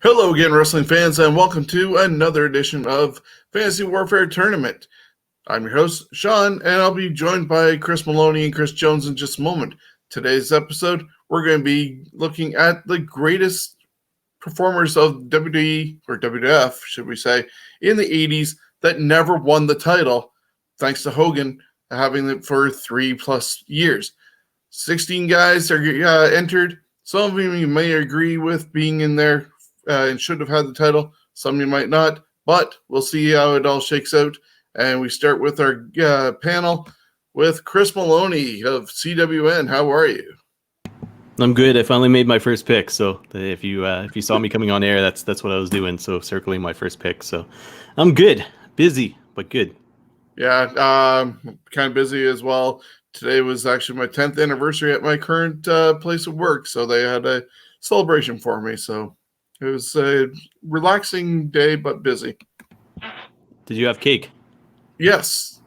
Hello again, wrestling fans, and welcome to another edition of Fantasy Warfare Tournament. I'm your host, Shawn, and I'll be joined by Chris Maloney and Chris Jones in just a moment. Today's episode, we're going to be looking at the greatest performers of WWE, or WWF, should we say, in the 80s that never won the title, thanks to Hogan having it for 3+ years. 16 guys are entered. Some of them you may agree with being in there and should have had the title. Some you might not, but we'll see how it all shakes out. And we start with our panel with Chris Maloney of CWN. How are you? I'm good. I finally made my first pick. So if you saw me coming on air, that's what I was doing. So circling my first pick. So I'm good. Busy, but good. Yeah, kind of busy as well. Today was actually my 10th anniversary at my current place of work. So they had a celebration for me. So it was a relaxing day, but busy. Did you have cake? Yes.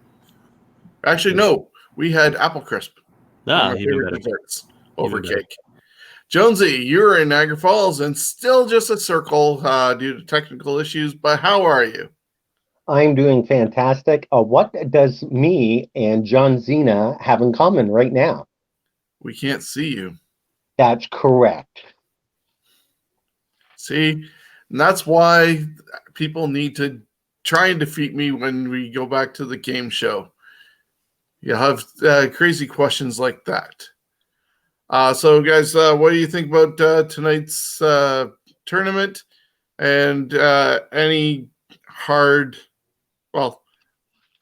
Actually, no. We had apple crisp. Even better. Desserts over cake. Jonesy, you're in Niagara Falls and still just a circle due to technical issues, but how are you? I'm doing fantastic. What does me and John Cena have in common right now? We can't see you. That's correct. See, and that's why people need to try and defeat me when we go back to the game show. You'll have crazy questions like that. So, guys, what do you think about tonight's tournament and any hard... Well,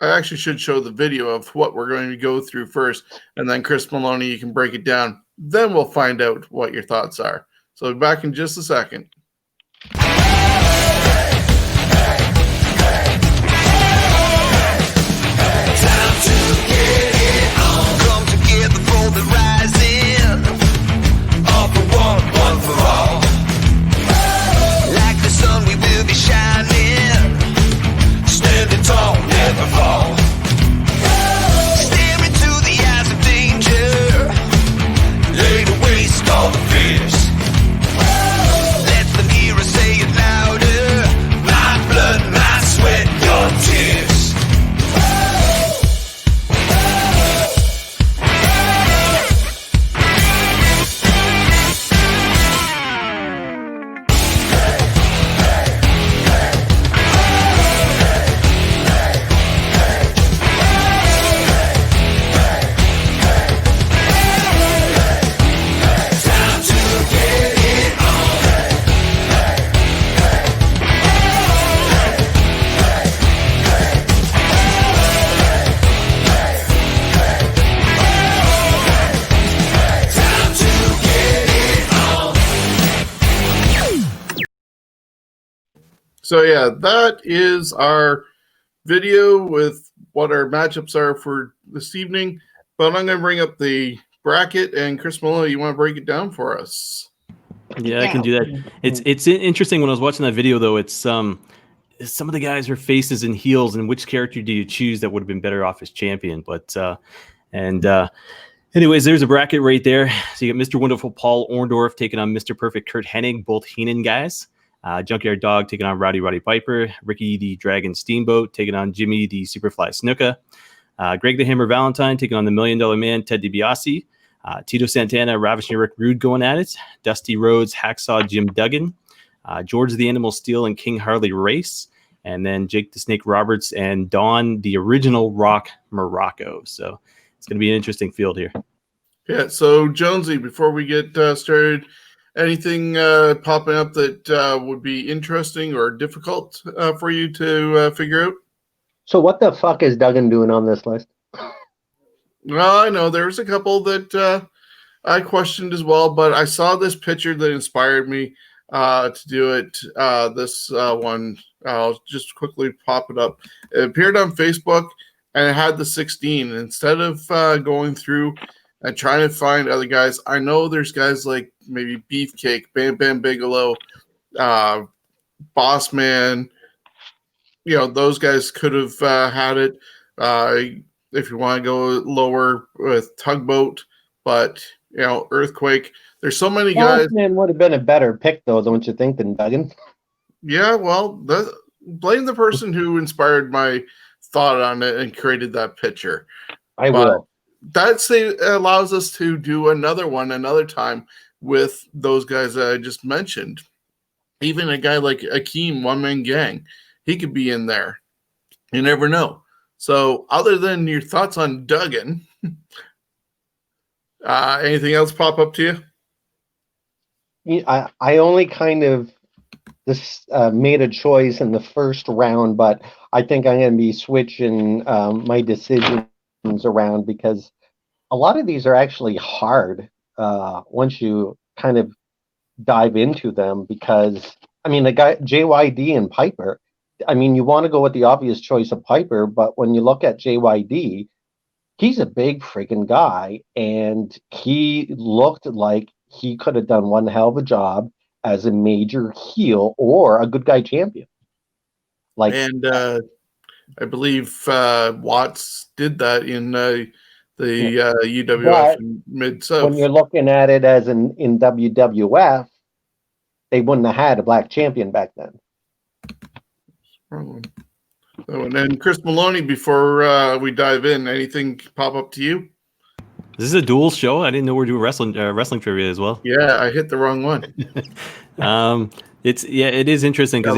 I actually should show the video of what we're going to go through first, and then Chris Maloney, you can break it down. Then we'll find out what your thoughts are. So back in just a second. So, yeah, that is our video with what our matchups are for this evening. But I'm going to bring up the bracket, and Chris Maloney, you want to break it down for us? Yeah, I can do that. It's interesting when I was watching that video, though. It's some of the guys are faces and heels, and which character do you choose that would have been better off as champion? But anyways, there's a bracket right there. So you got Mr. Wonderful Paul Orndorff taking on Mr. Perfect Kurt Hennig, both Heenan guys. Junkyard Dog taking on Rowdy Piper, Ricky the Dragon Steamboat taking on Jimmy the Superfly Snuka, Greg the Hammer Valentine taking on the $1 Million Man Ted DiBiase, Tito Santana, Ravishing Rick Rude going at it, Dusty Rhodes, Hacksaw Jim Duggan, George the Animal Steel and King Harley Race, and then Jake the Snake Roberts and Don the Original Rock Morocco. So it's going to be an interesting field here. Yeah, so Jonesy, before we get started, anything popping up that would be interesting or difficult for you to figure out? So what the fuck is Duggan doing on this list? Well, I know there's a couple that I questioned as well, but I saw this picture that inspired me to do it. This one, I'll just quickly pop it up. It appeared on Facebook, and it had the 16. Instead of going through and trying to find other guys, I know there's guys like maybe Beefcake, Bam Bam Bigelow, Boss Man. You know, those guys could have had it. If you want to go lower with Tugboat, but Earthquake. There's so many guys. Wolfman would have been a better pick, though, don't you think, than Duggan? Yeah, well, blame the person who inspired my thought on it and created that picture. I will. That allows us to do another one another time with those guys that I just mentioned. Even a guy like Akeem, One Man Gang, he could be in there. You never know. So, other than your thoughts on Duggan, anything else pop up to you? I only kind of made a choice in the first round, but I think I'm going to be switching my decisions around because a lot of these are actually hard once you kind of dive into them. Because I mean, the guy JYD and Piper. I mean, you want to go with the obvious choice of Piper, but when you look at JYD, he's a big freaking guy, and he looked like he could have done one hell of a job as a major heel or a good guy champion. And I believe Watts did that in the UWF Mid-South. When you're looking at it as in WWF, they wouldn't have had a black champion back then. And then Chris Maloney, before we dive in, anything pop up to you? This is a dual show. I didn't know we're doing wrestling trivia as well. Yeah, I hit the wrong one. It is interesting because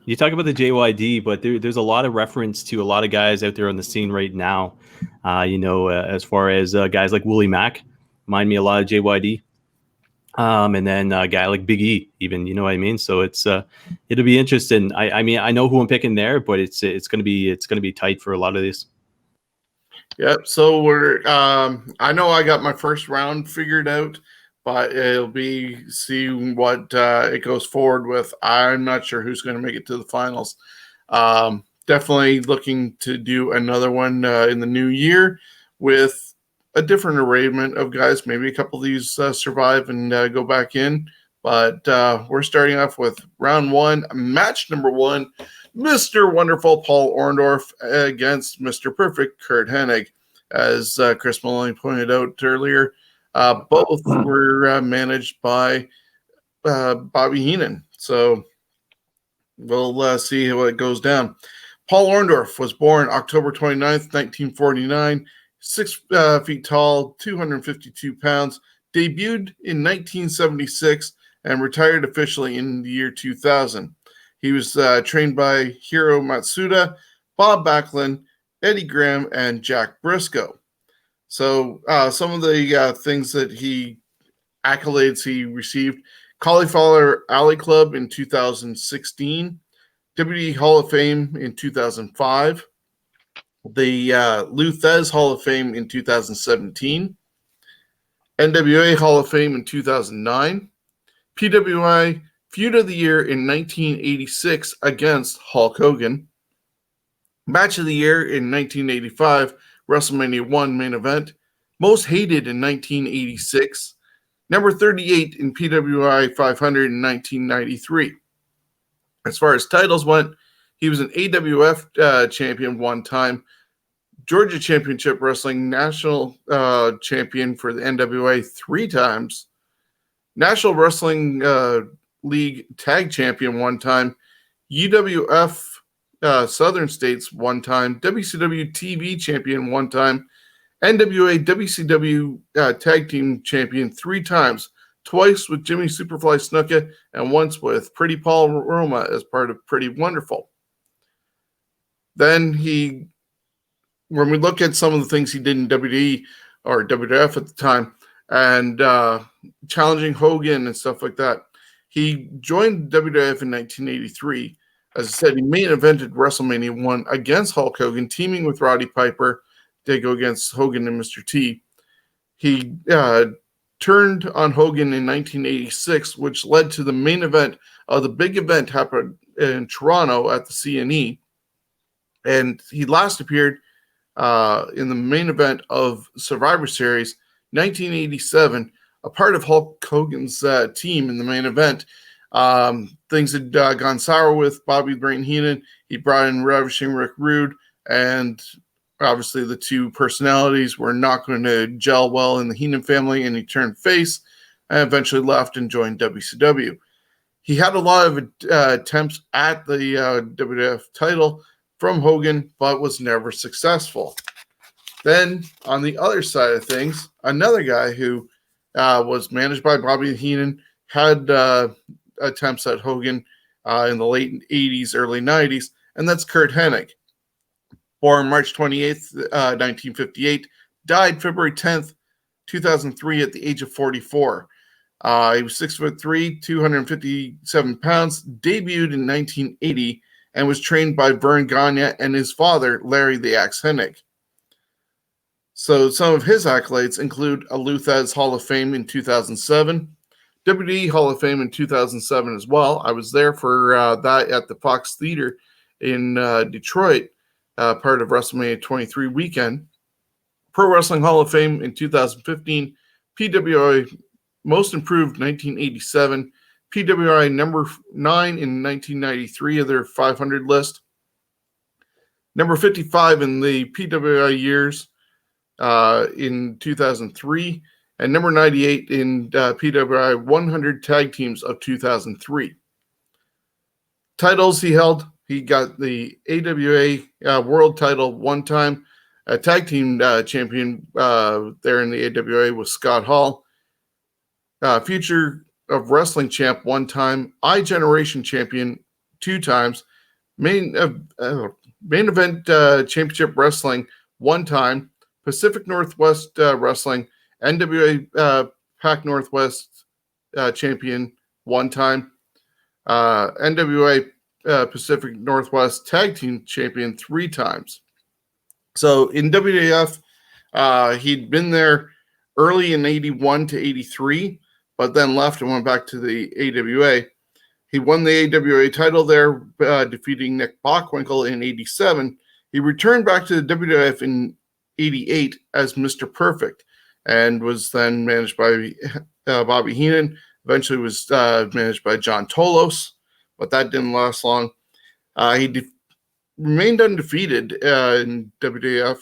you talk about the JYD, but there's a lot of reference to a lot of guys out there on the scene right now. As far as guys like Willie Mack, remind me a lot of JYD. And then a guy like Big E, even, you know what I mean? So it'll be interesting. I mean, I know who I'm picking there, but it's gonna be tight for a lot of these. Yep. So we're I know I got my first round figured out, but it'll be see what it goes forward with. I'm not sure who's going to make it to the finals. Definitely looking to do another one in the new year with a different arrangement of guys. Maybe a couple of these survive and go back in. But we're starting off with round one, match number one, Mr. Wonderful Paul Orndorff against Mr. Perfect Kurt Hennig. As Chris Maloney pointed out earlier, both were managed by Bobby Heenan. So we'll see how it goes down. Paul Orndorff was born October 29th, 1949, 6 feet tall, 252 pounds, debuted in 1976, and retired officially in the year 2000. He was trained by Hiro Matsuda, Bob Backlund, Eddie Graham, and Jack Briscoe. So some of the accolades he received: Cauliflower Alley Club in 2016, WWE Hall of Fame in 2005, the Lou Thez Hall of Fame in 2017, NWA Hall of Fame in 2009, PWI Feud of the Year in 1986 against Hulk Hogan, Match of the Year in 1985, WrestleMania 1 main event, Most Hated in 1986, number 38 in PWI 500 in 1993. As far as titles went, he was an AWF champion one time, Georgia Championship Wrestling National champion for the NWA 3 times, National Wrestling League Tag Champion one time, UWF Southern States one time, WCW TV Champion one time, NWA WCW Tag Team Champion 3 times, twice with Jimmy Superfly Snuka, and once with Pretty Paul Roma as part of Pretty Wonderful. Then when we look at some of the things he did in WWE or WWF at the time, and challenging Hogan and stuff like that, he joined WWF in 1983. As I said, he main evented WrestleMania 1 against Hulk Hogan, teaming with Roddy Piper to go against Hogan and Mr. T. He turned on Hogan in 1986, which led to the main event of the big event happened in Toronto at the CNE. And he last appeared in the main event of Survivor Series 1987, a part of Hulk Hogan's team in the main event. Things had gone sour with Bobby Brain Heenan. He brought in Ravishing Rick Rude and Obviously, the two personalities were not going to gel well in the Heenan family, and he turned face and eventually left and joined WCW. He had a lot of attempts at the WWF title from Hogan, but was never successful. Then, on the other side of things, another guy who was managed by Bobby Heenan had attempts at Hogan in the late 80s, early 90s, and that's Curt Hennig. Born March 28th, 1958, died February 10th, 2003 at the age of 44. He was 6'3", 257 pounds, debuted in 1980, and was trained by Vern Gagne and his father, Larry the Axe Hennig. So some of his accolades include a Luthez Hall of Fame in 2007, WWE Hall of Fame in 2007 as well. I was there for that at the Fox Theater in Detroit, part of WrestleMania 23 weekend. Pro Wrestling Hall of Fame in 2015, PWI Most Improved 1987, PWI number 9 in 1993 of their 500 list, number 55 in the PWI years in 2003, and number 98 in PWI 100 tag teams of 2003. Titles he held: he got the AWA world title one time, a tag team champion there in the AWA was Scott Hall, Future of Wrestling champ one time, iGeneration champion two times, main event championship wrestling one time, Pacific Northwest Wrestling, NWA Pac Northwest champion one time, NWA Pacific Northwest Tag Team champion three times. So in WWF, he'd been there early in 81 to 83, but then left and went back to the AWA. He won the AWA title there, defeating Nick Bockwinkel in 87. He returned back to the WWF in 88 as Mr. Perfect and was then managed by Bobby Heenan. Eventually was managed by John Tolos, but that didn't last long. He remained undefeated in WWF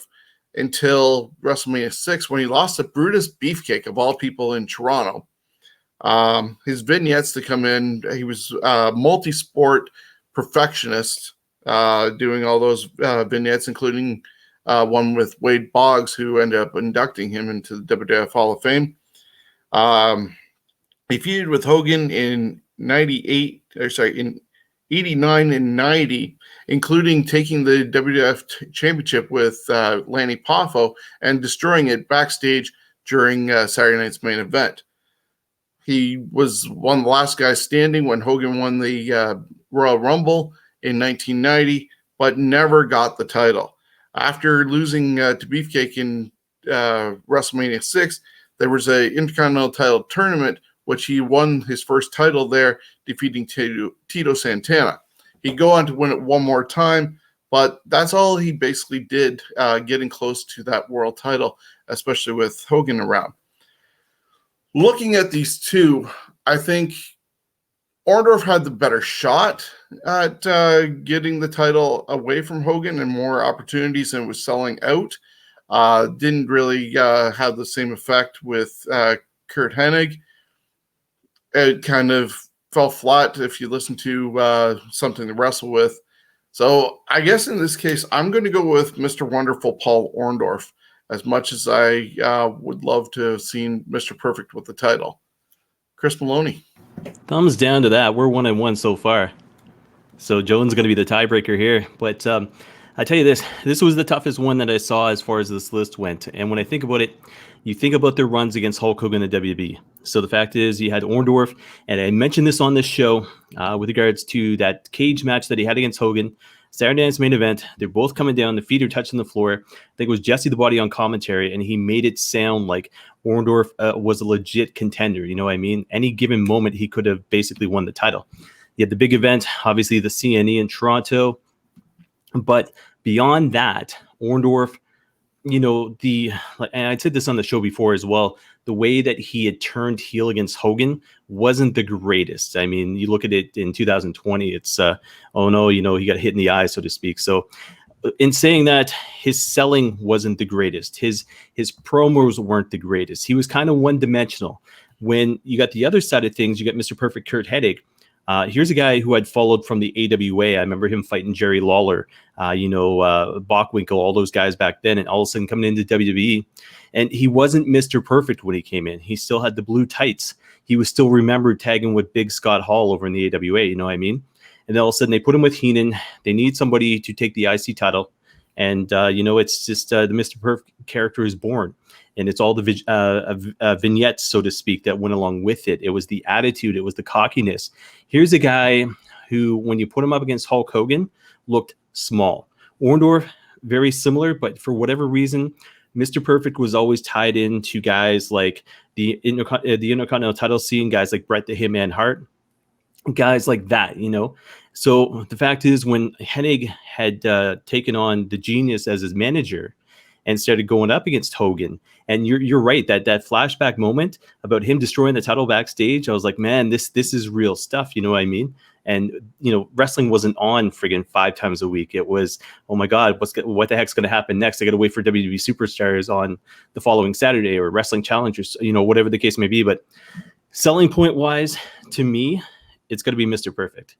until WrestleMania 6 when he lost to Brutus Beefcake, of all people, in Toronto. His vignettes to come in, he was a multi-sport perfectionist, doing all those vignettes, including one with Wade Boggs, who ended up inducting him into the WWF Hall of Fame. He feuded with Hogan in 89 and 90, including taking the WWF Championship with Lanny Poffo and destroying it backstage during Saturday night's main event. He was one of the last guys standing when Hogan won the Royal Rumble in 1990, but never got the title. After losing to Beefcake in WrestleMania 6, there was an Intercontinental title tournament, which he won his first title there, defeating Tito Santana. He'd go on to win it one more time, but that's all he basically did, getting close to that world title, especially with Hogan around. Looking at these two, I think Orndorff had the better shot at getting the title away from Hogan and more opportunities, and was selling out. Didn't really have the same effect with Curt Hennig. It kind of fell flat if you listen to Something to Wrestle With. So I guess in this case, I'm going to go with Mr. Wonderful Paul Orndorff, as much as I would love to have seen Mr. Perfect with the title. Chris Maloney. Thumbs down to that. We're 1-1 so far. So Jones is going to be the tiebreaker here. But I tell you this was the toughest one that I saw as far as this list went. And when I think about it, you think about their runs against Hulk Hogan and WB. So the fact is, you had Orndorff, and I mentioned this on this show with regards to that cage match that he had against Hogan, Saturday night's main event. They're both coming down, the feet are touching the floor. I think it was Jesse the Body on commentary, and he made it sound like Orndorff was a legit contender. You know what I mean? Any given moment, he could have basically won the title. He had the big event, obviously the CNE in Toronto. But beyond that, Orndorff, and I said this on the show before as well, the way that he had turned heel against Hogan wasn't the greatest. I mean, you look at it in 2020, it's, he got hit in the eye, so to speak. So in saying that, his selling wasn't the greatest. His promos weren't the greatest. He was kind of one-dimensional. When you got the other side of things, you got Mr. Perfect Kurt Hennig. Here's a guy who I'd followed from the AWA. I remember him fighting Jerry Lawler, Bockwinkel, all those guys back then, and all of a sudden coming into WWE. And he wasn't Mr. Perfect when he came in. He still had the blue tights. He was still remembered tagging with Big Scott Hall over in the AWA, you know what I mean? And then all of a sudden they put him with Heenan. They need somebody to take the IC title. And, it's just the Mr. Perfect character is born. And it's all the vignettes, so to speak, that went along with it. It was the attitude. It was the cockiness. Here's a guy who, when you put him up against Hulk Hogan, looked small. Orndorff, very similar, but for whatever reason, Mr. Perfect was always tied into guys like the Intercontinental title scene, guys like Bret the Hitman Hart, guys like that, So the fact is, when Hennig had taken on the Genius as his manager and started going up against Hogan, and you're right, that flashback moment about him destroying the title backstage, I was like, man, this is real stuff, you know what I mean? And wrestling wasn't on friggin' 5 times a week. It was, oh my God, what the heck's going to happen next? I got to wait for WWE Superstars on the following Saturday, or Wrestling Challengers, whatever the case may be. But selling point wise, to me, it's going to be Mr. Perfect.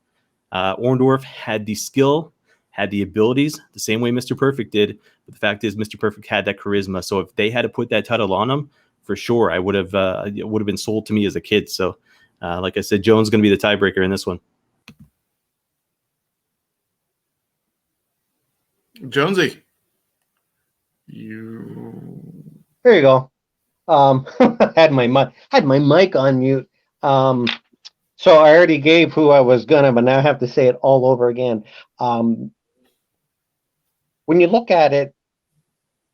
Orndorff had the skill, had the abilities, the same way Mr. Perfect did. But the fact is, Mr. Perfect had that charisma. So if they had to put that title on him, for sure, it would have been sold to me as a kid. So, like I said, Jones is going to be the tiebreaker in this one. Jonesy, There you go. Had my mic on mute. So I already gave who I was gonna, but now I have to say it all over again. When you look at it,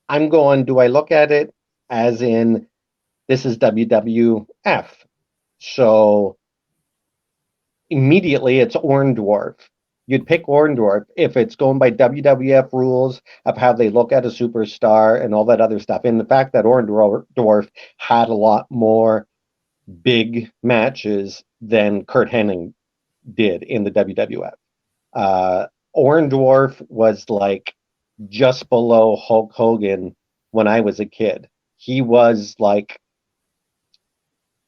do I look at it as in this is WWF? So immediately it's Orndorff. You'd pick Orndorff if it's going by WWF rules of how they look at a superstar and all that other stuff. And the fact that Orndorff had a lot more big matches than Kurt Hennig did in the WWF. Orndorff was like just below Hulk Hogan when I was a kid. He was like,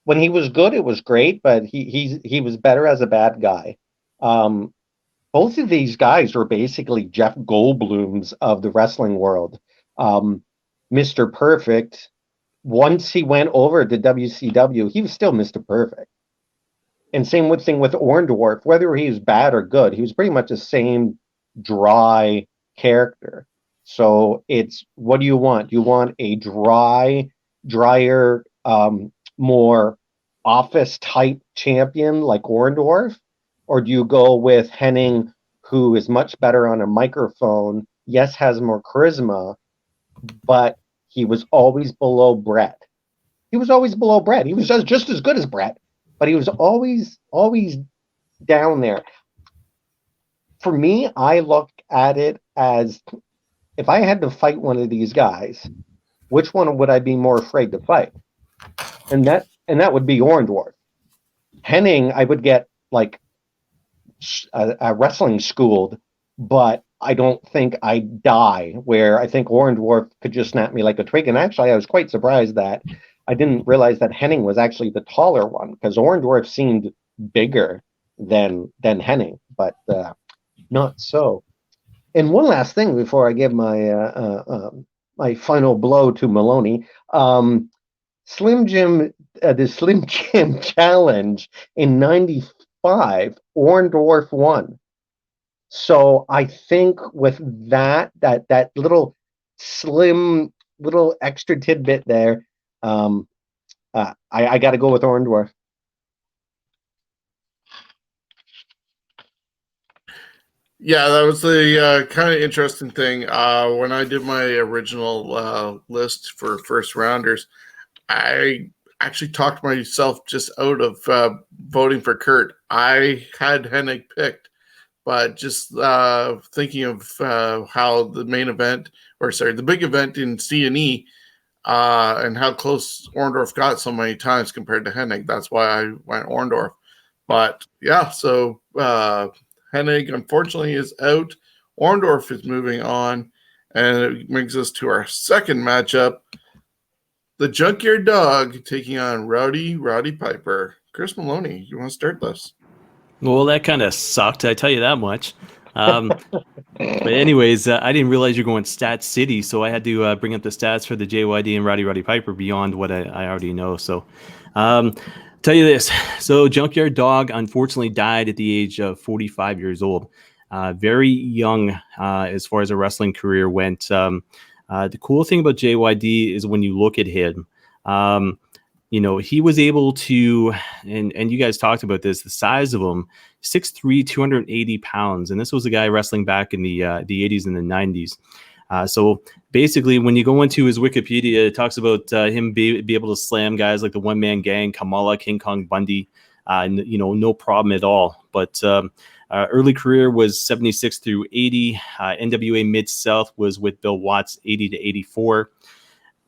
when he was good, it was great, but he was better as a bad guy. Both of these guys were basically Jeff Goldblums of the wrestling world. Mr. Perfect, once he went over to WCW, he was still Mr. Perfect. And same thing with Orndorff, whether he was bad or good, he was pretty much the same dry character. So it's, what do you want? You want a drier, more office type champion like Orndorff? Or do you go with Hennig, who is much better on a microphone, yes, has more charisma, but he was always below Bret. He was always below Bret. He was just as good as Bret, but he was always down there. For me, I look at it as, if I had to fight one of these guys, which one would I be more afraid to fight? And that would be Orndorff. Hennig, I would get like a wrestling schooled, but I don't think I'd die, where I think Orndorff could just snap me like a twig. And actually, I was quite surprised that I didn't realize that Hennig was actually the taller one, because Orndorff seemed bigger than Hennig, but not so. And one last thing before I give my my final blow to Maloney, Slim Jim, the Slim Jim Challenge in '95, Orndorff won. So I think with that little slim little extra tidbit there, I got to go with Orndorff. Yeah, that was the kind of interesting thing. When I did my original list for first rounders, I actually talked myself just out of voting for Kurt. I had Hennig picked, but just thinking of how the the big event in C&E, and how close Orndorff got so many times compared to Hennig, that's why I went Orndorff. But yeah, so Hennig unfortunately is out. Orndorff is moving on, and it brings us to our second matchup. The Junkyard Dog taking on Rowdy Piper. Chris Maloney, you want to start this? Well, that kind of sucked, I tell you that much. But anyways, I didn't realize you're going Stat City, so I had to bring up the stats for the JYD and Rowdy Piper beyond what I already know. So tell you this. So Junkyard Dog unfortunately died at the age of 45 years old. Very young as far as a wrestling career went. The cool thing about JYD is when you look at him, he was able to, and you guys talked about this, the size of him, 6'3", 280 pounds. And this was a guy wrestling back in the 80s and the 90s. So basically, when you go into his Wikipedia, it talks about him be able to slam guys like the One Man Gang, Kamala, King Kong Bundy, no problem at all. But early career was 76 through 80. NWA Mid-South was with Bill Watts, 80 to 84.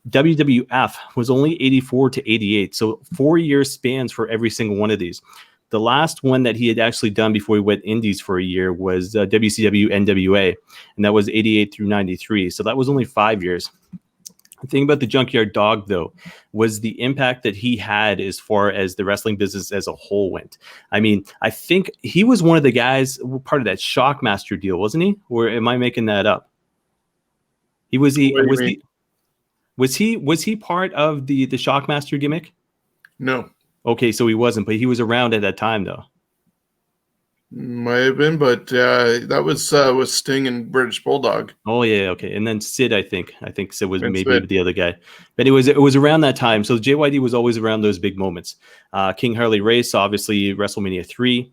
WWF was only 84 to 88. So 4 year spans for every single one of these. The last one that he had actually done before he went indies for a year was WCW NWA, and that was 88 through 93. So that was only 5 years. The thing about the Junkyard Dog, though, was the impact that he had as far as the wrestling business as a whole went. I mean, I think he was one of the guys, part of that Shockmaster deal, wasn't he? Or am I making that up? Was he part of the Shockmaster gimmick? No. Okay, so he wasn't, but he was around at that time, though. Might have been, but that was Sting and British Bulldog. Oh yeah, okay. And then Sid, I think Sid was maybe the other guy, but it was around that time. So JYD was always around those big moments. King Harley Race, obviously WrestleMania 3.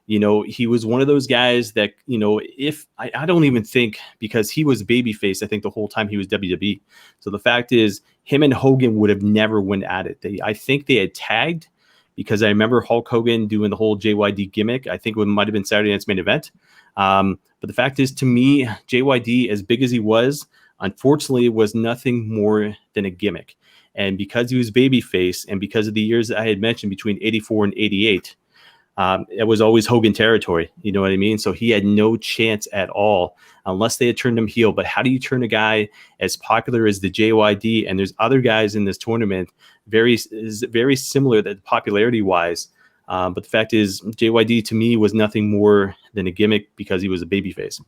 He was one of those guys that, if I don't even think, because he was babyface, I think the whole time he was WWE. So the fact is, him and Hogan would have never went at it. I think they had tagged, because I remember Hulk Hogan doing the whole JYD gimmick. I think it might have been Saturday Night's Main Event. But the fact is, to me, JYD, as big as he was, unfortunately, was nothing more than a gimmick. And because he was babyface, and because of the years that I had mentioned between 84 and 88, it was always Hogan territory. You know what I mean? So he had no chance at all unless they had turned him heel. But how do you turn a guy as popular as the JYD? And there's other guys in this tournament very similar that popularity wise. But the fact is, JYD to me was nothing more than a gimmick because he was a babyface.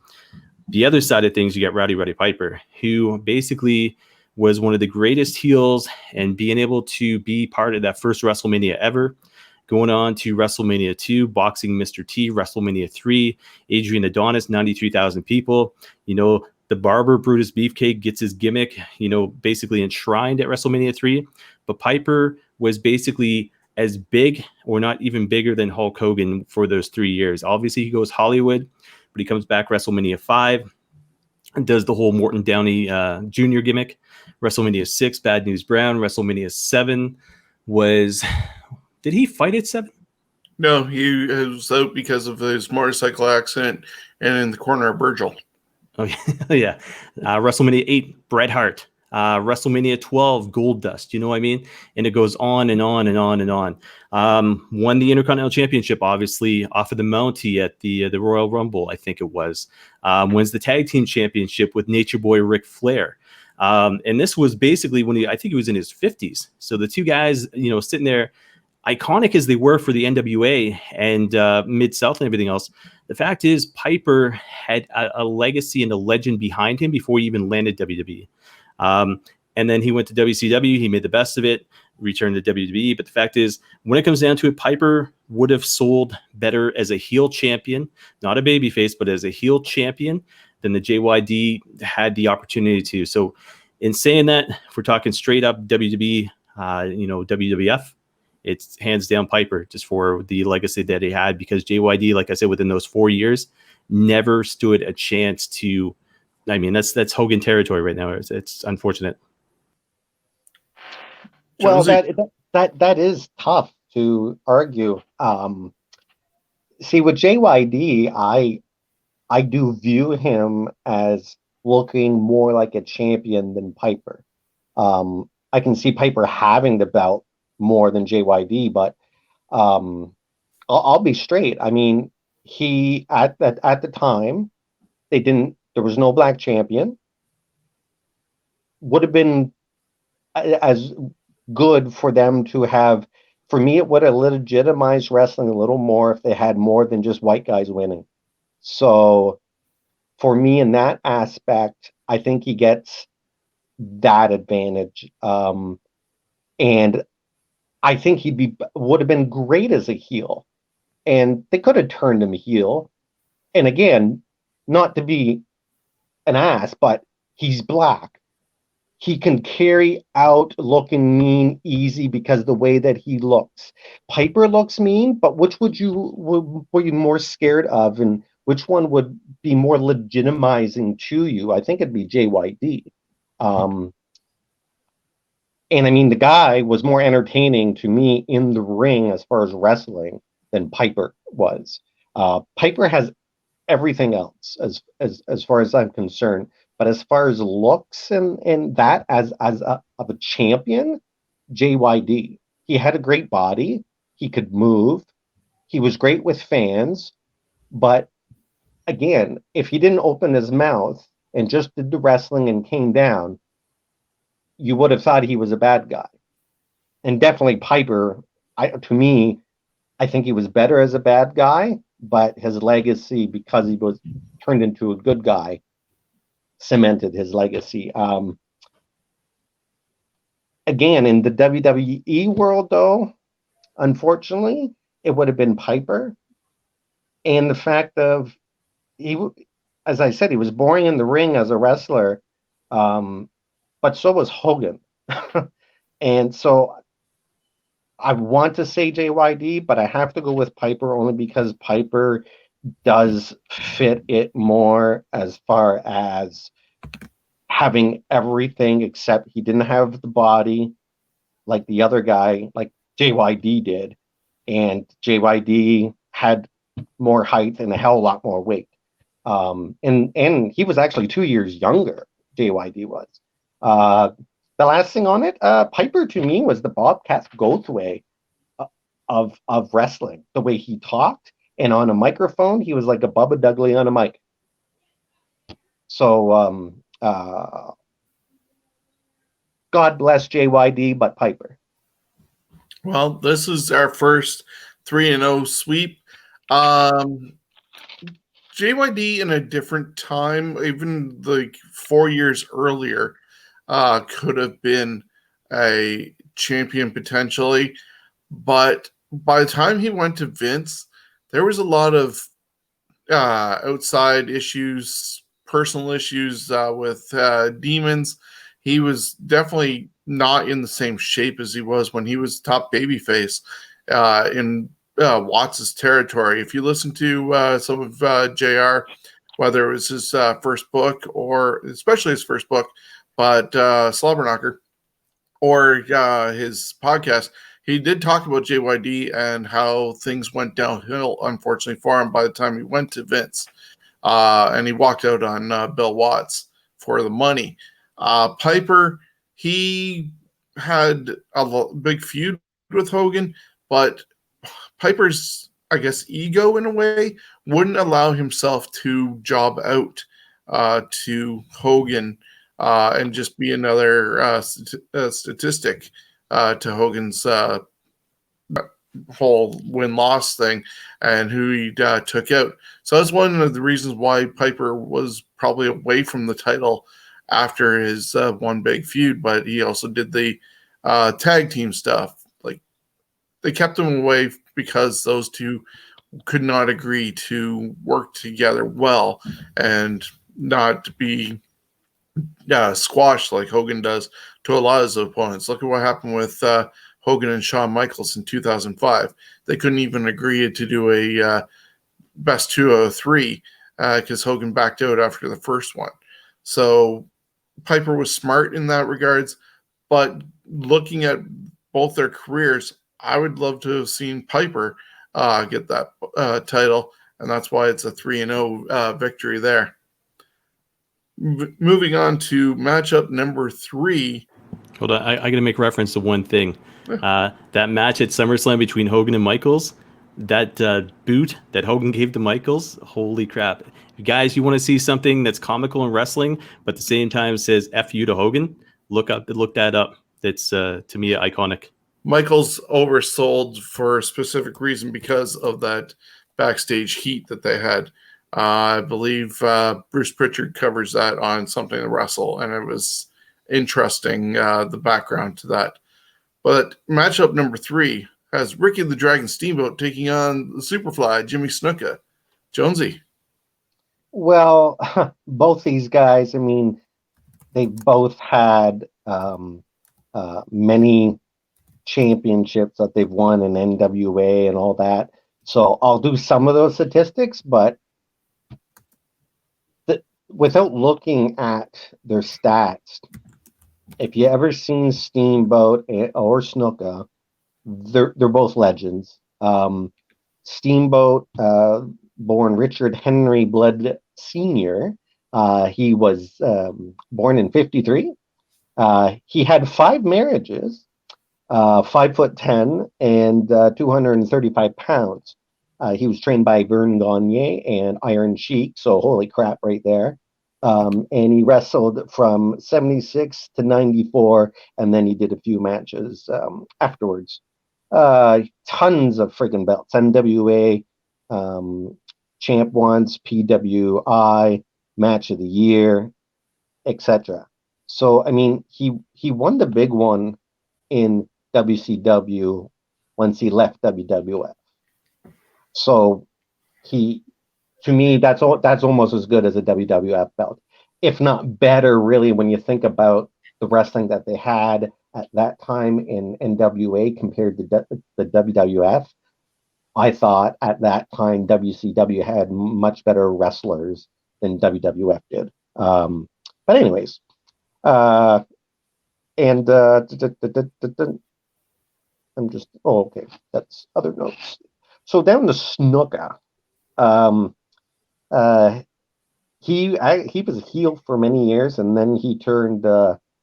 The other side of things, you got Rowdy Piper, who basically was one of the greatest heels, and being able to be part of that first WrestleMania ever. Going on to WrestleMania 2, Boxing Mr. T, WrestleMania 3, Adrian Adonis, 93,000 people. The barber, Brutus Beefcake, gets his gimmick, basically enshrined at WrestleMania 3. But Piper was basically as big, or not even bigger, than Hulk Hogan for those 3 years. Obviously, he goes Hollywood, but he comes back WrestleMania 5 and does the whole Morton Downey Jr. gimmick. WrestleMania 6, Bad News Brown. WrestleMania 7 was... Did he fight at 7? No, he was out because of his motorcycle accident and in the corner of Virgil. Oh, yeah. WrestleMania 8, Bret Hart. WrestleMania 12, Goldust. You know what I mean? And it goes on and on and on and on. Won the Intercontinental Championship, obviously, off of the Mountie at the Royal Rumble, I think it was. Wins the Tag Team Championship with Nature Boy Ric Flair. And this was basically when I think he was in his 50s. So the two guys, sitting there, iconic as they were for the NWA and Mid-South and everything else, the fact is Piper had a legacy and a legend behind him before he even landed WWE. And then he went to WCW. He made the best of it, returned to WWE. But the fact is, when it comes down to it, Piper would have sold better as a heel champion, not a babyface, but as a heel champion, than the JYD had the opportunity to. So in saying that, if we're talking straight up WWE, WWF, it's hands down Piper, just for the legacy that he had, because JYD, like I said, within those 4 years, never stood a chance to. I mean, that's Hogan territory right now. It's unfortunate. Well, that is tough to argue. See, with JYD, I do view him as looking more like a champion than Piper. I can see Piper having the belt more than JYD, but I'll be straight. I mean, he at the time, there was no black champion. Would have been as good for them to have. For me, it would have legitimized wrestling a little more if they had more than just white guys winning. So for me, in that aspect, I think he gets that advantage. And I think would have been great as a heel. And they could have turned him heel. And again, not to be an ass, but he's black. He can carry out looking mean easy because the way that he looks. Piper looks mean, but which were you more scared of, and which one would be more legitimizing to you? I think it'd be JYD. And I mean, the guy was more entertaining to me in the ring as far as wrestling than Piper was. Piper has everything else as far as I'm concerned. But as far as looks and that as a champion, JYD. He had a great body. He could move. He was great with fans. But again, if he didn't open his mouth and just did the wrestling and came down, you would have thought he was a bad guy. And definitely Piper, to me, I think he was better as a bad guy, but his legacy, because he was turned into a good guy, cemented his legacy. Again, in the WWE world, though, unfortunately, it would have been Piper. And the fact of, as I said, he was boring in the ring as a wrestler, but so was Hogan. And so I want to say JYD, but I have to go with Piper only because Piper does fit it more as far as having everything, except he didn't have the body like the other guy, like JYD did. And JYD had more height and a hell of a lot more weight. And he was actually 2 years younger, JYD was. The last thing on it, Piper to me was the Bobcat Goldthwait of wrestling, the way he talked. And on a microphone, he was like a Bubba Dudley on a mic. So, God bless JYD, but Piper. Well, this is our first 3-0 sweep. JYD in a different time, even like 4 years earlier, could have been a champion potentially. But by the time he went to Vince, there was a lot of outside issues, personal issues with demons. He was definitely not in the same shape as he was when he was top babyface in Watts' territory. If you listen to some of JR, whether it was his first book or especially his first book, but Slobberknocker or his podcast, he did talk about JYD and how things went downhill, unfortunately, for him by the time he went to Vince. And he walked out on Bill Watts for the money. Piper, he had a big feud with Hogan, but Piper's, I guess, ego in a way wouldn't allow himself to job out to Hogan and just be another statistic to Hogan's whole win-loss thing and who he took out. So that's one of the reasons why Piper was probably away from the title after his one big feud, but he also did the tag team stuff. Like, they kept him away because those two could not agree to work together well and not be squashed like Hogan does to a lot of his opponents. Look at what happened with Hogan and Shawn Michaels in 2005. They couldn't even agree to do a best 203 because Hogan backed out after the first one. So Piper was smart in that regards, but looking at both their careers, I would love to have seen Piper get that title, and that's why it's a 3-0 victory there. Moving on to matchup number 3. Hold on, I got to make reference to one thing. That match at SummerSlam between Hogan and Michaels, That boot that Hogan gave to Michaels, holy crap. Guys, you want to see something that's comical in wrestling, but at the same time says F you to Hogan? Look that up. That's, to me, iconic. Michaels oversold for a specific reason because of that backstage heat that they had. I believe Bruce Pritchard covers that on Something to Wrestle, and it was interesting, the background to that. But matchup number 3 has Ricky the Dragon Steamboat taking on the Superfly, Jimmy Snuka. Jonesy. Well, both these guys, I mean, they both had many championships that they've won in NWA and all that. So I'll do some of those statistics, but without looking at their stats, if you ever seen Steamboat or Snuka, they're both legends. Steamboat, born Richard Henry Blood Sr., he was born in 1953. He had 5 marriages, 5'10" and 235 pounds. He was trained by Vern Gagne and Iron Sheik, so holy crap right there. And he wrestled from 76 to 94, and then he did a few matches afterwards. Tons of friggin' belts, NWA, Champ once, PWI, Match of the Year, etc. So, I mean, he won the big one in WCW once he left WWF. So to me, that's almost as good as a WWF belt, if not better, really, when you think about the wrestling that they had at that time in NWA compared to the WWF. I thought at that time WCW had much better wrestlers than WWF did. But anyways, and I'm just okay. That's other notes. So down to Snuka. He was a heel for many years, and then he turned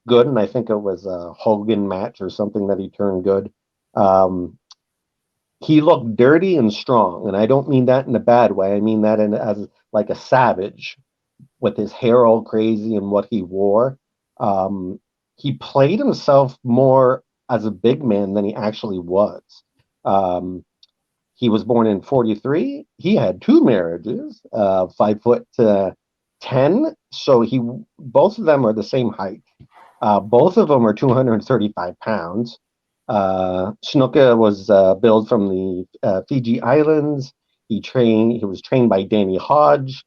good, and I think it was a Hogan match or something that he turned good. He looked dirty and strong, and I don't mean that in a bad way. I mean that as like a savage, with his hair all crazy and what he wore. He played himself more as a big man than he actually was. He was born in 1943. He had 2 marriages, 5'10", so both of them are the same height. Both of them are 235 pounds. Snuka was billed from the Fiji Islands. He was trained by Danny Hodge,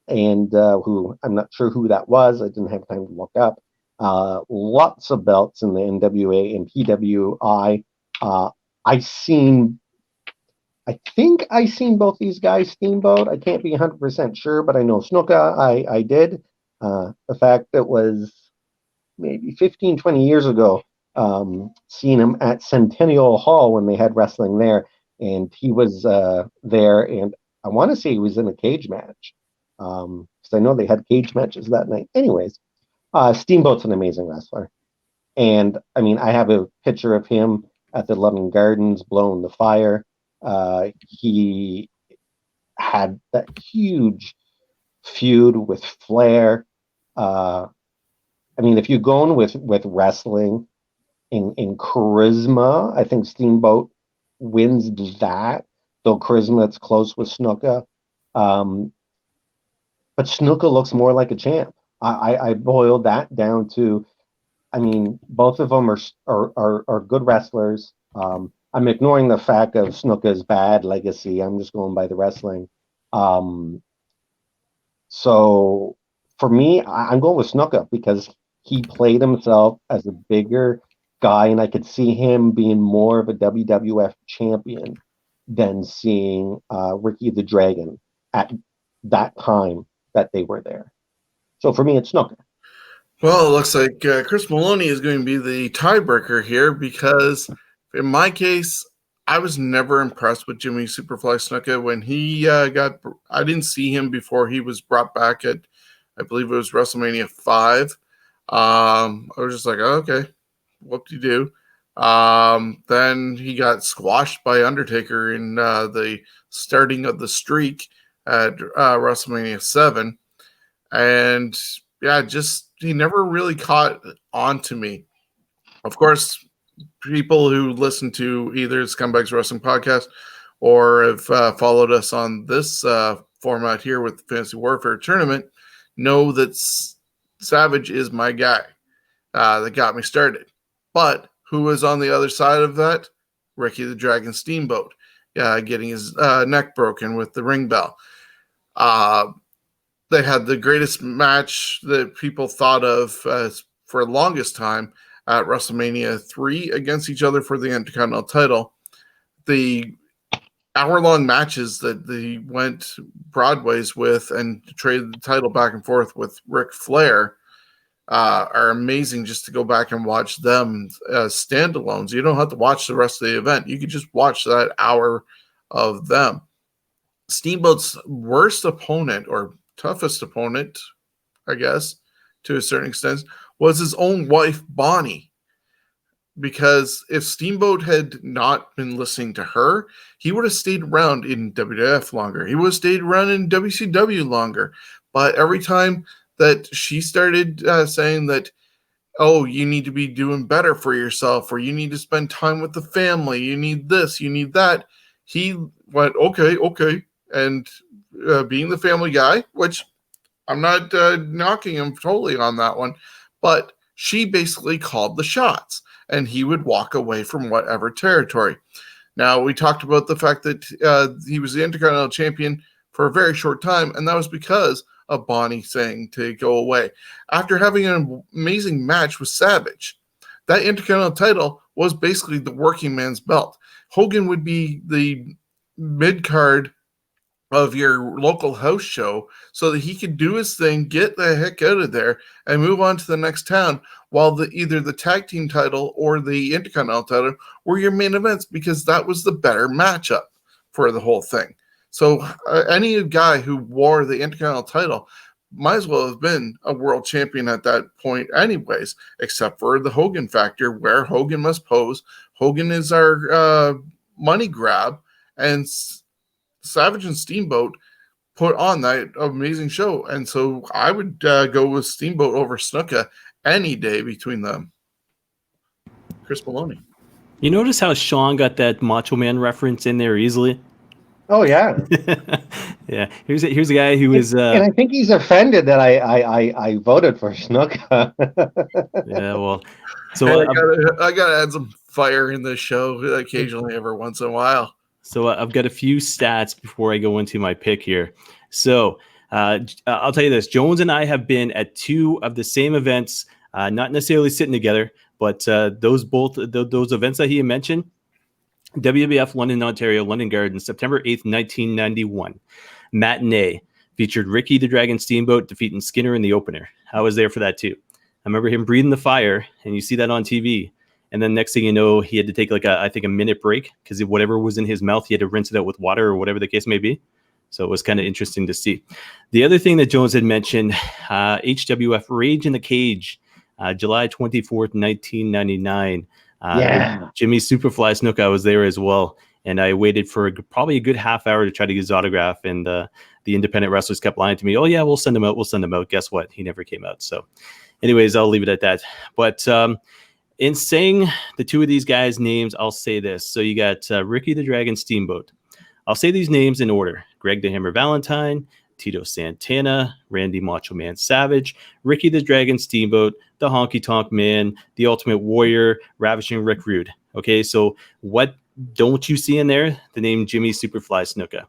and who I'm not sure who that was. I didn't have time to look up. Lots of belts in the NWA and PWI. I think I seen both these guys Steamboat. I can't be 100% sure, but I know Snuka, I did. In fact, it was maybe 15, 20 years ago, seeing him at Centennial Hall when they had wrestling there. And he was there, and I want to say he was in a cage match. Because I know they had cage matches that night. Anyways, Steamboat's an amazing wrestler. And, I mean, I have a picture of him at the London Gardens blowing the fire. He had that huge feud with Flair. I mean, if you're going with wrestling in charisma, I think Steamboat wins that. Though charisma, it's close with Snuka. But Snuka looks more like a champ. I boiled that down to, I mean, both of them are good wrestlers. I'm ignoring the fact of Snuka's bad legacy. I'm just going by the wrestling. So for me, I'm going with Snuka because he played himself as a bigger guy, and I could see him being more of a WWF champion than seeing Ricky the Dragon at that time that they were there. So for me, it's Snuka. Well, it looks like Chris Maloney is going to be the tiebreaker here because, in my case, I was never impressed with Jimmy Superfly Snuka when he I didn't see him before he was brought back at, I believe it was WrestleMania 5. I was just like, oh, okay, what do you do? Then he got squashed by Undertaker in the starting of the streak at WrestleMania 7. And yeah, just he never really caught on to me. Of course, people who listen to either Scumbags Wrestling Podcast or have followed us on this format here with the Fantasy Warfare Tournament know that Savage is my guy that got me started. But who was on the other side of that? Ricky the Dragon Steamboat, getting his neck broken with the ring bell. They had the greatest match that people thought of for the longest time at WrestleMania 3 against each other for the Intercontinental title. The hour-long matches that they went broadways with and traded the title back and forth with Ric Flair are amazing just to go back and watch them as standalones. You don't have to watch the rest of the event. You can just watch that hour of them. Steamboat's worst opponent, or toughest opponent, I guess, to a certain extent, was his own wife, Bonnie. Because if Steamboat had not been listening to her, he would have stayed around in WWF longer. He would have stayed around in WCW longer. But every time that she started saying that, oh, you need to be doing better for yourself, or you need to spend time with the family, you need this, you need that, he went, okay. And being the family guy, which I'm not knocking him totally on that one, but she basically called the shots, and he would walk away from whatever territory. Now, we talked about the fact that he was the Intercontinental Champion for a very short time, and that was because of Bonnie saying to go away. After having an amazing match with Savage, that Intercontinental title was basically the working man's belt. Hogan would be the mid-card of your local house show so that he could do his thing, get the heck out of there, and move on to the next town, while either the tag team title or the Intercontinental title were your main events, because that was the better matchup for the whole thing. So any guy who wore the Intercontinental title might as well have been a world champion at that point anyways, except for the Hogan factor, where Hogan must pose. Hogan is our money grab, and Savage and Steamboat put on that amazing show. And so I would go with Steamboat over Snuka any day between them. Chris Maloney. You notice how Shawn got that Macho Man reference in there easily? Oh yeah. Yeah. Here's a guy who is and I think he's offended that I voted for Snuka. Yeah, well, so I gotta add some fire in this show occasionally, every once in a while. So I've got a few stats before I go into my pick here. So I'll tell you this: Jones and I have been at two of the same events, not necessarily sitting together, but those events that he mentioned. WWF London, Ontario, London Gardens, September 8th, 1991. Matinee featured Ricky the Dragon Steamboat defeating Skinner in the opener. I was there for that too. I remember him breathing the fire, and you see that on TV. And then next thing you know, he had to take I think a minute break because whatever was in his mouth, he had to rinse it out with water or whatever the case may be. So it was kind of interesting to see. The other thing that Jones had mentioned, HWF Rage in the Cage, July 24th, 1999. Jimmy Superfly Snuka, I was there as well, and I waited for probably a good half hour to try to get his autograph, and the independent wrestlers kept lying to me, oh yeah, we'll send him out. Guess what? He never came out. So anyways, I'll leave it at that. But in saying the two of these guys' names, I'll say this. So you got Ricky the Dragon Steamboat. I'll say these names in order: Greg the Hammer Valentine, Tito Santana, Randy Macho Man Savage, Ricky the Dragon Steamboat, the Honky Tonk Man, the Ultimate Warrior, Ravishing Rick Rude. Okay, so what don't you see in there? The name Jimmy Superfly Snuka.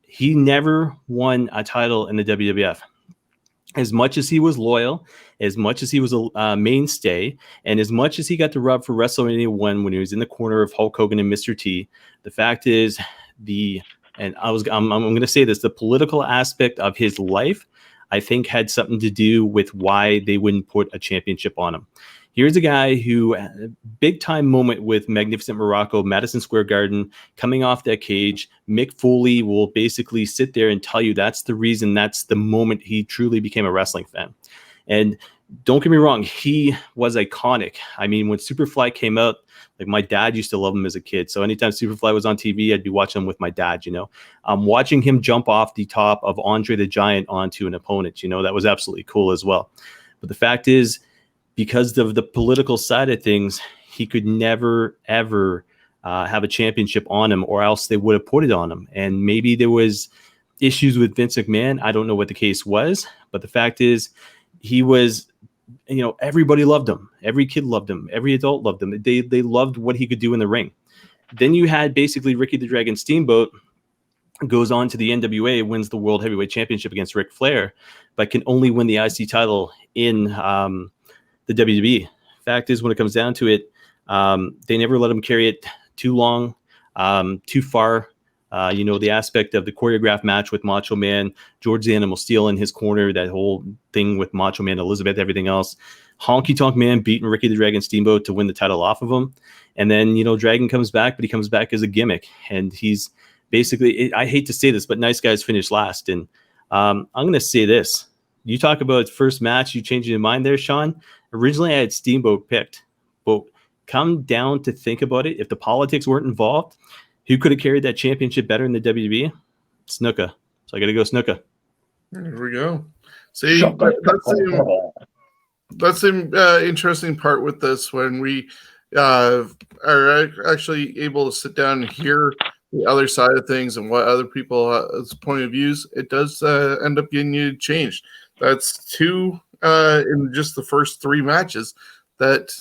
He never won a title in the WWF. As much as he was loyal, as much as he was a mainstay, and as much as he got to rub for WrestleMania 1 when he was in the corner of Hulk Hogan and Mr. T, the fact is I'm going to say this, the political aspect of his life, I think, had something to do with why they wouldn't put a championship on him. Here's a guy who, big time moment with Magnificent Morocco, Madison Square Garden, coming off that cage. Mick Foley will basically sit there and tell you that's the reason, that's the moment he truly became a wrestling fan. And don't get me wrong, he was iconic. I mean, when Superfly came out, like my dad used to love him as a kid. So anytime Superfly was on TV, I'd be watching him with my dad, watching him jump off the top of Andre the Giant onto an opponent, that was absolutely cool as well. But the fact is, because of the political side of things, he could never, ever have a championship on him, or else they would have put it on him. And maybe there was issues with Vince McMahon. I don't know what the case was, but the fact is, he was, everybody loved him. Every kid loved him. Every adult loved him. They loved what he could do in the ring. Then you had basically Ricky the Dragon Steamboat goes on to the NWA, wins the World Heavyweight Championship against Ric Flair, but can only win the IC title in the WWE. Fact is, when it comes down to it, they never let him carry it too long, too far. The aspect of the choreographed match with Macho Man, George the Animal Steel in his corner, that whole thing with Macho Man, Elizabeth, everything else. Honky Tonk Man beating Ricky the Dragon Steamboat to win the title off of him. And then, Dragon comes back, but he comes back as a gimmick. And he's basically, I hate to say this, but nice guys finish last. And I'm going to say this. You talk about first match, you changing your mind there, Shawn. Originally, I had Steamboat picked. But come down to think about it, if the politics weren't involved, who could have carried that championship better in the WWE? Snuka. So I got to go Snuka. There we go. See, that's the interesting part with this, when we are actually able to sit down and hear the other side of things and what other people's point of views. It does end up getting you changed. That's two in just the first three matches that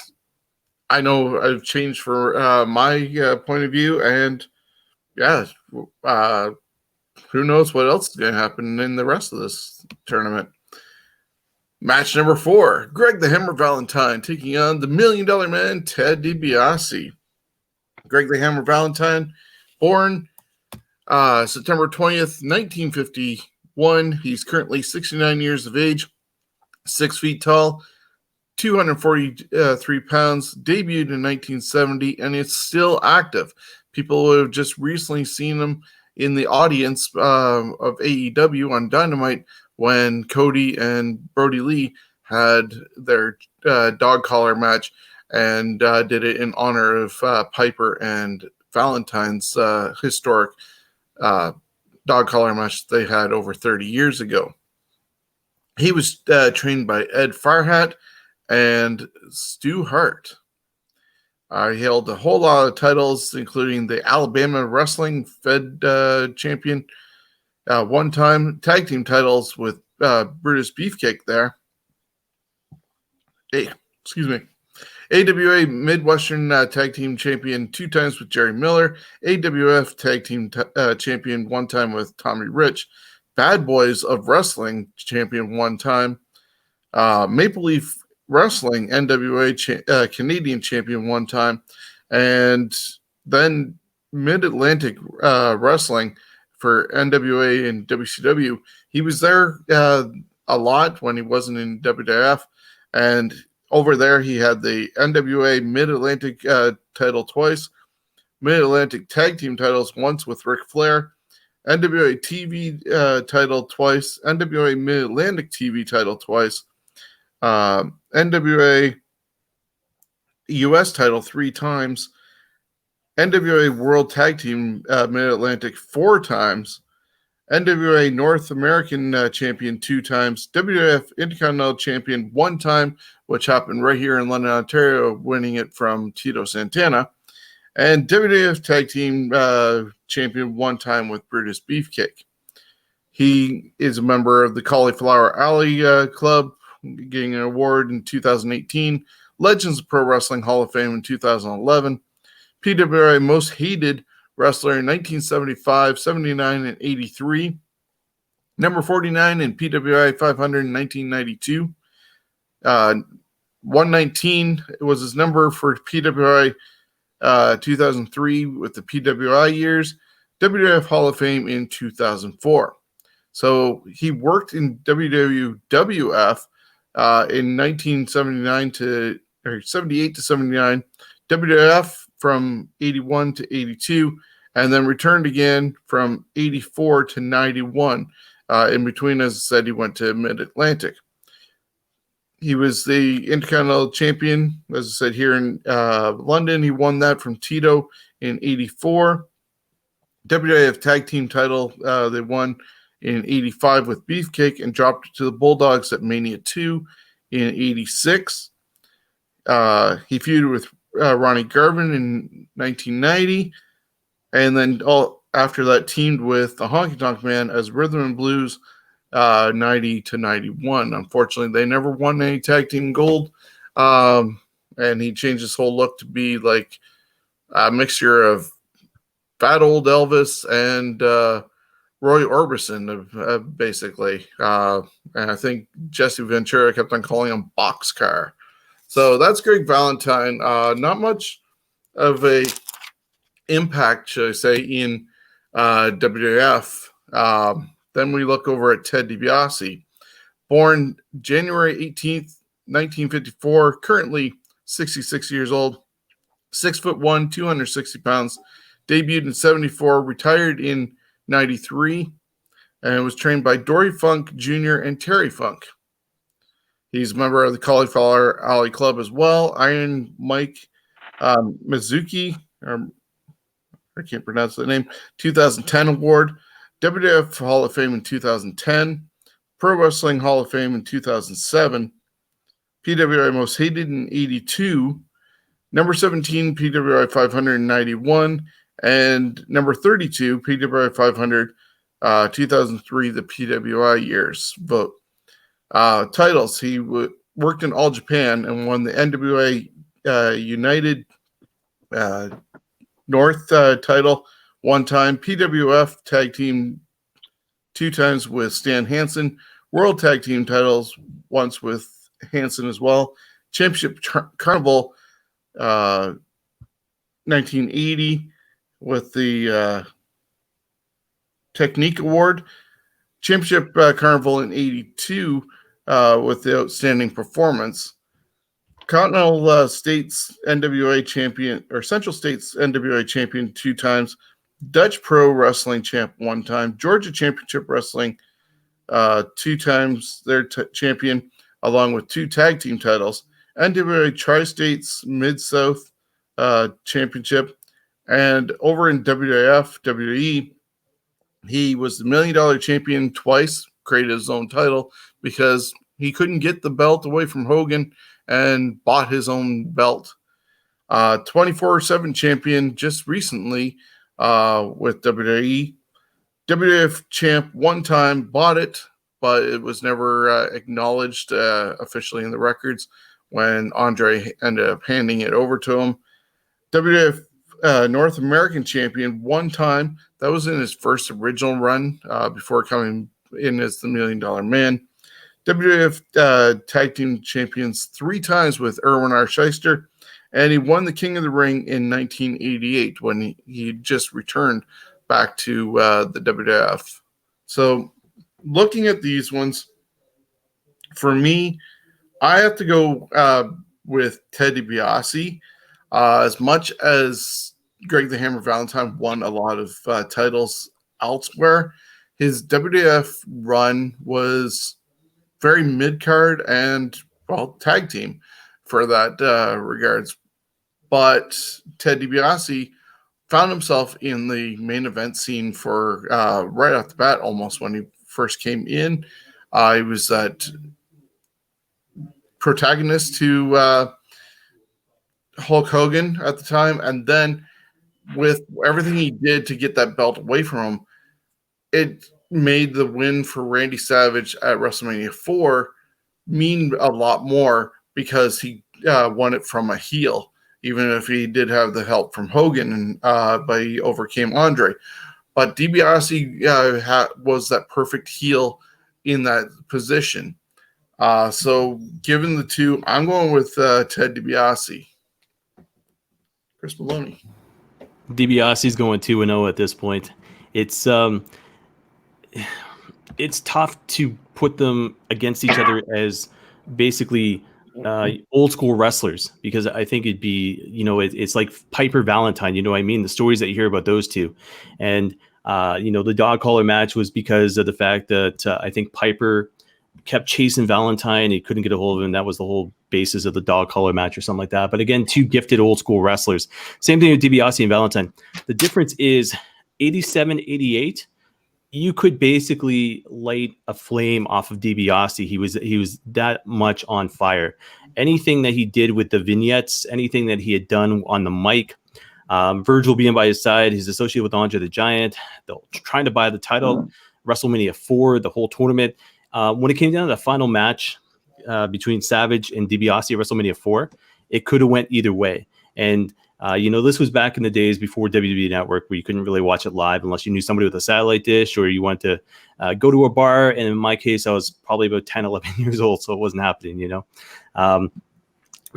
I know I've changed for my point of view. And yeah, who knows what else is going to happen in the rest of this tournament. Match number 4, Greg the Hammer Valentine taking on the $1 Million Man, Ted DiBiase. Greg the Hammer Valentine, born September 20th, 1951. He's currently 69 years of age, 6 feet tall, 243 pounds, debuted in 1970, and it's still active. People have just recently seen him in the audience of AEW on Dynamite when Cody and Brody Lee had their dog collar match, and did it in honor of Piper and Valentine's historic dog collar match they had over 30 years ago. He was trained by Ed Farhat and Stu Hart. He held a whole lot of titles, including the Alabama Wrestling Fed champion, one-time tag team titles with Brutus Beefcake there. AWA Midwestern Tag Team Champion 2 times with Jerry Miller. AWF Tag Team Champion 1 time with Tommy Rich. Bad Boys of Wrestling Champion 1 time. Maple Leaf Wrestling NWA Canadian Champion 1 time. And then Mid-Atlantic Wrestling for NWA and WCW. He was there a lot when he wasn't in WWF. And over there, he had the NWA Mid-Atlantic title twice, Mid-Atlantic Tag Team titles once with Ric Flair, NWA TV title twice, NWA Mid-Atlantic TV title twice, NWA US title 3 times, NWA World Tag Team Mid-Atlantic 4 times, NWA North American Champion 2 times, WWF Intercontinental Champion 1 time, which happened right here in London, Ontario, winning it from Tito Santana, and WWF Tag Team Champion 1 time with Brutus Beefcake. He is a member of the Cauliflower Alley Club, getting an award in 2018, Legends of Pro Wrestling Hall of Fame in 2011, PWI Most Hated Wrestler in 1975, 79, and 83. Number 49 in PWI 500 in 1992. 119 was his number for PWI 2003 with the PWI years. WWF Hall of Fame in 2004. So he worked in WWF in 1979 to 78 to 79. WWF from 81 to 82, and then returned again from 84 to 91. In between, as I said, he went to Mid-Atlantic. He was the Intercontinental Champion, as I said, here in London. He won that from Tito in 84. WWF Tag Team title, they won in 85 with Beefcake and dropped it to the Bulldogs at Mania 2 in 86. He feuded with Ronnie Garvin in 1990, and then after that teamed with the Honky Tonk Man as Rhythm and Blues 90 to 91. Unfortunately, they never won any tag team gold, and he changed his whole look to be like a mixture of fat old Elvis and Roy Orbison, basically. And I think Jesse Ventura kept on calling him Boxcar. So that's Greg Valentine. Not much of a impact, should I say, in WWF. Then we look over at Ted DiBiase. Born January 18th, 1954, currently 66 years old, 6'1", 260 pounds, debuted in 74, retired in 93, and was trained by Dory Funk Jr. and Terry Funk. He's a member of the Cauliflower Alley Club as well. Iron Mike Mizuki, I can't pronounce the name, 2010 award. WWF Hall of Fame in 2010. Pro Wrestling Hall of Fame in 2007. PWI Most Hated in 82. Number 17, PWI 500 in 91. And number 32, PWI 500, 2003, the PWI years vote. Titles, he worked in All Japan and won the NWA United North title one time, PWF Tag Team 2 times with Stan Hansen, World Tag Team titles once with Hansen as well, Championship Carnival 1980 with the Technique Award, Championship Carnival in 82 with the Outstanding Performance, Continental States NWA Champion, or Central States NWA Champion 2 times, Dutch Pro Wrestling Champ 1 time, Georgia Championship Wrestling 2 times their champion, along with 2 tag team titles, NWA Tri-States Mid-South Championship, and over in WWF, WWE, he was the $1 Million Champion twice, created his own title because he couldn't get the belt away from Hogan and bought his own belt. 24/7 champion just recently with WWE. WWF champ 1 time, bought it, but it was never acknowledged officially in the records when Andre ended up handing it over to him. WWF North American champion 1 time. That was in his first original run before coming in as the $1 Million Man. WWF Tag Team Champions 3 times with Erwin R. Shyster, and he won the King of the Ring in 1988 when he just returned back to the WWF. So looking at these ones, for me, I have to go with Ted DiBiase. As much as Greg the Hammer Valentine won a lot of titles elsewhere, his WWF run was very mid-card and, well, tag team for that regards. But Ted DiBiase found himself in the main event scene for right off the bat almost when he first came in. He was that protagonist to Hulk Hogan at the time, and then with everything he did to get that belt away from him, it made the win for Randy Savage at WrestleMania 4 mean a lot more because he won it from a heel, even if he did have the help from Hogan, and but he overcame Andre. But DiBiase was that perfect heel in that position. So given the two, I'm going with Ted DiBiase. Chris Maloney. DiBiase's going 2-0 at this point. It's tough to put them against each other as basically old school wrestlers, because I think it'd be, it's like Piper Valentine, I mean, the stories that you hear about those two. And, the dog collar match was because of the fact that I think Piper kept chasing Valentine. He couldn't get a hold of him. That was the whole basis of the dog collar match or something like that. But again, two gifted old school wrestlers. Same thing with DiBiase and Valentine. The difference is 87, 88. You could basically light a flame off of DiBiase. He was that much on fire. Anything that he did with the vignettes, anything that he had done on the mic, Virgil being by his side, he's associated with Andre the Giant, trying to buy the title, WrestleMania 4, the whole tournament. When it came down to the final match between Savage and DiBiase at WrestleMania 4, it could have went either way. And this was back in the days before WWE Network, where you couldn't really watch it live unless you knew somebody with a satellite dish, or you wanted to go to a bar. And in my case, I was probably about 10, 11 years old, so it wasn't happening,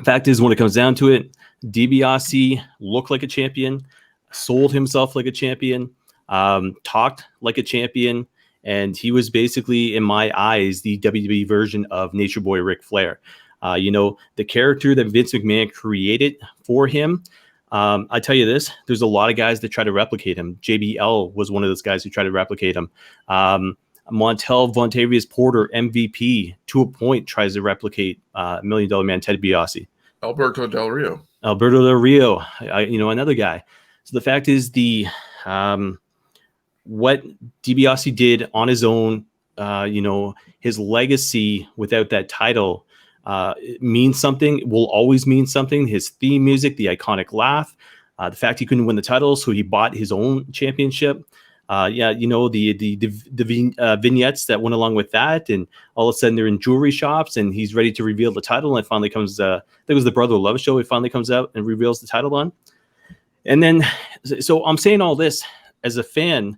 Fact is, when it comes down to it, DiBiase looked like a champion, sold himself like a champion, talked like a champion, and he was basically, in my eyes, the WWE version of Nature Boy Ric Flair. The character that Vince McMahon created for him, I tell you this, there's a lot of guys that try to replicate him. JBL was one of those guys who tried to replicate him. Montel Vontavious Porter, MVP, to a point, tries to replicate $1 Million Man Ted DiBiase. Alberto Del Rio, another guy. So the fact is, what DiBiase did on his own, his legacy without that title it means something. It will always mean something. His theme music, the iconic laugh, the fact he couldn't win the title, so he bought his own championship. The vignettes that went along with that, and all of a sudden they're in jewelry shops, and he's ready to reveal the title, and it finally comes. I think it was the Brother Love show. He finally comes out and reveals the title on. And then, so I'm saying all this as a fan,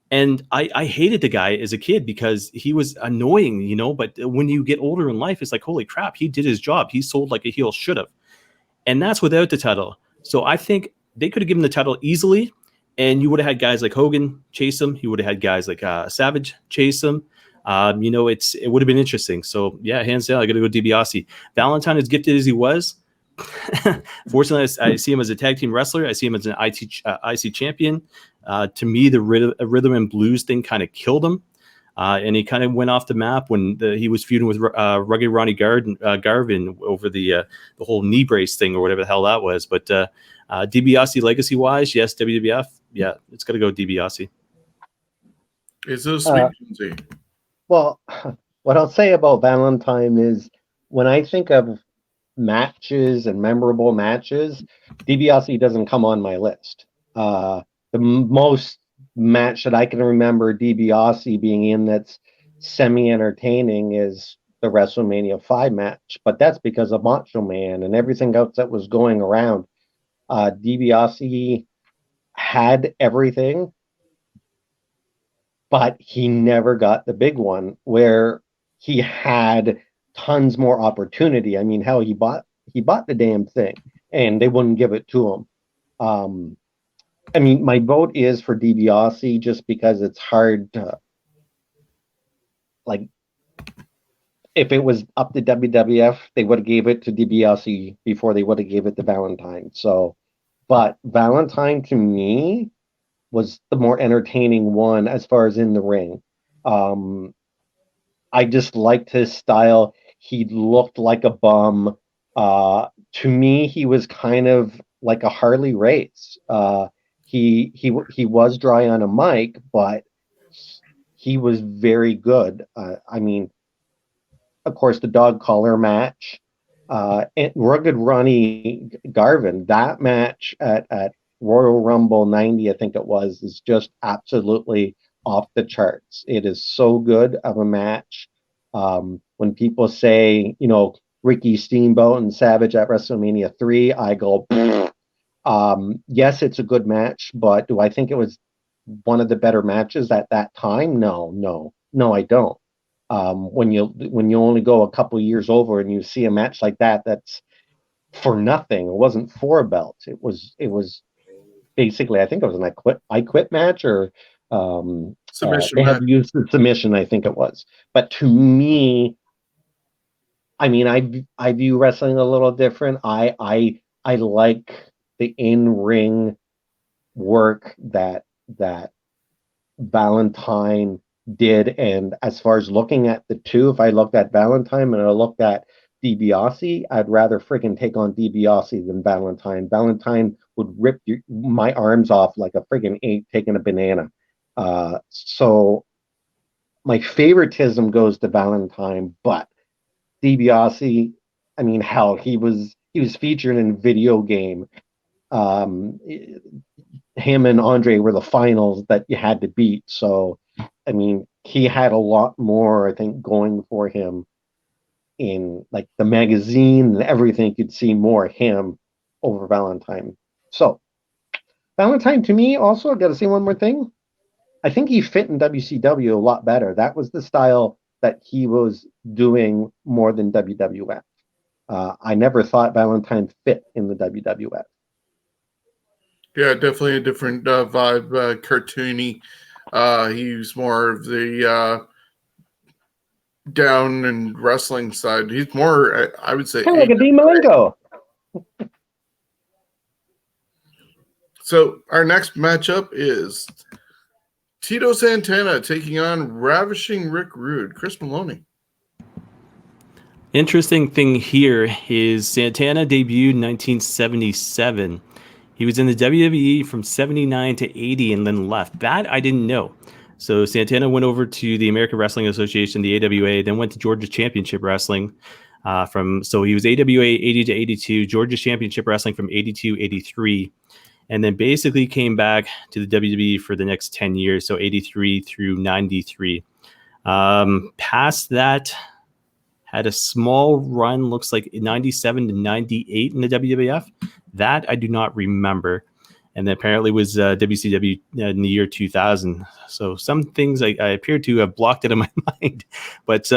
and I hated the guy as a kid because he was annoying, But when you get older in life, it's like, holy crap, he did his job. He sold like a heel should have, and that's without the title. So I think they could have given the title easily. And you would have had guys like Hogan chase him. You would have had guys like Savage chase him. It would have been interesting. So, yeah, hands down, I got to go DiBiase. Valentine, as gifted as he was, fortunately, I see him as a tag team wrestler. I see him as an IC champion. To me, the rhythm and blues thing kind of killed him. And he kind of went off the map when he was feuding with Rugged Ronnie Garvin over the whole knee brace thing or whatever the hell that was. But DiBiase legacy-wise, yes, WWF, yeah, it's got to go DiBiase. Is this sweet, Jonesy? Well, what I'll say about Valentine is when I think of matches and memorable matches, DiBiase doesn't come on my list. The most match that I can remember DiBiase being in that's semi-entertaining is the WrestleMania 5 match, but that's because of Macho Man and everything else that was going around. DiBiase had everything, but he never got the big one where he had tons more opportunity. I mean, hell, he bought the damn thing and they wouldn't give it to him. I mean, my vote is for DiBiase just because it's hard to, like, if it was up to WWF, they would have gave it to DiBiase before they would have gave it to Valentine. So, but Valentine to me was the more entertaining one as far as in the ring. I just liked his style. He looked like a bum. To me, he was kind of like a Harley Race. He was dry on a mic, but he was very good. I mean, of course, the dog collar match, and Rugged Ronnie Garvin, that match at Royal Rumble 90, I think it was, is just absolutely off the charts. It is so good of a match. When people say, Ricky Steamboat and Savage at WrestleMania 3, I go, yes, it's a good match, but do I think it was one of the better matches at that time? No, I don't. When you only go a couple years over and you see a match like that, that's for nothing. It wasn't for a belt. It was basically, I think it was an I quit match or Submission they match. had used the submission, I think it was. But to me, I mean, I view wrestling a little different. I like the in-ring work that Valentine did. And as far as looking at the two, if I looked at Valentine and I looked at DiBiase, I'd rather freaking take on DiBiase than Valentine. Valentine would rip my arms off like a freaking ape taking a banana. So my favoritism goes to Valentine, but DiBiase, I mean, hell, he was featured in a video game. Him and Andre were the finals that you had to beat. So, I mean, he had a lot more, I think, going for him in like the magazine and everything. You'd see more him over Valentine. So, Valentine to me, also, I've got to say one more thing. I think he fit in WCW a lot better. That was the style that he was doing more than WWF. I never thought Valentine fit in the WWF. Yeah, definitely a different vibe, cartoony. He's more of the down and wrestling side. He's more, I would say, kind of like a Dean Malenko. So our next matchup is Tito Santana taking on Ravishing Rick Rude. Chris Maloney. Interesting thing here is Santana debuted in 1977. He was in the WWE from 79 to 80 and then left. That I didn't know. So Santana went over to the American Wrestling Association, the AWA, then went to Georgia Championship Wrestling. So he was AWA 80 to 82, Georgia Championship Wrestling from 82, 83, and then basically came back to the WWE for the next 10 years, so 83 through 93. Past that, had a small run, looks like 97 to 98 in the WWF. That I do not remember. And then apparently was WCW in the year 2000. So some things I appear to have blocked it in my mind. But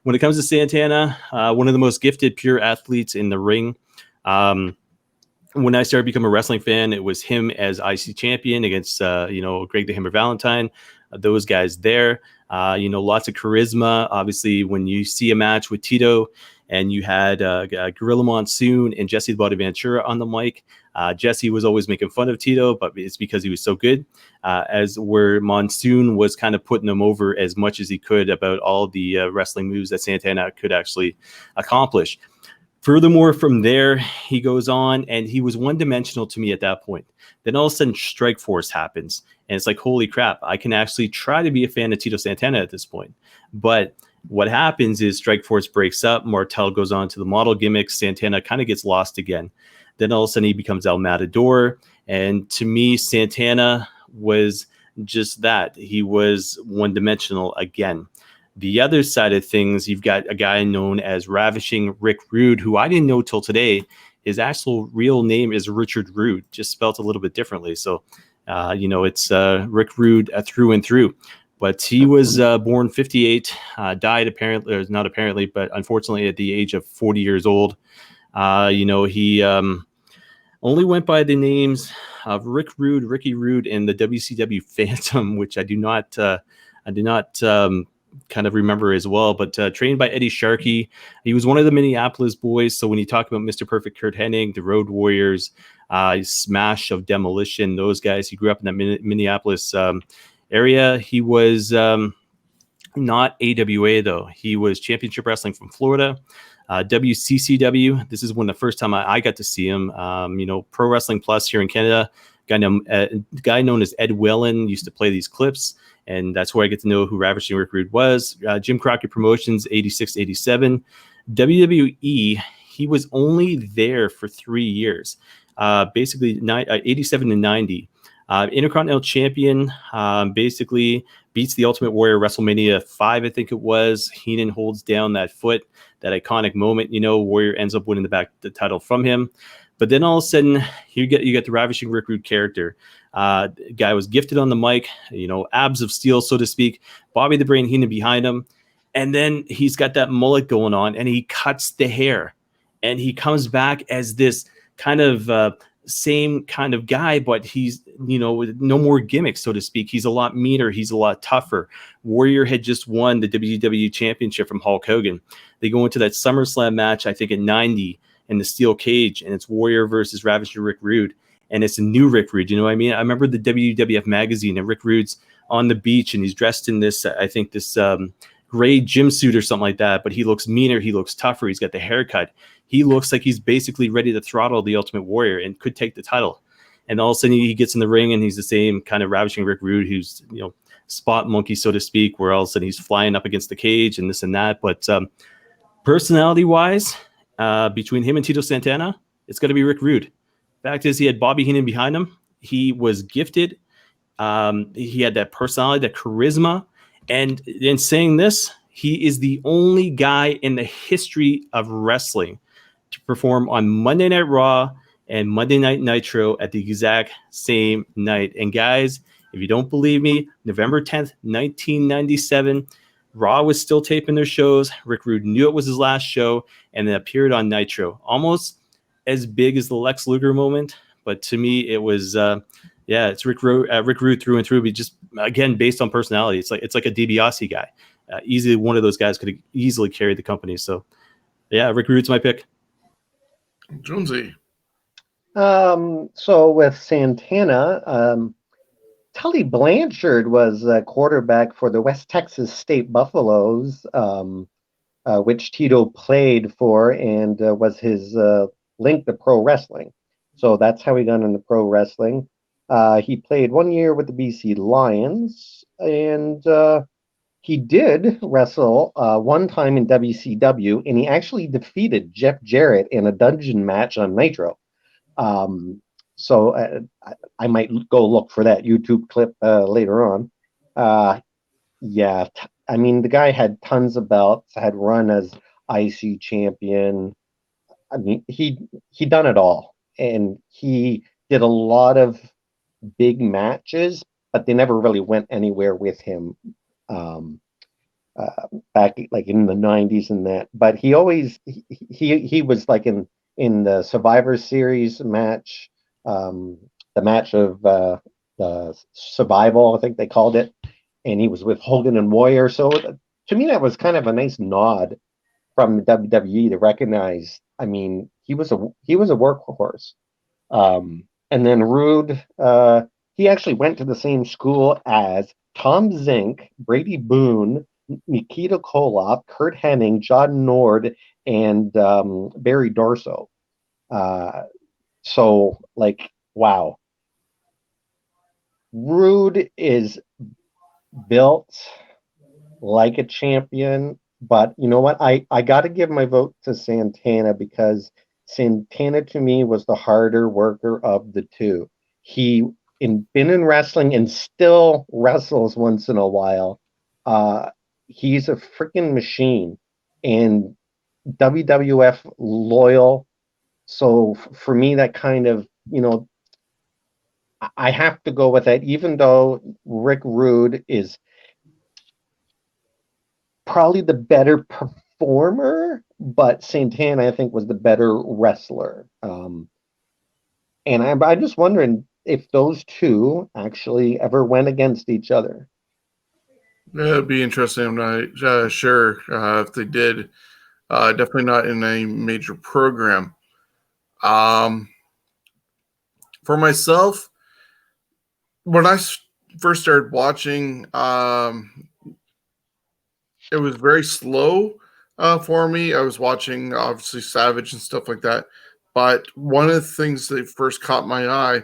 when it comes to Santana, one of the most gifted pure athletes in the ring. When I started becoming a wrestling fan, it was him as IC champion against, Greg the Hammer Valentine. Those guys there. Lots of charisma. Obviously, when you see a match with Tito and you had Gorilla Monsoon and Jesse the Body Ventura on the mic, Jesse was always making fun of Tito, but it's because he was so good. As where Monsoon was kind of putting him over as much as he could about all the wrestling moves that Santana could actually accomplish. Furthermore, from there, he goes on, and he was one-dimensional to me at that point. Then all of a sudden, Strikeforce happens, and it's like, holy crap, I can actually try to be a fan of Tito Santana at this point. But what happens is Strikeforce breaks up, Martel goes on to the model gimmicks, Santana kind of gets lost again. Then all of a sudden, he becomes El Matador, and to me, Santana was just that. He was one-dimensional again. The other side of things, you've got a guy known as Ravishing Rick Rude, who I didn't know till today. His actual real name is Richard Rude, just spelled a little bit differently. So, it's Rick Rude through and through. But he was born 58, died apparently, or not apparently, but unfortunately at the age of 40 years old. He only went by the names of Rick Rude, Ricky Rude, and the WCW Phantom, which I do not kind of remember as well, but trained by Eddie Sharkey. He was one of the Minneapolis boys. So when you talk about Mr. Perfect Kurt Hennig, the Road Warriors, Smash of Demolition, those guys, he grew up in that Minneapolis area. He was not AWA though. He was Championship Wrestling from Florida. WCCW, this is when the first time I got to see him. Pro Wrestling Plus here in Canada, guy known as Ed Whelan used to play these clips. And that's where I get to know who Ravishing Rick Rude was. Jim Crockett Promotions, 86, 87. WWE, he was only there for 3 years, basically 87 to 90. Intercontinental Champion, basically beats the Ultimate Warrior WrestleMania 5, I think it was. Heenan holds down that foot, that iconic moment. Warrior ends up winning the title from him. But then all of a sudden, you get the Ravishing Rick Rude character. Guy was gifted on the mic, abs of steel, so to speak. Bobby the Brain Heenan behind him. And then he's got that mullet going on, and he cuts the hair. And he comes back as this kind of same kind of guy, but he's, with no more gimmicks, so to speak. He's a lot meaner. He's a lot tougher. Warrior had just won the WWE Championship from Hulk Hogan. They go into that SummerSlam match, I think, at 90. In the steel cage, and it's Warrior versus Ravishing Rick Rude, and it's a new Rick Rude. You know what I mean? I remember the WWF magazine, and Rick Rude's on the beach, and he's dressed in this, I think this gray gym suit or something like that, but he looks meaner, he looks tougher, he's got the haircut. He looks like he's basically ready to throttle the Ultimate Warrior and could take the title. And all of a sudden he gets in the ring and he's the same kind of ravishing Rick Rude, who's, spot monkey, so to speak, where all of a sudden he's flying up against the cage and this and that. But personality-wise, between him and Tito Santana, it's going to be Rick Rude. Fact is, he had Bobby Heenan behind him. He was gifted. He had that personality, that charisma. And in saying this, he is the only guy in the history of wrestling to perform on Monday Night Raw and Monday Night Nitro at the exact same night. And guys, if you don't believe me, November 10th, 1997, Raw was still taping their shows. Rick Rude knew it was his last show and then appeared on Nitro. Almost as big as the Lex Luger moment, but to me, it was, it's Rick Rude through and through, but just, again, based on personality. It's like a DiBiase guy. Easily one of those guys could have easily carried the company. So, yeah, Rick Rude's my pick. Jonesy. So with Santana, Tully Blanchard was a quarterback for the West Texas State Buffaloes, which Tito played for and was his link to pro wrestling. So that's how he got into pro wrestling. He played 1 year with the BC Lions, and he did wrestle one time in WCW, and he actually defeated Jeff Jarrett in a dungeon match on Nitro. So I might go look for that YouTube clip later on. I mean, the guy had tons of belts, had run as IC champion. I mean, he done it all, and he did a lot of big matches, but they never really went anywhere with him back like in the 90s and that. But he always he was like in the Survivor Series match, the match of the Survival, I think they called it, and he was with Hogan and Warrior. So to me, that was kind of a nice nod from the WWE to recognize. I mean, he was a workhorse. And then Rude, he actually went to the same school as Tom Zink, Brady Boone, Nikita Koloff, Kurt Hennig, John Nord, and Barry Dorso. So, like, wow. Rude is built like a champion, but you know what? I got to give my vote to Santana because Santana to me was the harder worker of the two. He been in wrestling and still wrestles once in a while. He's a freaking machine and WWF loyal. So for me, that kind of, I have to go with that, even though Rick Rude is probably the better performer, but Santana, I think, was the better wrestler. And I'm just wondering if those two actually ever went against each other. Yeah, it'd be interesting. I'm not sure if they did. Definitely not in a major program. For myself, when I first started watching, it was very slow for me. I was watching, obviously, Savage and stuff like that. But one of the things that first caught my eye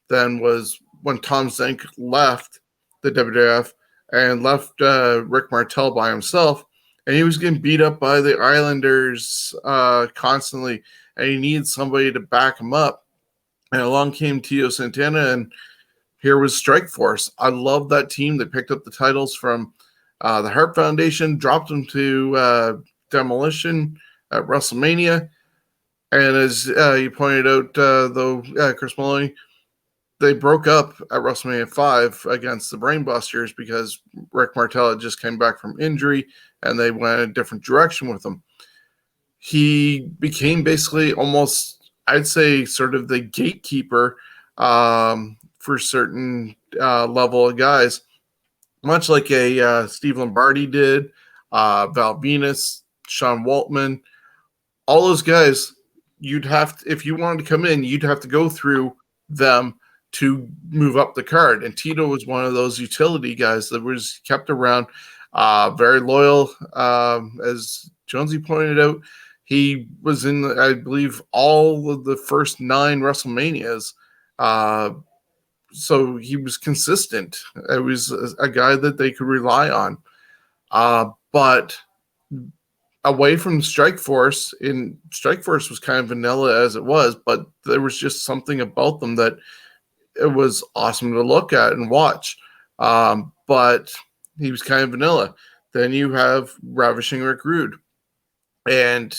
then was when Tom Zink left the WWF and left Rick Martel by himself. And he was getting beat up by the Islanders constantly. And he needed somebody to back him up. And along came Tito Santana, and here was Strikeforce. I love that team. They picked up the titles from the Hart Foundation, dropped them to Demolition at WrestleMania. And as you pointed out, though, Chris Maloney, they broke up at WrestleMania 5 against the Brainbusters because Rick Martel had just came back from injury, and they went a different direction with him. He became basically almost, I'd say, sort of the gatekeeper for certain level of guys, much like a Steve Lombardi did, Val Venus, Sean Waltman, all those guys. You'd have to, if you wanted to come in, you'd have to go through them to move up the card. And Tito was one of those utility guys that was kept around, very loyal. As Jonesy pointed out, he was in, I believe, all of the first 9 WrestleManias. So he was consistent. It was a guy that they could rely on. But away from Strikeforce, in Strikeforce was kind of vanilla as it was, but there was just something about them that it was awesome to look at and watch. But he was kind of vanilla. Then you have Ravishing Rick Rude. And,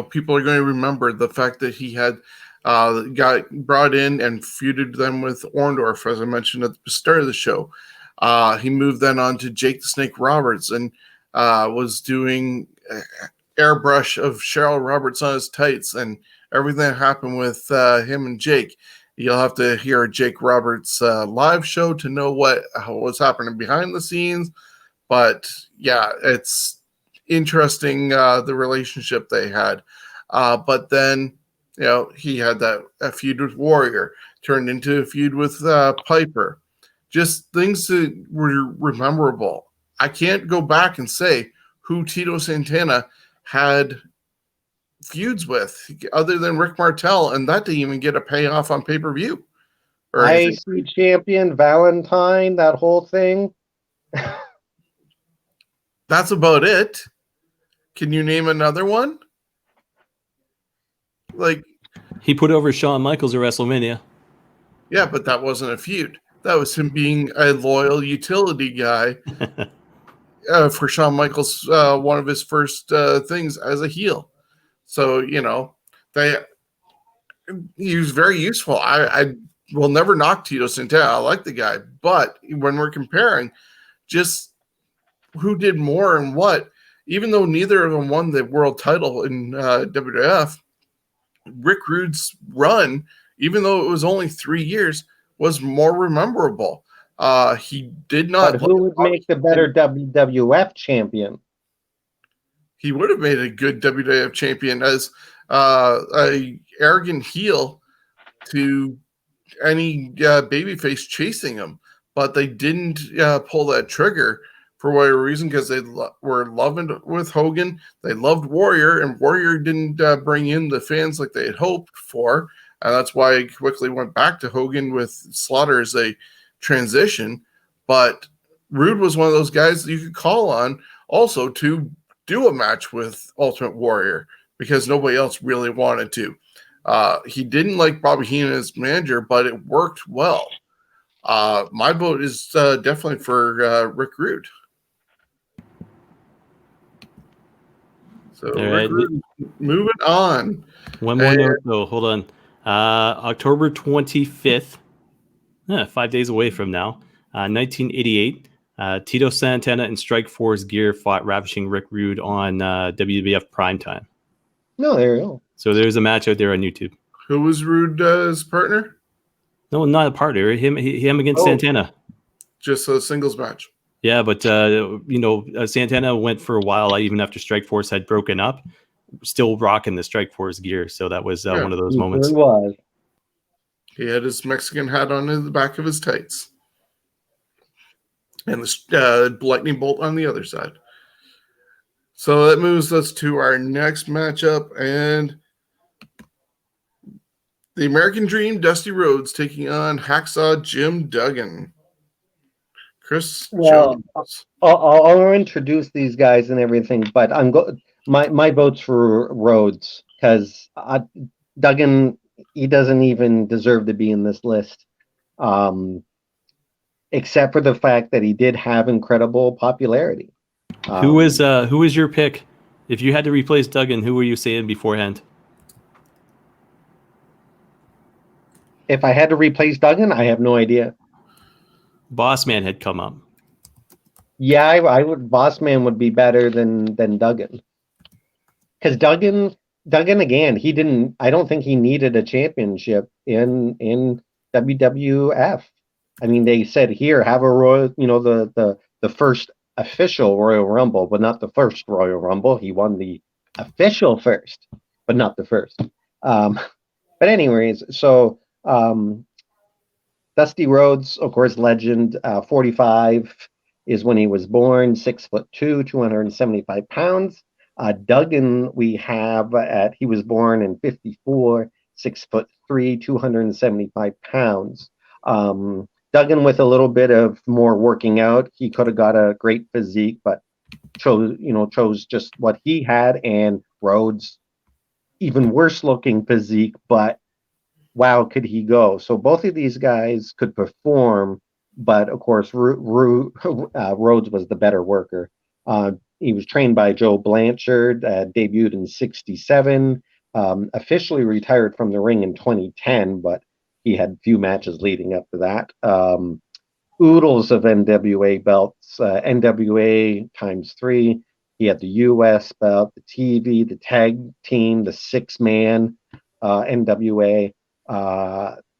people are going to remember the fact that he had got brought in and feuded them with Orndorff, as I mentioned at the start of the show. He moved then on to Jake the Snake Roberts and was doing airbrush of Cheryl Roberts on his tights and everything that happened with him and Jake. You'll have to hear a Jake Roberts live show to know what was happening behind the scenes. But yeah, it's interesting, the relationship they had. But then, he had a feud with Warrior, turned into a feud with Piper. Just things that were memorable. I can't go back and say who Tito Santana had feuds with other than Rick Martel, and that didn't even get a payoff on pay-per-view. IC champion, Valentine, that whole thing. That's about it. Can you name another one? Like, he put over Shawn Michaels at WrestleMania. Yeah, but that wasn't a feud. That was him being a loyal utility guy for Shawn Michaels, one of his first things as a heel. So, he was very useful. I will never knock Tito Santana. I like the guy. But when we're comparing just who did more and what, even though neither of them won the world title in WWF, Rick Rude's run, even though it was only 3 years, was more memorable. He did not. But who would make the better WWF champion? He would have made a good WWF champion as a arrogant heel to any babyface chasing him. But they didn't pull that trigger for whatever reason, because they were loving with Hogan. They loved Warrior, and Warrior didn't bring in the fans like they had hoped for. And that's why he quickly went back to Hogan with Slaughter as a transition. But Rude was one of those guys that you could call on also to do a match with Ultimate Warrior because nobody else really wanted to. He didn't like Bobby Heenan as manager, but it worked well. My vote is definitely for Rick Rude. So Rick Rude, moving on. One more note, though. Hold on. October 25th, 5 days away from now, 1988, Tito Santana and Strikeforce gear fought Ravishing Rick Rude on WWF Primetime. No, there you go. So there's a match out there on YouTube. Who was Rude's partner? No, not a partner. Him against Santana. Just a singles match. Yeah, but Santana went for a while, even after Strikeforce had broken up, still rocking the Strikeforce gear. So that was one of those moments. He was. He had his Mexican hat on the back of his tights, and the lightning bolt on the other side. So that moves us to our next matchup, and the American Dream, Dusty Rhodes, taking on Hacksaw Jim Duggan. Chris, well, I'll introduce these guys and everything, but my vote's for Rhodes because Duggan, he doesn't even deserve to be in this list, except for the fact that he did have incredible popularity. Who is your pick? If you had to replace Duggan, who were you saying beforehand? If I had to replace Duggan, I have no idea. Bossman had come up. Yeah, I would. Bossman would be better than Duggan, because Duggan again, he didn't. I don't think he needed a championship in WWF. I mean, they said here have a Royal, the first official Royal Rumble, but not the first Royal Rumble. He won the official first, but not the first. But anyways, so Dusty Rhodes, of course, legend. 45 is when he was born. 6'2", 275 pounds. Duggan, we have he was born in 54, 6'3", 275 pounds. Duggan, with a little bit of more working out, he could have got a great physique, but chose just what he had. And Rhodes, even worse looking physique, but wow, could he go? So both of these guys could perform, but of course, Rhodes was the better worker. He was trained by Joe Blanchard, debuted in '67, officially retired from the ring in 2010, but he had few matches leading up to that. Oodles of NWA belts, NWA ×3. He had the US belt, the TV, the tag team, the six-man NWA.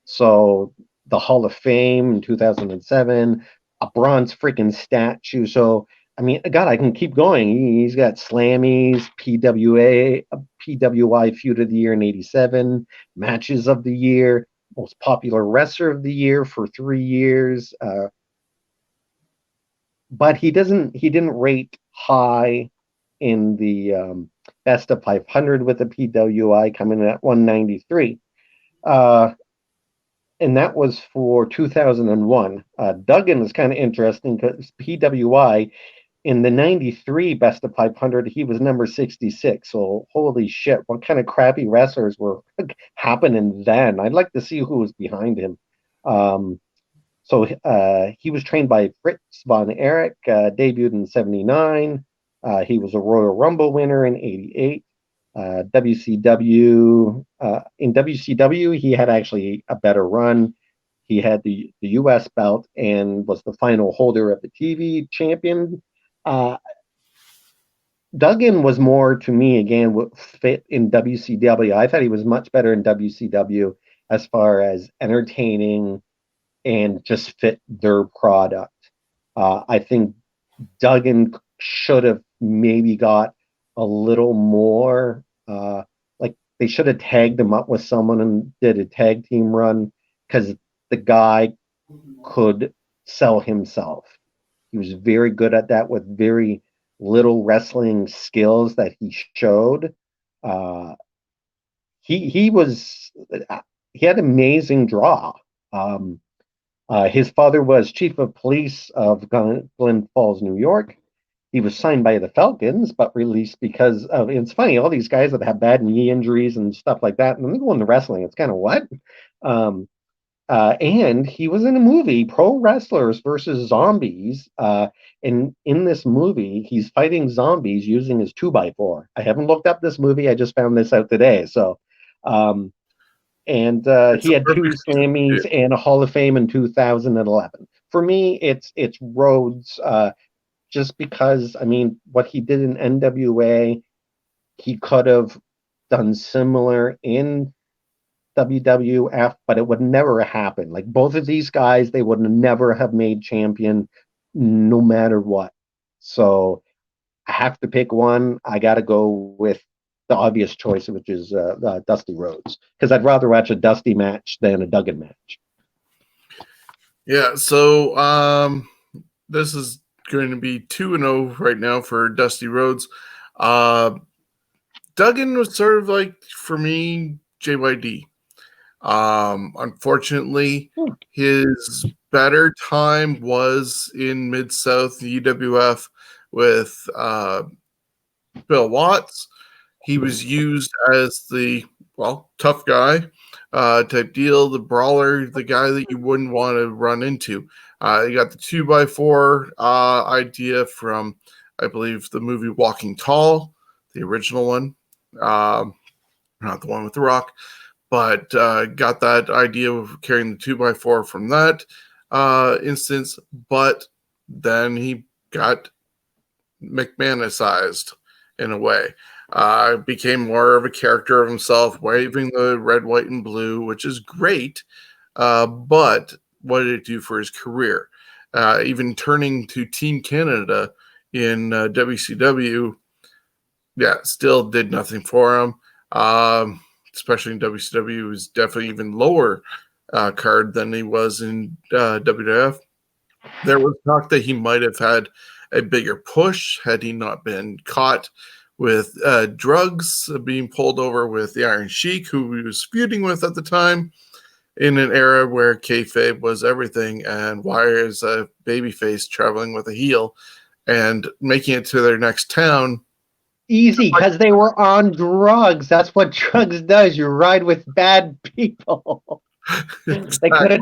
So the Hall of Fame in 2007, a bronze freaking statue. So, I mean, God, I can keep going. He's got Slammies, PWI Feud of the Year in '87, Matches of the Year, Most Popular Wrestler of the Year for 3 years. But he didn't rate high in the best of 500 with the PWI, coming in at 193. And that was for 2001. Duggan is kind of interesting because PWI in the '93 best of 500, he was number 66. So holy shit, what kind of crappy wrestlers were happening then? I'd like to see who was behind him. So he was trained by Fritz von Erich, debuted in '79. He was a Royal Rumble winner in '88. WCW, in WCW, he had actually a better run. He had the US belt and was the final holder of the TV champion. Duggan was more, to me, again, what fit in WCW. I thought he was much better in WCW as far as entertaining and just fit their product. I think Duggan should have maybe got a little more, like they should have tagged him up with someone and did a tag team run, because the guy could sell himself. He was very good at that with very little wrestling skills that he showed. He had amazing draw. His father was chief of police of Glen Falls, New York. He was signed by the Falcons, but released because of, it's funny, all these guys that have bad knee injuries and stuff like that, and then they go into wrestling. It's kind of what? And he was in a movie, Pro Wrestlers versus Zombies. And in this movie, he's fighting zombies using his 2x4. I haven't looked up this movie. I just found this out today. So, he had 2 Slammies and a Hall of Fame in 2011. For me, it's Rhodes, just because, I mean, what he did in NWA, he could have done similar in WWF, but it would never happen. Like both of these guys, they would never have made champion no matter what. So I have to pick one. I got to go with the obvious choice, which is Dusty Rhodes, because I'd rather watch a Dusty match than a Duggan match. Yeah, so this is going to be 2-0 right now for Dusty Rhodes. Duggan was sort of like, for me, JYD. Unfortunately, his better time was in Mid-South, the UWF, with Bill Watts. He was used as the, tough guy type deal, the brawler, the guy that you wouldn't want to run into. You got the 2x4 idea from, I believe, the movie Walking Tall, the original one, not the one with The Rock, but got that idea of carrying the 2x4 from that instance. But then he got McManusized in a way. Became more of a character of himself, waving the red, white, and blue, which is great. But what did it do for his career? Even turning to Team Canada in WCW, still did nothing for him. Especially in WCW, was definitely even lower card than he was in WWF. There was talk that he might have had a bigger push had he not been caught with drugs, being pulled over with the Iron Sheik, who he was feuding with at the time, in an era where kayfabe was everything, and Wire is a babyface traveling with a heel and making it to their next town. Easy, because they were on drugs. That's what drugs does. You ride with bad people. They could have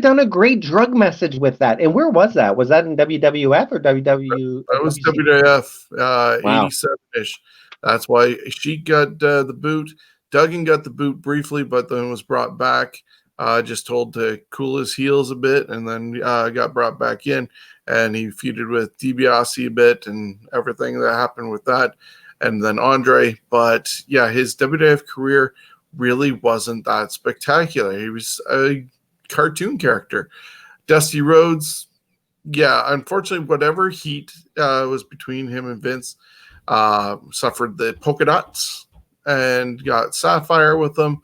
done a great drug message with that. And where was that? Was that in WWF or WW? That was WWF, Wow. 87-ish. That's why Sheik got the boot. Duggan got the boot briefly, but then was brought back, just told to cool his heels a bit, and then got brought back in. And he feuded with DiBiase a bit and everything that happened with that. And then Andre. But yeah, his WWF career really wasn't that spectacular. He was a cartoon character. Dusty Rhodes, yeah, unfortunately, whatever heat was between him and Vince, suffered the polka dots and got Sapphire with them,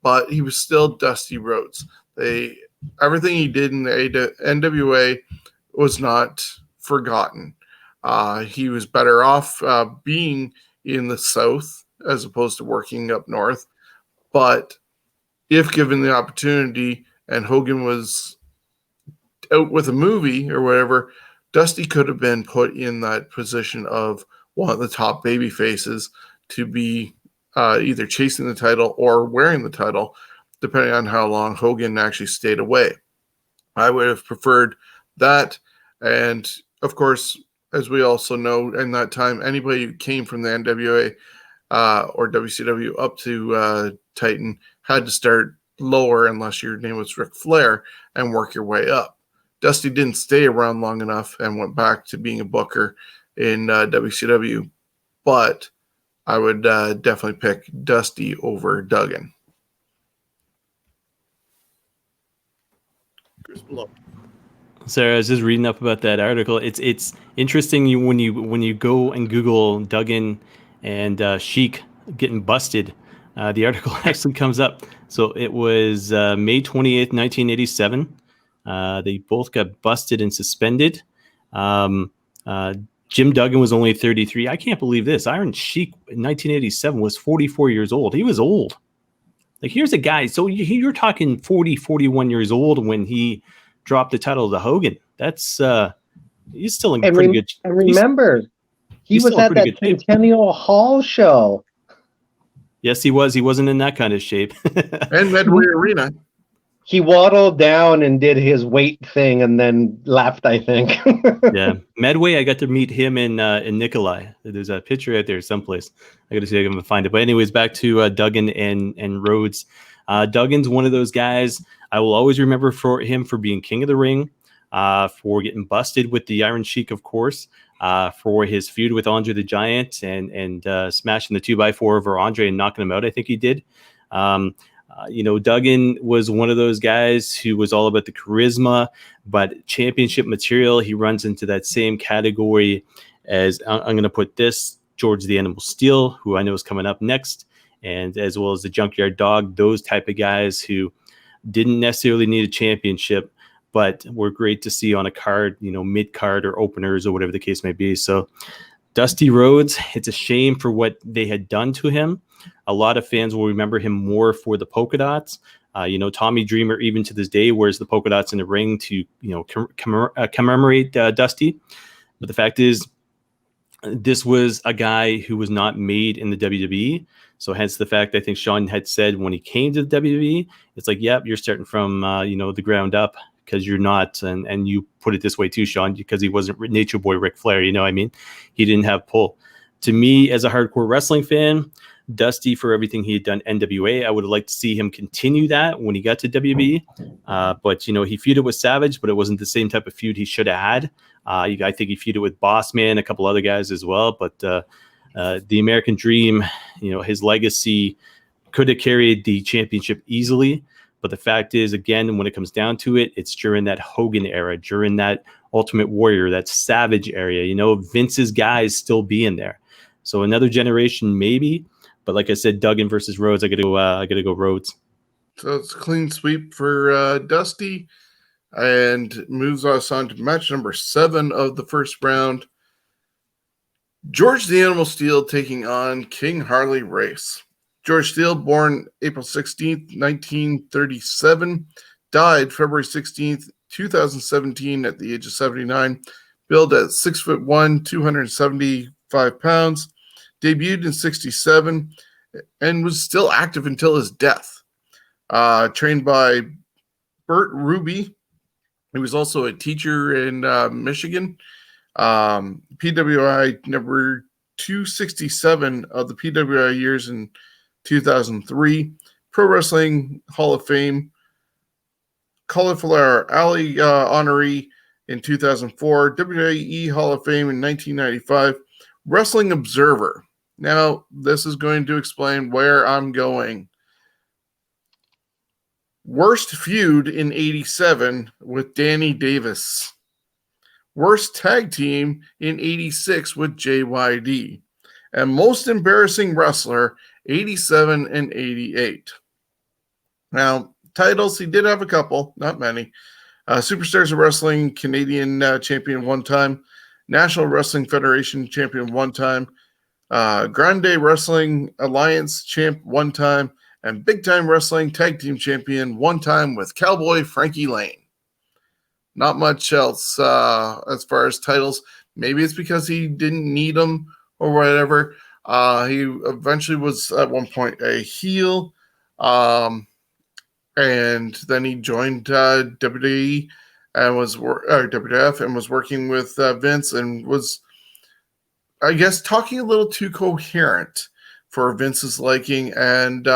but he was still Dusty Rhodes. Everything he did in the NWA was not forgotten. He was better off being in the South as opposed to working up north. But if given the opportunity and Hogan was out with a movie or whatever, Dusty could have been put in that position of one of the top baby faces to be either chasing the title or wearing the title, depending on how long Hogan actually stayed away. I would have preferred that. And of course, as we also know, in that time, anybody who came from the NWA or WCW up to Titan had to start lower unless your name was Ric Flair and work your way up. Dusty didn't stay around long enough and went back to being a booker in WCW, but I would definitely pick Dusty over Duggan. Sarah, I was just reading up about that article. It's interesting when you go and Google Duggan and Sheik getting busted. The article actually comes up. So it was May 28th, 1987. They both got busted and suspended. Jim Duggan was only 33. I can't believe this. Iron Sheik in 1987 was 44 years old. He was old. Like, here's a guy. So you're talking 40, 41 years old when he dropped the title to Hogan. That's he's still in pretty good. And remember, he was at that Centennial Hall show. Yes, he was. He wasn't in that kind of shape. And Medway Arena. He waddled down and did his weight thing and then left, I think. Yeah. Medway, I got to meet him in Nikolai. There's a picture out there someplace. I got to see if I can find it. But anyways, back to Duggan and Rhodes. Duggan's one of those guys I will always remember for being king of the ring, for getting busted with the Iron Sheik, of course, for his feud with Andre the Giant and smashing the 2x4 over Andre and knocking him out. I think he did. Duggan was one of those guys who was all about the charisma, but championship material. He runs into that same category as I'm going to put this George the Animal Steel, who I know is coming up next, and as well as the Junkyard Dog, those type of guys who didn't necessarily need a championship, but were great to see on a card, mid card or openers or whatever the case may be. So Dusty Rhodes, it's a shame for what they had done to him. A lot of fans will remember him more for the polka dots. Tommy Dreamer, even to this day, wears the polka dots in the ring to, commemorate Dusty. But the fact is, this was a guy who was not made in the WWE. So hence the fact I think Shawn had said when he came to the WWE, it's like, yep, you're starting from, the ground up, because you're not. And you put it this way too, Shawn, because he wasn't Nature Boy Ric Flair. You know what I mean? He didn't have pull. To me, as a hardcore wrestling fan, Dusty, for everything he had done NWA, I would have liked to see him continue that when he got to WWE. But he feuded with Savage, but it wasn't the same type of feud he should have had. I think he feuded with Bossman, a couple other guys as well. But the American Dream, his legacy could have carried the championship easily. But the fact is, again, when it comes down to it, it's during that Hogan era, during that Ultimate Warrior, that Savage area. Vince's guys still being there. So another generation, maybe. But like I said, Duggan versus Rhodes, I got to go Rhodes. So it's a clean sweep for Dusty, and moves us on to match number 7 of the first round. George the Animal Steele taking on King Harley Race. George Steele, born April 16th, 1937, died February 16th, 2017 at the age of 79, billed at 6'1", 275 pounds, debuted in 67, and was still active until his death. Trained by Bert Ruby. He was also a teacher in Michigan. PWI number 267 of the PWI years in 2003. Pro Wrestling Hall of Fame. Cauliflower Alley honoree in 2004. WWE Hall of Fame in 1995. Wrestling Observer. Now, this is going to explain where I'm going. Worst feud in 87 with Danny Davis. Worst tag team in 86 with JYD. And most embarrassing wrestler, 87 and 88. Now, titles, he did have a couple, not many. Superstars of Wrestling Canadian champion one time. National Wrestling Federation champion one time. Grande Wrestling Alliance champ one time. And Big Time Wrestling Tag Team Champion one time with Cowboy Frankie Lane. Not much else as far as titles. Maybe it's because he didn't need them or whatever. He eventually was at one point a heel. And then he joined WWE and was WWF and was working with Vince and was, I guess, talking a little too coherent for Vince's liking, and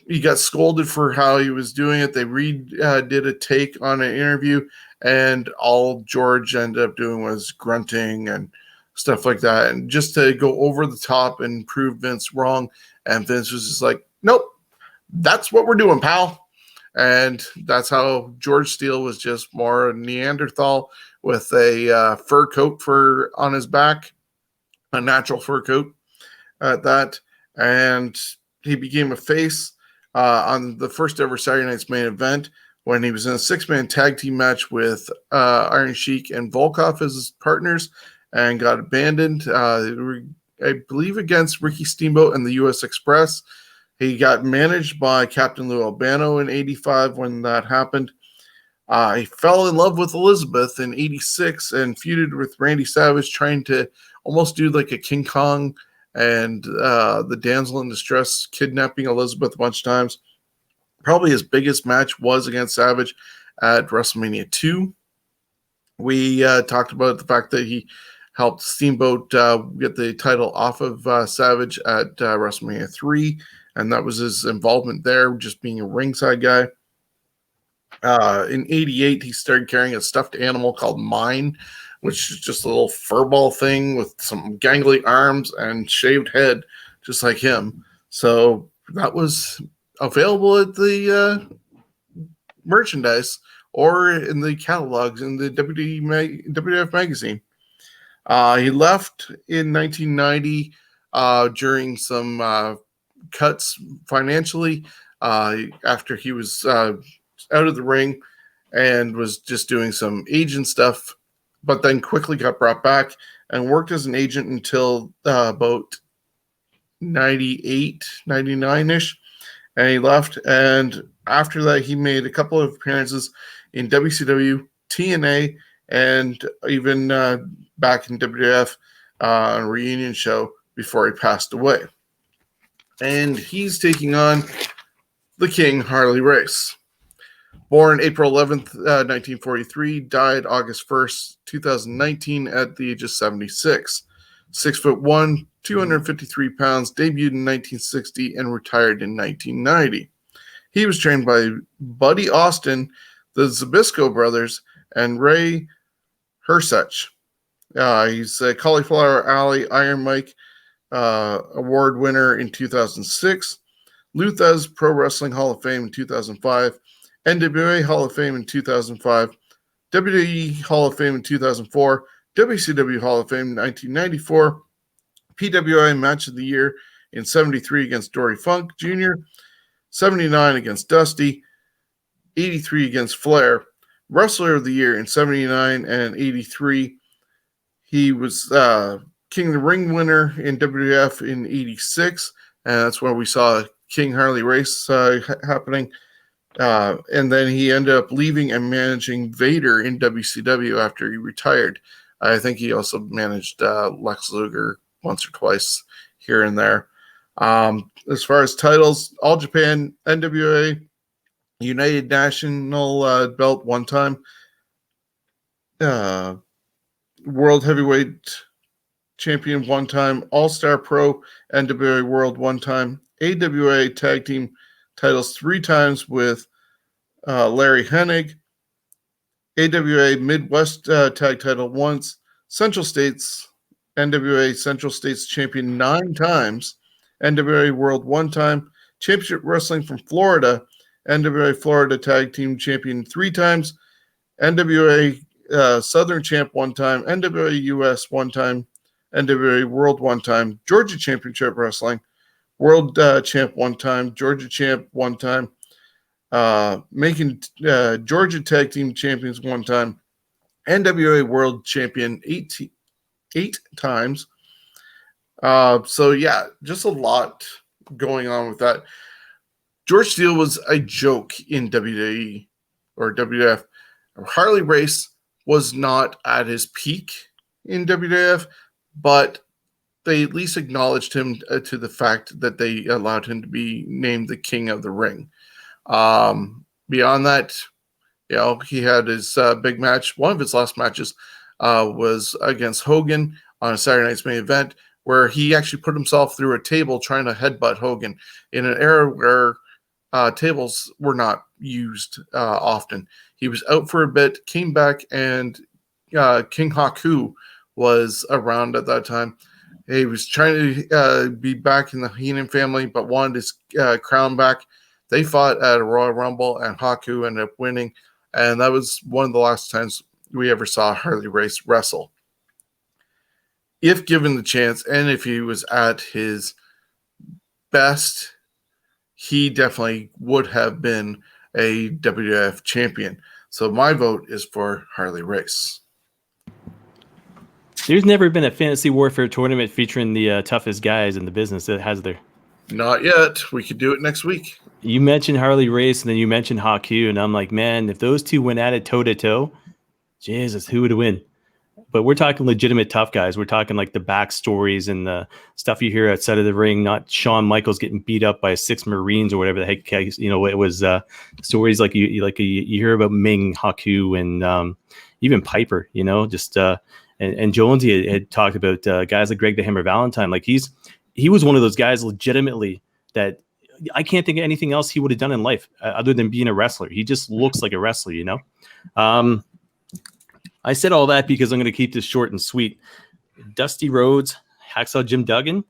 he got scolded for how he was doing it. They did a take on an interview, and all George ended up doing was grunting and stuff like that, and just to go over the top and prove Vince wrong. And Vince was just like, nope, that's what we're doing, pal. And that's how George Steele was just more a Neanderthal with a fur coat on his back, a natural fur coat at that. And he became a face on the first ever Saturday Night's Main Event when he was in a 6-man tag team match with Iron Sheik and Volkov as his partners and got abandoned, I believe, against Ricky Steamboat and the U.S. Express. He got managed by Captain Lou Albano in 85 when that happened. He fell in love with Elizabeth in 86 and feuded with Randy Savage, trying to almost do like a King Kong and the damsel in distress, kidnapping Elizabeth a bunch of times. Probably his biggest match was against Savage at WrestleMania 2. We talked about the fact that he helped Steamboat get the title off of Savage at WrestleMania 3, and that was his involvement there, just being a ringside guy. In 88, he started carrying a stuffed animal called Mine, which is just a little furball thing with some gangly arms and shaved head, just like him. So that was available at the merchandise or in the catalogs in the WWF magazine. He left in 1990 during some cuts financially after he was out of the ring and was just doing some agent stuff, but then quickly got brought back and worked as an agent until about 98, 99-ish, and he left. And after that, he made a couple of appearances in WCW, TNA, and even back in WWF on a reunion show before he passed away. And he's taking on the King, Harley Race. Born April 11th, 1943, died August 1st, 2019 at the age of 76. 6'1", 253 pounds, debuted in 1960 and retired in 1990. He was trained by Buddy Austin, the Zbyszko brothers, and Ray Hersech. He's a Cauliflower Alley Iron Mike award winner in 2006, Luthez Pro Wrestling Hall of Fame in 2005, NWA Hall of Fame in 2005, WWE Hall of Fame in 2004, WCW Hall of Fame in 1994, PWI Match of the Year in 73 against Dory Funk Jr., 79 against Dusty, 83 against Flair. Wrestler of the Year in 79 and 83. He was King of the Ring winner in WWF in 86, and that's where we saw King Harley Race happening. And then he ended up leaving and managing Vader in WCW after he retired. I think he also managed Lex Luger once or twice here and there. As far as titles, All Japan, NWA, United National belt one time, World Heavyweight Champion one time, All-Star Pro, NWA World one time, AWA Tag Team titles 3 times with Larry Hennig, AWA Midwest Tag title once, Central States, NWA Central States Champion 9 times, NWA World one time, Championship Wrestling from Florida, NWA Florida Tag Team Champion 3 times, NWA Southern Champ one time, NWA US one time, NWA World one time, Georgia Championship Wrestling, World Champ one time, Georgia Champ one time, making Georgia Tag Team Champions one time, NWA World Champion 8 times. So yeah, just a lot going on with that. George Steele was a joke in WWE or WWF. Harley Race was not at his peak in WWF, but they at least acknowledged him to the fact that they allowed him to be named the King of the Ring. Beyond that, he had his big match. One of his last matches was against Hogan on a Saturday Night's Main Event, where he actually put himself through a table trying to headbutt Hogan in an era where tables were not used often. He was out for a bit, came back, and King Haku was around at that time. He was trying to be back in the Heenan family, but wanted his crown back. They fought at a Royal Rumble, and Haku ended up winning. And that was one of the last times we ever saw Harley Race wrestle. If given the chance, and if he was at his best, he definitely would have been a WWF champion. So my vote is for Harley Race. There's never been a fantasy warfare tournament featuring the toughest guys in the business, has there? Not yet. We could do it next week. You mentioned Harley Race, and then you mentioned Haku, and I'm like, man, if those two went at it toe-to-toe, Jesus, who would win? But we're talking legitimate tough guys. We're talking like the backstories and the stuff you hear outside of the ring, not Shawn Michaels getting beat up by 6 Marines or whatever the heck. It was stories like you hear about Ming, Haku, and even Piper, and Jonesy had talked about guys like Greg the Hammer Valentine. Like he was one of those guys legitimately that I can't think of anything else he would have done in life other than being a wrestler. He just looks like a wrestler, I said all that because I'm going to keep this short and sweet. Dusty Rhodes, Hacksaw Jim Duggan,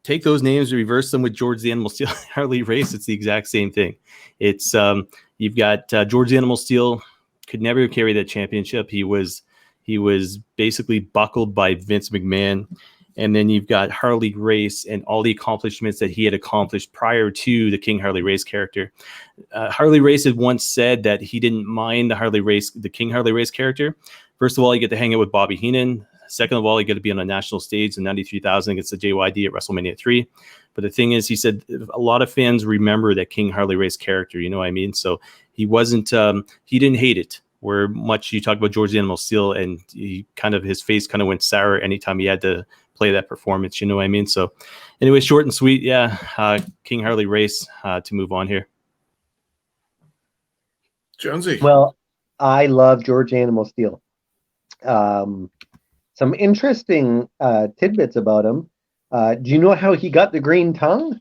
take those names, reverse them with George the Animal Steel, Harley Race. It's the exact same thing. It's you've got George the Animal Steel could never carry that championship. He was basically buckled by Vince McMahon. And then you've got Harley Race and all the accomplishments that he had accomplished prior to the King Harley Race character. Harley Race had once said that he didn't mind the King Harley Race character. First of all, you get to hang out with Bobby Heenan. Second of all, you get to be on a national stage in 93,000 against the JYD at WrestleMania 3. But the thing is, he said a lot of fans remember that King Harley Race character. You know what I mean? So he wasn't, he didn't hate it. Where much you talk about George the Animal Steel, and his face kind of went sour anytime he had to play that performance. You know what I mean? So anyway, short and sweet. Yeah. King Harley Race to move on here. Jonesy. Well, I love George Animal Steel. Some interesting tidbits about him. Do you know how he got the green tongue?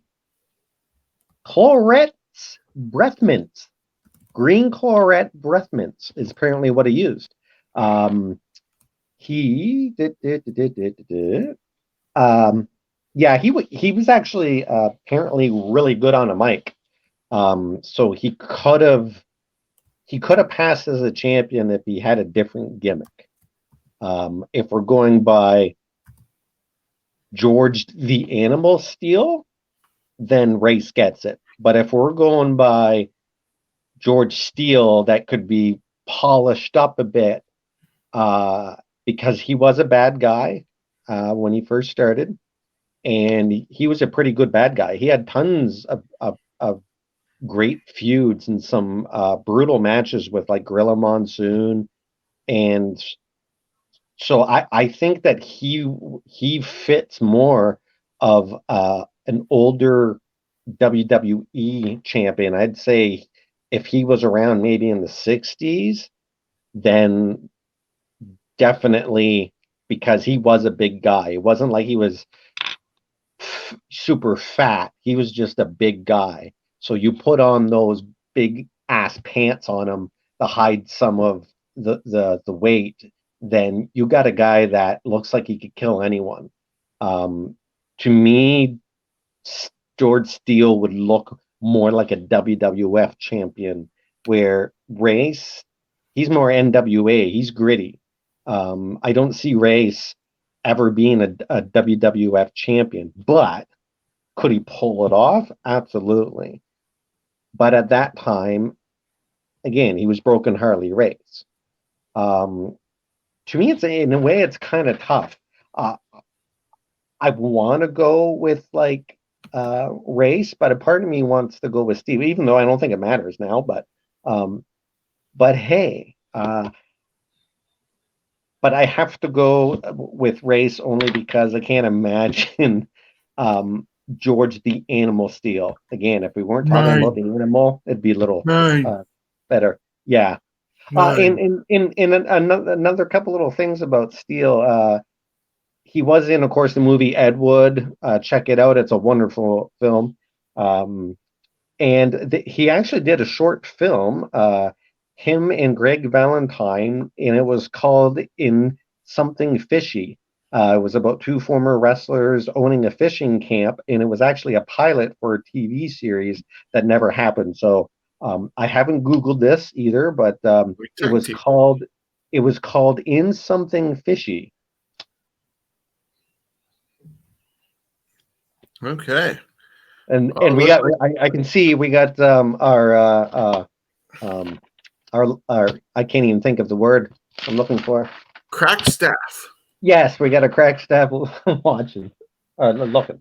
Clorette's breath mints. Green Clorette breath mints is apparently what he used. He was actually apparently really good on a mic. So he could have passed as a champion if he had a different gimmick. If we're going by George the Animal Steel, then Race gets it. But if we're going by George Steele, that could be polished up a bit because he was a bad guy when he first started, and he was a pretty good bad guy. He had tons of great feuds and some brutal matches with like Gorilla Monsoon, and so I think that he fits more of an older WWE champion. I'd say if he was around maybe in the 60s, then definitely, because he was a big guy. It wasn't like he was super fat. He was just a big guy. So you put on those big ass pants on him to hide some of the weight, then you got a guy that looks like he could kill anyone. To me, George Steele would look more like a WWF champion, where Race, he's more NWA. He's gritty. I don't see Race ever being a WWF champion, but could he pull it off? Absolutely. But at that time, again, he was broken Harley Race. To me, in a way, it's kind of tough. I want to go with like Race, but a part of me wants to go with Steve, even though I don't think it matters now. But hey, but I have to go with Race only because I can't imagine George the Animal Steele. Again, if we weren't talking about the animal, it'd be a little better. Yeah. In another couple little things about Steele, he was in, of course, the movie Ed Wood. Check it out; it's a wonderful film. And he actually did a short film, him and Greg Valentine, and it was called In Something Fishy. It was about two former wrestlers owning a fishing camp, and it was actually a pilot for a TV series that never happened. So I haven't Googled this either, but it was called In Something Fishy. Okay. And we got I can see we got our I can't even think of the word I'm looking for. Crack staff. Yes, we got a crack staff watching or looking.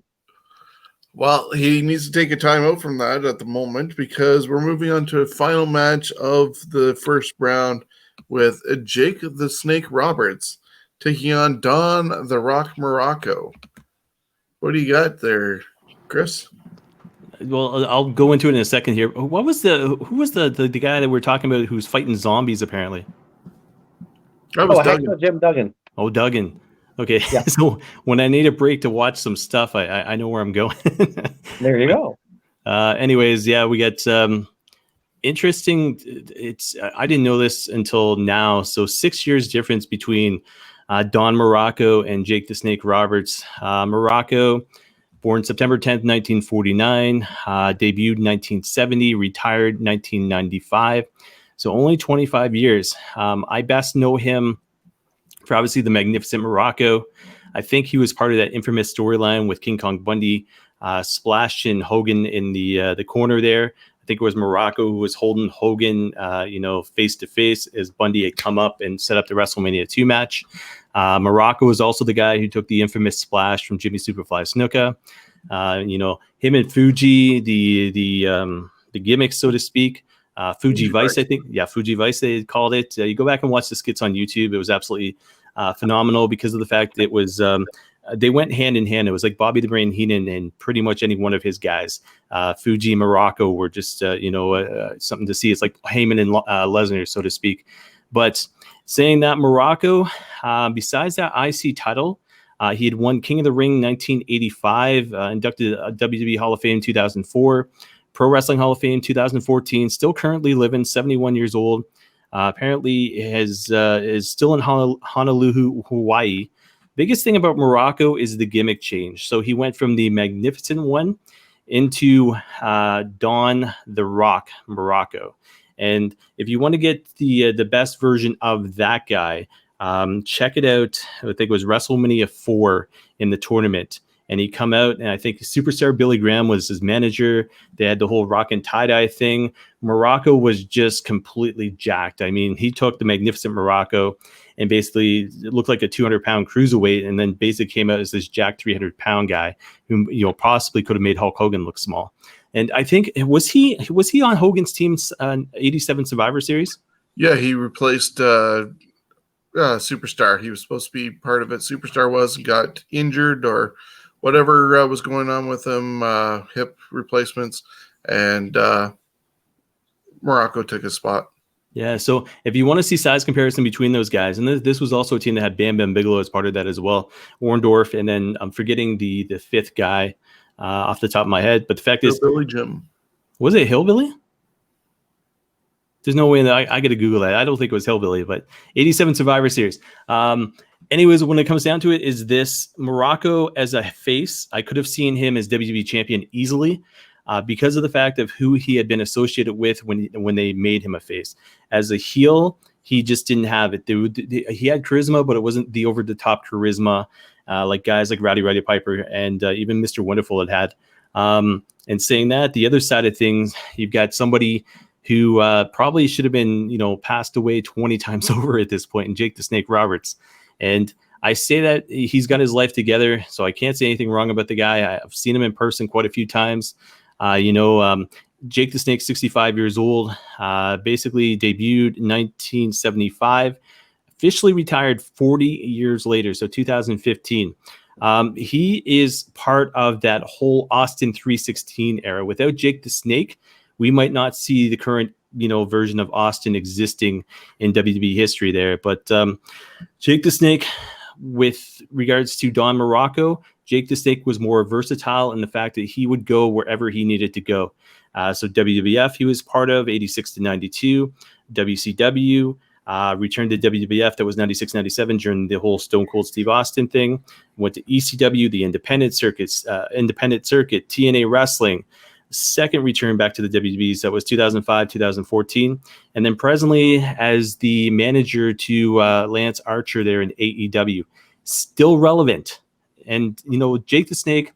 Well, he needs to take a time out from that at the moment because we're moving on to a final match of the first round with Jake the Snake Roberts taking on Don the Rock Morocco. What do you got there, Chris? Well, I'll go into it in a second here. Who was the guy that we're talking about who's fighting zombies apparently? That was Duggan. Jim Duggan. Oh, Duggan. Okay, yeah. So when I need a break to watch some stuff, I know where I'm going. There you go. Anyways, yeah, we got interesting. I didn't know this until now. So 6 years difference between Don Morocco and Jake the Snake Roberts. Morocco, born September 10th, 1949, debuted 1970, retired 1995. So only 25 years. I best know him for obviously the Magnificent Morocco. I think he was part of that infamous storyline with King Kong Bundy, splashing Hogan in the corner there. I think it was Morocco who was holding Hogan, face to face as Bundy had come up and set up the WrestleMania 2 match. Morocco was also the guy who took the infamous splash from Jimmy Superfly Snuka. Him and Fuji, the gimmick, so to speak. Fuji Vice, I think. Yeah, Fuji Vice, they called it. You go back and watch the skits on YouTube. It was absolutely phenomenal because of the fact that it was they went hand in hand. It was like Bobby the Brain Heenan and pretty much any one of his guys. Fuji and Morocco were just something to see. It's like Heyman and Lesnar, so to speak. But saying that, Morocco, besides that IC title, he had won King of the Ring 1985, inducted WWE Hall of Fame 2004. Pro Wrestling Hall of Fame 2014, still currently living, 71 years old. Apparently is still in Honolulu, Hawaii. Biggest thing about Morocco is the gimmick change. So he went from the Magnificent One into Don the Rock Morocco. And if you want to get the best version of that guy, check it out. I think it was WrestleMania 4 in the tournament. and he come out, and I think superstar Billy Graham was his manager. They had the whole rock and tie-dye thing. Morocco was just completely jacked. I mean, he took the magnificent Morocco and basically it looked like a 200-pound cruiserweight, and then basically came out as this jacked 300-pound guy who, you know, possibly could have made Hulk Hogan look small. And I think was he on Hogan's team's 87 Survivor Series? Yeah, he replaced Superstar. He was supposed to be part of it. Superstar got injured or whatever was going on with him, hip replacements, and Morocco took his spot. Yeah, so if you want to see size comparison between those guys, and this was also a team that had Bam Bam Bigelow as part of that as well, Orndorff, and then I'm forgetting the fifth guy off the top of my head, but the fact is, Hillbilly Jim. Was it Hillbilly? There's no way that I got to Google that. I don't think it was Hillbilly, but 87 Survivor Series. Anyways, when it comes down to it, is this Morocco as a face? I could have seen him as WWE champion easily because of the fact of who he had been associated with when they made him a face. As a heel, he just didn't have it. He had charisma, but it wasn't the over-the-top charisma like guys like Rowdy Piper and even Mr. Wonderful had. And saying that, the other side of things, you've got somebody who probably should have been, you know, passed away 20 times over at this point, and Jake the Snake Roberts. And I say that he's got his life together, so I can't say anything wrong about the guy. I've seen him in person quite a few times. Jake the Snake, 65 years old, basically debuted in 1975, officially retired 40 years later, so 2015. He is part of that whole Austin 316 era. Without Jake the Snake, we might not see the current, you know, version of Austin existing in WWE history there. But Jake the Snake, with regards to Don Morocco, Jake the Snake was more versatile in the fact that he would go wherever he needed to go. So WWF he was part of, 86 to 92, WCW, returned to WWF, that was 96, 97 during the whole Stone Cold Steve Austin thing, went to ECW, the independent circuit, TNA Wrestling, second return back to the WWE, so that was 2005, 2014, and then presently as the manager to Lance Archer there in AEW, still relevant. And, you know, Jake the Snake,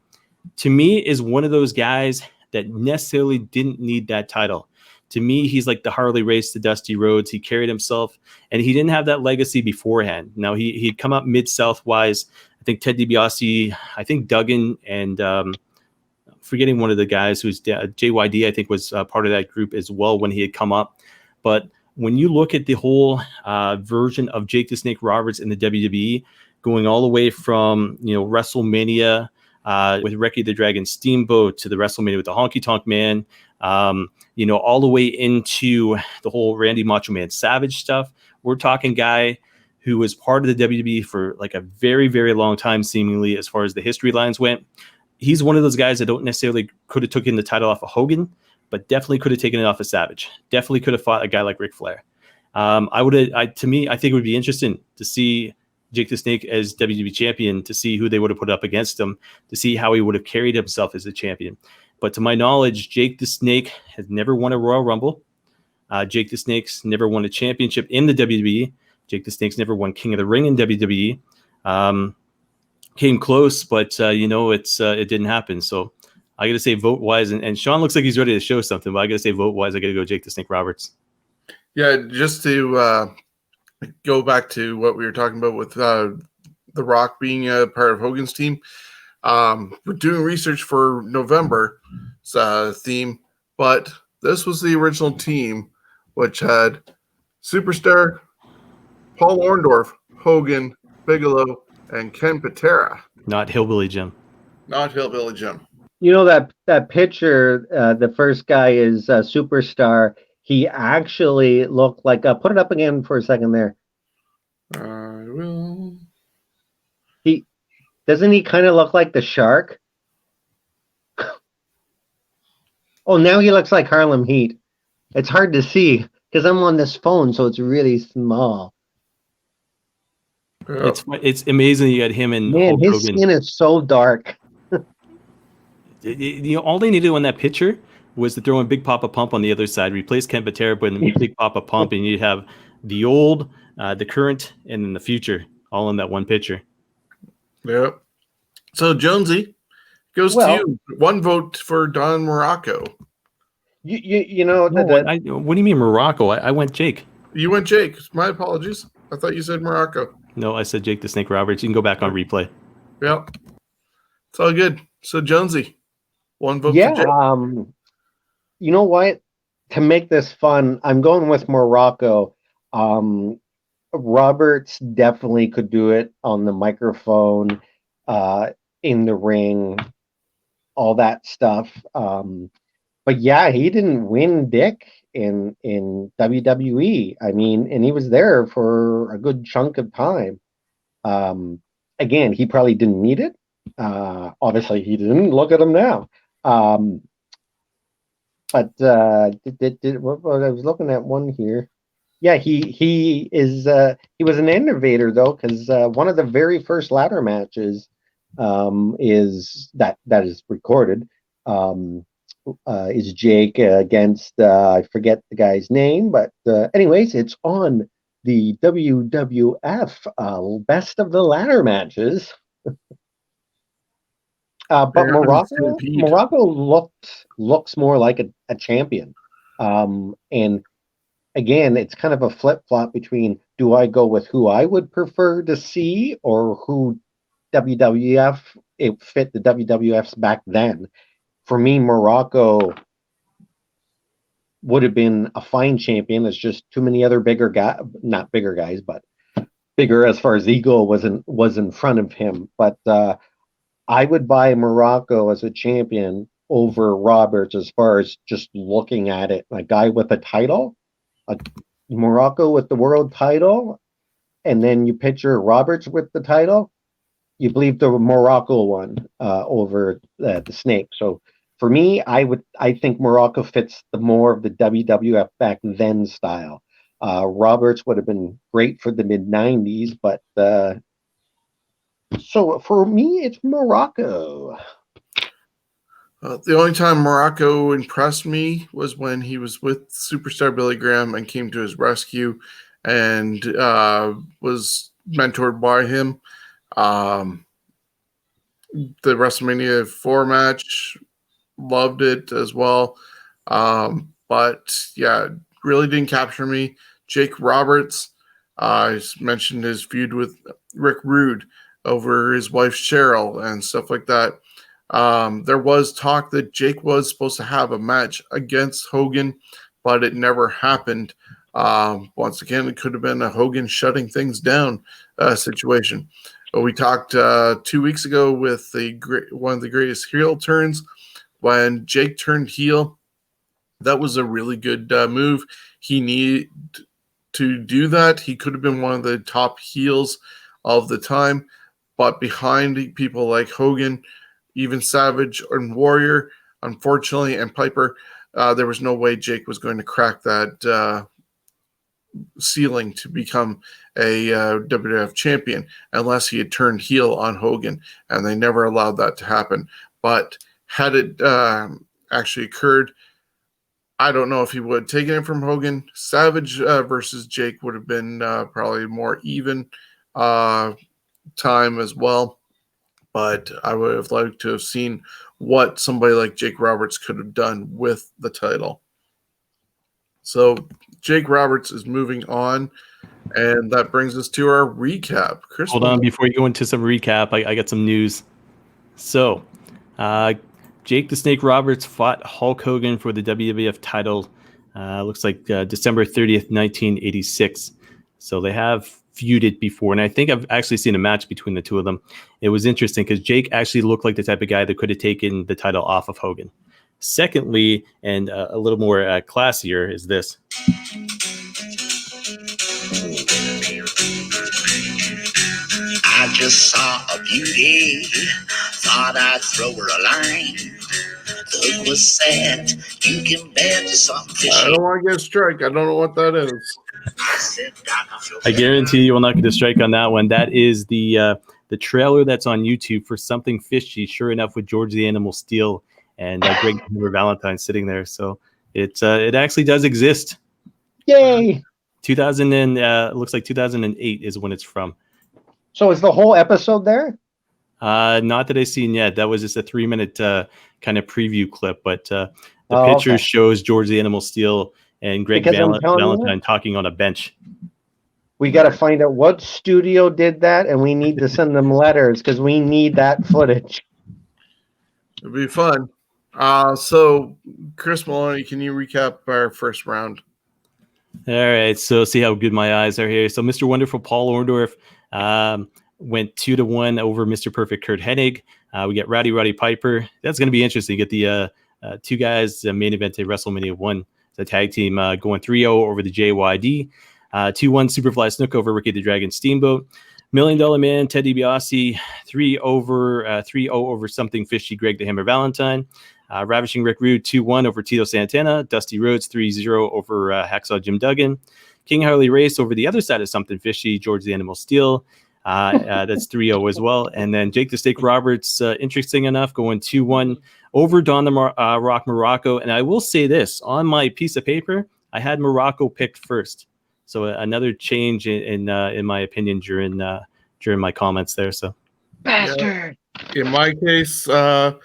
to me, is one of those guys that necessarily didn't need that title. To me, he's like the Harley Race to Dusty Rhodes. He carried himself, and he didn't have that legacy beforehand. Now, he'd come up Mid-South-wise. I think Ted DiBiase, I think Duggan, and forgetting one of the guys who's JYD, I think was part of that group as well when he had come up. But when you look at the whole version of Jake the Snake Roberts in the WWE, going all the way from, you know, WrestleMania with Ricky the Dragon Steamboat to the WrestleMania with the Honky Tonk Man, you know, all the way into the whole Randy Macho Man Savage stuff. We're talking guy who was part of the WWE for like a very, very long time, seemingly, as far as the history lines went. He's one of those guys that don't necessarily could have taken the title off of Hogan, but definitely could have taken it off of Savage. Definitely could have fought a guy like Ric Flair. I think it would be interesting to see Jake the Snake as WWE champion, to see who they would have put up against him, to see how he would have carried himself as a champion. But to my knowledge, Jake the Snake has never won a Royal Rumble. Jake the Snake's never won a championship in the WWE. Jake the Snake's never won King of the Ring in WWE. Came close, but it didn't happen. So I got to say, vote wise, and Shawn looks like he's ready to show something. But I got to say, vote wise, I got to go Jake the Snake Roberts. Yeah, just to go back to what we were talking about with The Rock being a part of Hogan's team. We're doing research for November's theme, but this was the original team, which had Superstar, Paul Orndorff, Hogan, Bigelow, and Ken Patera. Not Hillbilly Jim. Not Hillbilly Jim. You know that picture, the first guy is Superstar. He actually looked like, put it up again for a second there. I will. Doesn't he kind of look like the Shark? Oh, now he looks like Harlem Heat. It's hard to see because I'm on this phone, so it's really small. Yeah. It's amazing you got him and Man, Hulk his Hogan. skin is so dark. All they needed on that picture was to throw in Big Papa Pump on the other side, replace Ken Patera, put in Big Papa Pump, and you'd have the old, the current, and then the future all in that one picture. Yep. So Jonesy, Goes to you. 1 vote for Don Morocco. You know No, what do you mean Morocco? I went Jake. You went Jake. My apologies. I thought you said Morocco. No, I said Jake the Snake Roberts. You can go back on replay. Yeah. It's all good. So Jonesy, 1 vote yeah, for Jake. You know what? To make this fun, I'm going with Morocco. Roberts definitely could do it on the microphone, in the ring, all that stuff. But yeah, he didn't win Dick in WWE. I mean, and he was there for a good chunk of time. Again, he probably didn't need it. Obviously, he didn't. Look at him now. But what I was looking at one here. Yeah, he was an innovator though, because one of the very first ladder matches is that is recorded. Is Jake against I forget the guy's name, but anyways, it's on the WWF Best of the Ladder matches. But Morocco looks more like a champion, and again, it's kind of a flip-flop between, do I go with who I would prefer to see or who WWF, it fit the WWF's back then. For me, Morocco would have been a fine champion. It's just too many other not bigger guys, but bigger as far as ego was in front of him. But I would buy Morocco as a champion over Roberts as far as just looking at it. A guy with a title, Morocco with the world title, and then you picture Roberts with the title, you believe the Morocco one over the Snake. So for me, I think Morocco fits the more of the WWF back then style. Roberts would have been great for the mid-90s, but so for me, it's Morocco. The only time Morocco impressed me was when he was with superstar Billy Graham and came to his rescue and was mentored by him. The WrestleMania 4 match, loved it as well. But yeah, really didn't capture me. Jake Roberts, I mentioned his feud with Rick Rude over his wife Cheryl and stuff like that. There was talk that Jake was supposed to have a match against Hogan, but it never happened. Once again, it could have been a Hogan shutting things down situation. But we talked 2 weeks ago with one of the greatest heel turns when Jake turned heel. That was a really good move. He needed to do that. He could have been one of the top heels of the time, but behind people like Hogan, even Savage and Warrior, unfortunately, and Piper, there was no way Jake was going to crack that ceiling to become a WWF champion unless he had turned heel on Hogan, and they never allowed that to happen. But had it actually occurred, I don't know if he would have taken it from Hogan. Savage versus Jake would have been probably more even time as well. But I would have liked to have seen what somebody like Jake Roberts could have done with the title. So Jake Roberts is moving on, and that brings us to our recap. Chris, hold on, before you go into some recap, I got some news. So Jake the Snake Roberts fought Hulk Hogan for the WWF title. Looks like December 30th, 1986. So they have feuded before, and I think I've actually seen a match between the two of them. It was interesting because Jake actually looked like the type of guy that could have taken the title off of Hogan. Secondly, and a little more classier, is this. I just saw a beauty, thought I'd throw her a line. The hook was set, you can bet there's something fishy. I don't want to get a strike. I don't know what that is. I guarantee you will not get a strike on that one. That is the trailer that's on YouTube for Something Fishy, sure enough, with George the Animal Steel and Greg Valentine sitting there. So it actually does exist. Yay! 2000 and looks like 2008 is when it's from. So is the whole episode there? Not that I've seen yet. That was just a 3-minute kind of preview clip, but the Oh, picture okay. shows George the Animal Steel and Greg Because I'm telling you, Valentine talking on a bench. we got to find out what studio did that, and we need to send them letters because we need that footage. It'd be fun. So, Chris Maloney, can you recap our first round? All right, so see how good my eyes are here. So Mr. Wonderful Paul Orndorff went 2-1 over Mr. Perfect Kurt Hennig. We get Roddy Piper. That's going to be interesting. Get the two guys main event at WrestleMania 1. The tag team going 3-0 over the JYD. 2-1 Superfly Snook over Ricky the Dragon Steamboat. $1 Million Man Ted DiBiase 3-0 over Something Fishy Greg the Hammer Valentine. Ravishing Rick Rude 2-1 over Tito Santana. Dusty Rhodes 3-0 over Hacksaw Jim Duggan. King Harley Race over the other side of Something Fishy, George the Animal Steel. That's 3-0 as well. And then Jake the Steak Roberts, interesting enough, going 2-1 over Don the Rock Morocco. And I will say this, on my piece of paper, I had Morocco picked first. So another change in my opinion during my comments there. So Bastard. In my case, the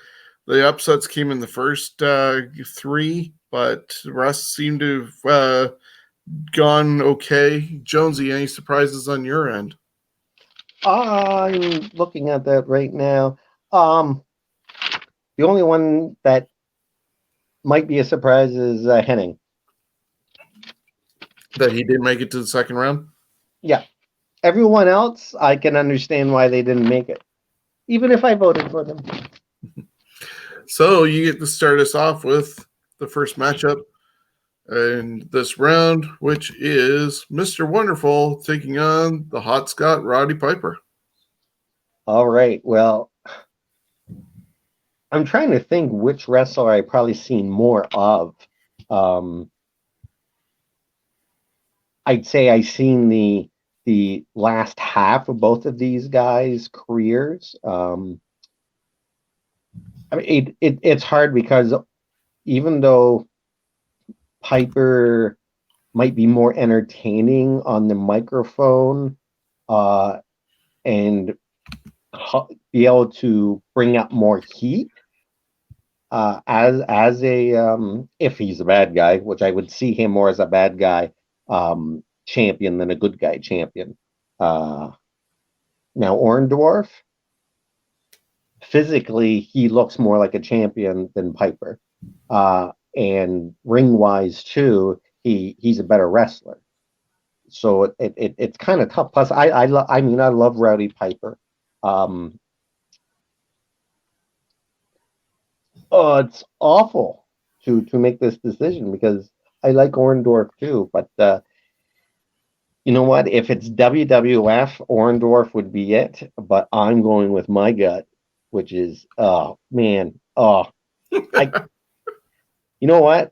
upsets came in the first 3, but the rest seemed to have gone okay. Jonesy, any surprises on your end? I'm looking at that right now. The only one that might be a surprise is Henning. That he didn't make it to the second round? Yeah. Everyone else, I can understand why they didn't make it, even if I voted for them. So you get to start us off with the first matchup in this round, which is Mr. Wonderful taking on the Hot Scott Roddy Piper. All right. Well, I'm trying to think which wrestler I probably seen more of. I'd say I seen the last half of both of these guys' careers. I mean, it's hard because even though Piper might be more entertaining on the microphone and be able to bring up more heat as a if he's a bad guy, which I would see him more as a bad guy champion than a good guy champion. Now Orndorff, physically he looks more like a champion than Piper, and ring wise too, he's a better wrestler. So it's kind of tough. Plus I love Rowdy Piper. It's awful to make this decision because I like Orndorff too, but you know what? If it's WWF, Orndorff would be it, but I'm going with my gut, which is, oh man, you know what?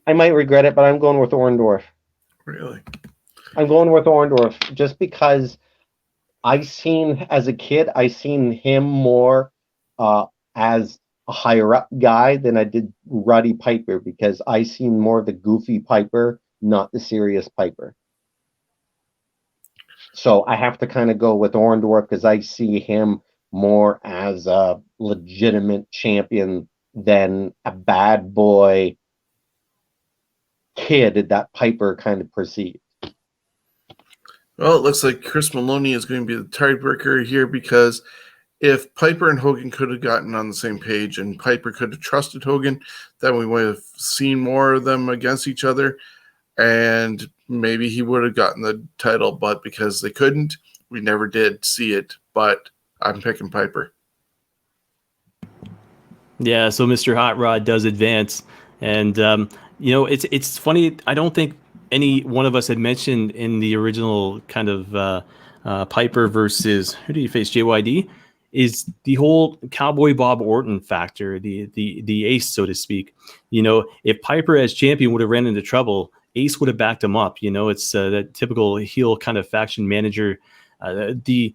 I might regret it, but I'm going with Orndorff. Really? I'm going with Orndorff just because as a kid, I seen him more as a higher up guy than I did Roddy Piper because I seen more of the goofy Piper, not the serious Piper. So I have to kind of go with Orndorff because I see him more as a legitimate champion than a bad boy kid that Piper kind of perceived. Well, it looks like Chris Maloney is going to be the tiebreaker here because if Piper and Hogan could have gotten on the same page and Piper could have trusted Hogan, then we would have seen more of them against each other. And maybe he would have gotten the title, but because they couldn't, we never did see it. But I'm picking Piper. yeah, so Mr. Hot Rod does advance, and it's funny. I don't think any one of us had mentioned in the original kind of Piper versus who do you face, JYD, is the whole Cowboy Bob Orton factor, the ace, so to speak. If Piper as champion would have ran into trouble, Ace would have backed him up. It's that typical heel kind of faction manager. The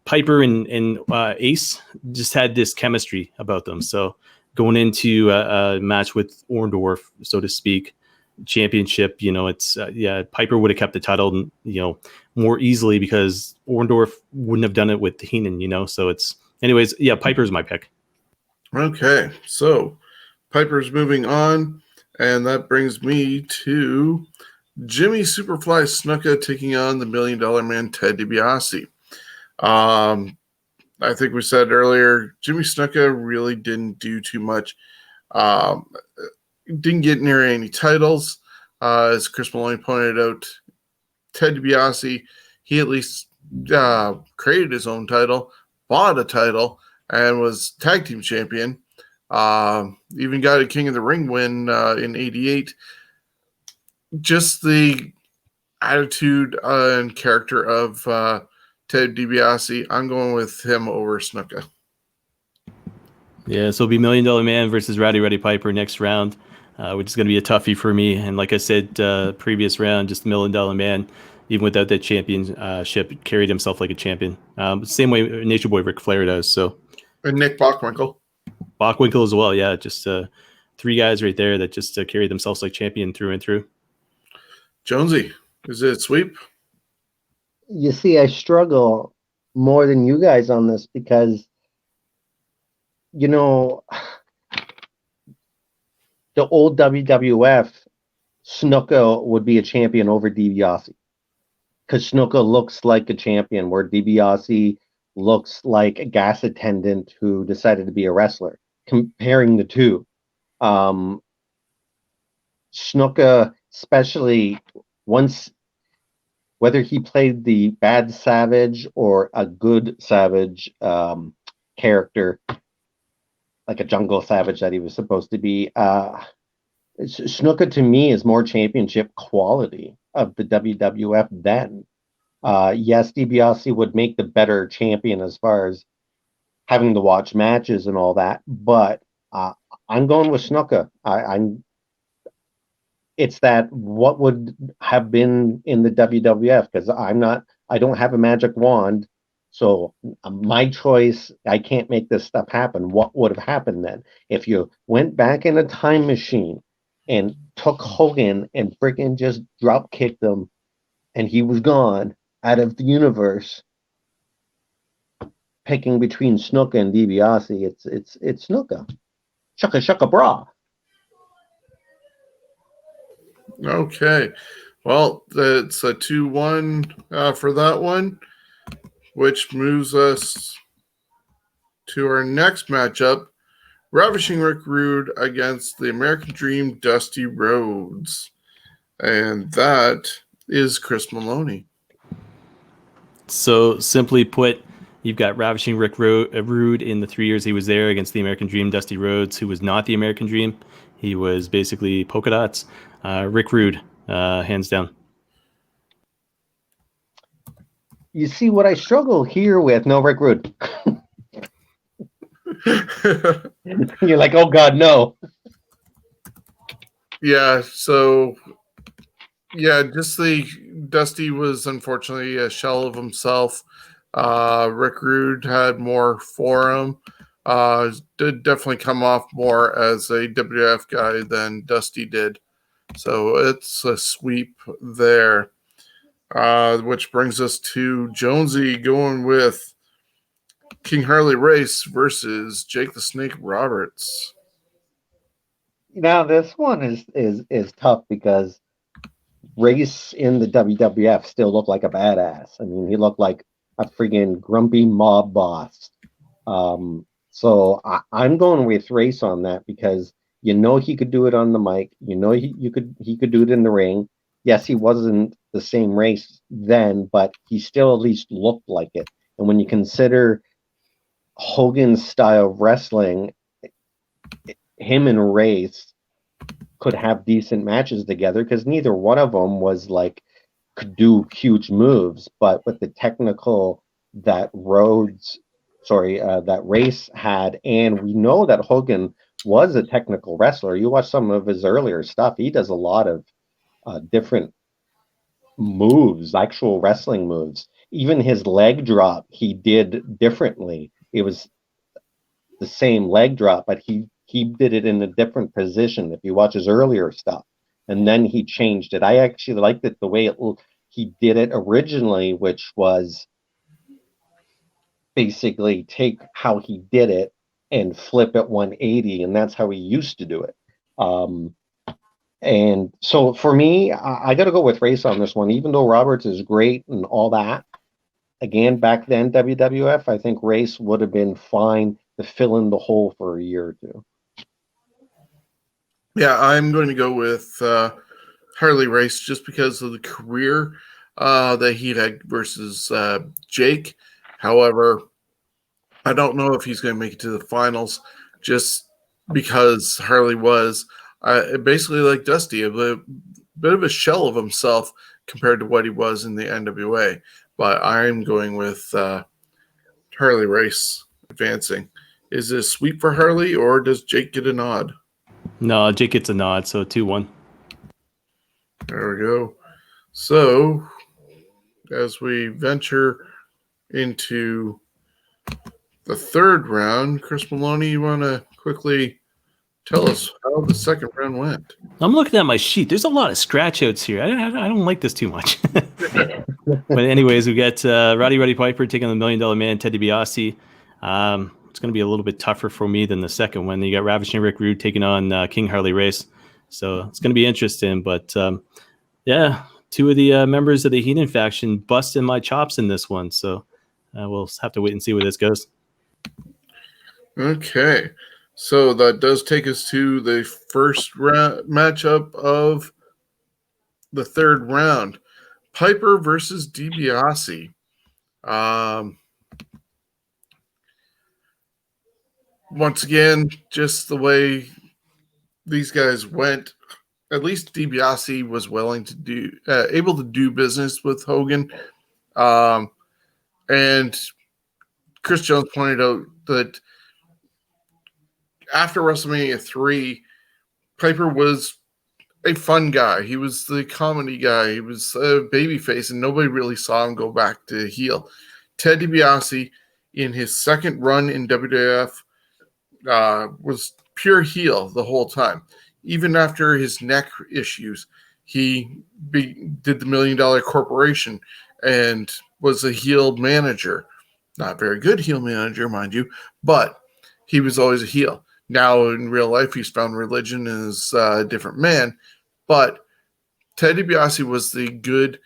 Piper and Ace just had this chemistry about them. So going into a match with Orndorff, so to speak, championship, it's Piper would have kept the title, more easily because Orndorff wouldn't have done it with Heenan, so it's anyways. Yeah, Piper's my pick. Okay, so Piper's moving on, and that brings me to Jimmy Superfly Snuka taking on the $1 Million Man Ted DiBiase. I think we said earlier, Jimmy Snuka really didn't do too much. Didn't get near any titles. As Chris Maloney pointed out, Ted DiBiase, he at least created his own title, bought a title, and was tag team champion. Even got a King of the Ring win in '88. Just the attitude and character of Ted DiBiase, I'm going with him over Snuka. Yeah, so it'll be $1 Million Man versus Rowdy Roddy Piper next round, which is going to be a toughie for me. And like I said, previous round, just $1 Million Man, even without that championship, carried himself like a champion. Same way Nature Boy Ric Flair does. So, and Nick Bockwinkel. Bockwinkel as well, yeah. Just three guys right there that just carry themselves like champion through and through. Jonesy, is it a sweep? You see, I struggle more than you guys on this because, the old WWF, Snuka would be a champion over DiBiase because Snuka looks like a champion, where DiBiase looks like a gas attendant who decided to be a wrestler. Comparing the two, Snuka, especially once, whether he played the bad Savage or a good Savage character, like a jungle Savage that he was supposed to be, Snuka to me is more championship quality of the WWF then. Yes, DiBiase would make the better champion as far as having to watch matches and all that, but I'm going with Snuka. It's that what would have been in the WWF, because I don't have a magic wand, so my choice, I can't make this stuff happen. What would have happened then if you went back in a time machine and took Hogan and freaking just drop kicked him and he was gone out of the universe? Picking between Snuka and DiBiase, it's Snuka. Shucka shucka bra. Okay. Well, it's a 2-1 for that one, which moves us to our next matchup, Ravishing Rick Rude against the American Dream Dusty Rhodes. And that is Chris Maloney. So simply put, you've got Ravishing Rick Rude in the 3 years he was there against the American Dream Dusty Rhodes, who was not the American Dream. He was basically polka dots. Rick Rude, hands down. You see what I struggle here with? No, Rick Rude. You're like, oh God, no. Yeah, so just the Dusty was unfortunately a shell of himself. Rick Rude had more for him. Did definitely come off more as a WWF guy than Dusty did. So it's a sweep there. Which brings us to Jonesy going with King Harley Race versus Jake the Snake Roberts. Now this one is tough because Race in the WWF still looked like a badass. I mean, he looked like a friggin' grumpy mob boss. So I'm going with Race on that because he could do it on the mic. He could do it in the ring. Yes, he wasn't the same Race then, but he still at least looked like it. And when you consider Hogan's style of wrestling, him and Race could have decent matches together because neither one of them could do huge moves, but with the technical that that Race had, and we know that Hogan was a technical wrestler. You watch some of his earlier stuff; he does a lot of different moves, actual wrestling moves. Even his leg drop, he did differently. It was the same leg drop, but he did it in a different position. If you watch his earlier stuff, and then he changed it. I actually liked it the way he did it originally, which was basically take how he did it and flip it 180, and that's how he used to do it. And so for me, I got to go with Race on this one, even though Roberts is great and all that. Again, back then, WWF, I think Race would have been fine to fill in the hole for a year or two. Yeah, I'm going to go with Harley Race just because of the career that he had versus Jake. However, I don't know if he's going to make it to the finals just because Harley was basically like Dusty, a bit of a shell of himself compared to what he was in the NWA. But I'm going with Harley Race advancing. Is it a sweep for Harley, or does Jake get a nod? No, Jake gets a nod, so 2-1. There we go. So, as we venture into the third round, Chris Maloney, you want to quickly tell us how the second round went? I'm looking at my sheet. There's a lot of scratch outs here. I don't like this too much. But anyways, we got Roddy Piper taking on the $1 Million Man, Ted DiBiase. It's going to be a little bit tougher for me than the second one. You got Ravishing Rick Rude taking on King Harley Race. So it's going to be interesting. But yeah, two of the members of the Heenan faction busting my chops in this one. So we'll have to wait and see where this goes. Okay. So that does take us to the first matchup of the third round. Piper versus DiBiase. Once again, just the way these guys went, at least DiBiase was willing to do, able to do business with Hogan. And Chris Jones pointed out that after WrestleMania 3, Piper was a fun guy. He was the comedy guy. He was a babyface, and nobody really saw him go back to heel. Ted DiBiase, in his second run in WWF, was pure heel the whole time. Even after his neck issues, he did the $1 Million Corporation and was a heel manager. Not very good heel manager, mind you, but he was always a heel. Now in real life, he's found religion and is a different man. But Ted DiBiase was the good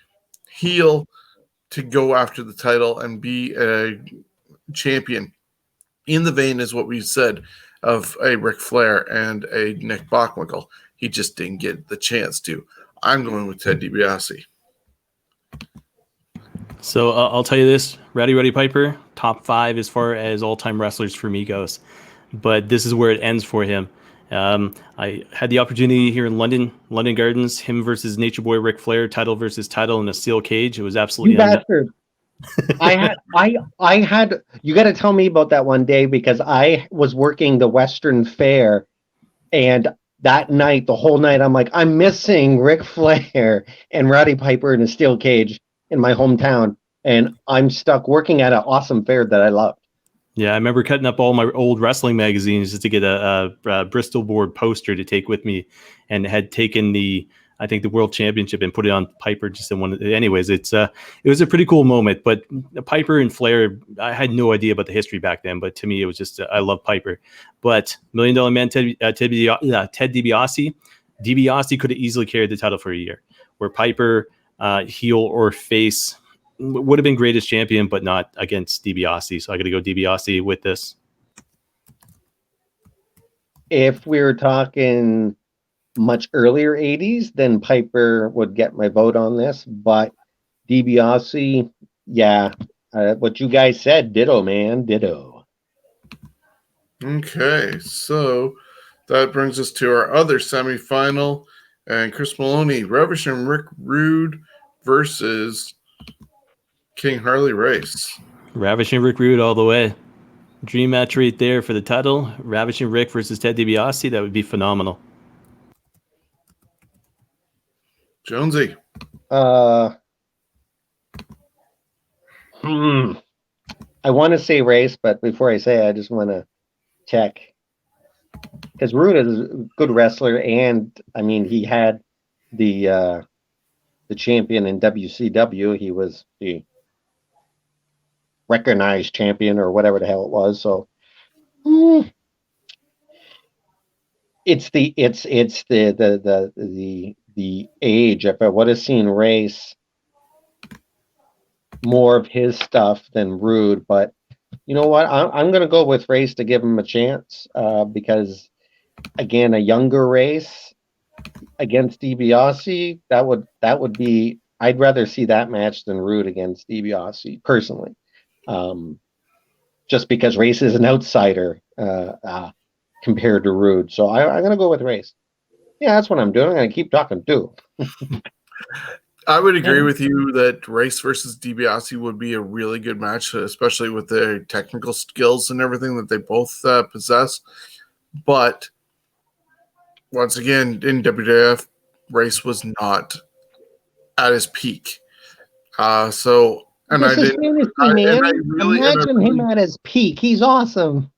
heel to go after the title and be a champion. In the vein is what we said of a Ric Flair and a Nick Bockwinkel. He just didn't get the chance to. I'm going with Ted DiBiase. So I'll tell you this, Roddy Piper, top 5 as far as all-time wrestlers for me goes. But this is where it ends for him. I had the opportunity here in London Gardens, him versus Nature Boy Ric Flair, title versus title in a steel cage. It was absolutely I had you got to tell me about that one day, because I was working the Western Fair, and that night, the whole night, I'm like, I'm missing Ric Flair and Roddy Piper in a steel cage in my hometown, and I'm stuck working at an awesome fair that I love. Yeah, I remember cutting up all my old wrestling magazines just to get a Bristol board poster to take with me, and had taken the World Championship and put it on Piper just in one. Anyways, it was a pretty cool moment. But Piper and Flair, I had no idea about the history back then, but to me it was just I love Piper. But $1 Million Man Ted DiBiase, DiBiase could have easily carried the title for a year, where Piper, heel or face, would have been greatest champion, but not against DiBiase. So I got to go DiBiase with this. If we were talking much earlier 80s, then Piper would get my vote on this. But DiBiase, yeah, what you guys said, ditto, man, ditto. Okay, so that brings us to our other semifinal. And Chris Maloney, Ravishing Rick Rude versus King Harley Race. Ravishing Rick Rude all the way. Dream match right there for the title. Ravishing Rick versus Ted DiBiase. That would be phenomenal. Jonesy. I want to say Race, but before I say, I just want to check, because Rude is a good wrestler, and I mean, he had the champion in WCW. He was the recognized champion or whatever the hell it was. So it's the age. If I would have seen Race more of his stuff than Rude, but you know what? I'm going to go with Race to give him a chance because, again, a younger Race against DiBiase, that would be. I'd rather see that match than Rude against DiBiase personally, just because Race is an outsider compared to Rude. So I'm going to go with Race. Yeah, that's what I'm doing. I'm going to keep talking too. I would agree with you that Race versus DiBiase would be a really good match, especially with their technical skills and everything that they both possess. But once again, in WWF, Race was not at his peak. This is fantasy, man. Imagine him at his peak. He's awesome.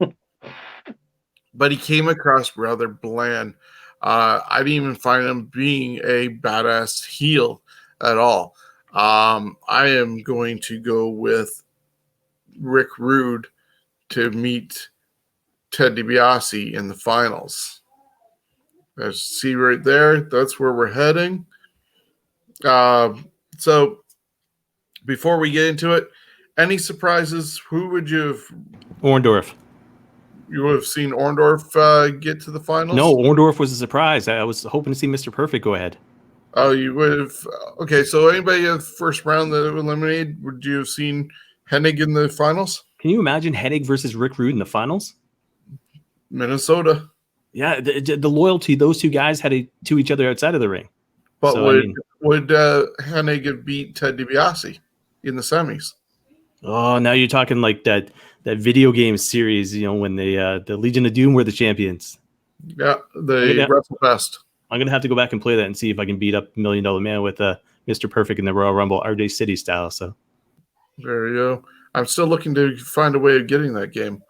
But he came across rather bland. I didn't even find him being a badass heel at all. I am going to go with Rick Rude to meet Ted DiBiase in the finals. See right there, that's where we're heading. So before we get into it, any surprises? Who would you have? Orndorff. You would have seen Orndorff get to the finals? No, Orndorff was a surprise. I was hoping to see Mr. Perfect go ahead. Oh, you would have. Okay, so anybody in the first round that eliminated, would you have seen Hennig in the finals? Can you imagine Hennig versus Rick Rude in the finals? Minnesota. Yeah, the loyalty those two guys had to each other outside of the ring. But so, would Hennig have beat Ted DiBiase in the semis? Oh, now you're talking like that video game series, when the Legion of Doom were the champions. Yeah, the WrestleFest. I'm going to have to go back and play that and see if I can beat up $1 Million Man with Mr. Perfect in the Royal Rumble, RJ City style. So there you go. I'm still looking to find a way of getting that game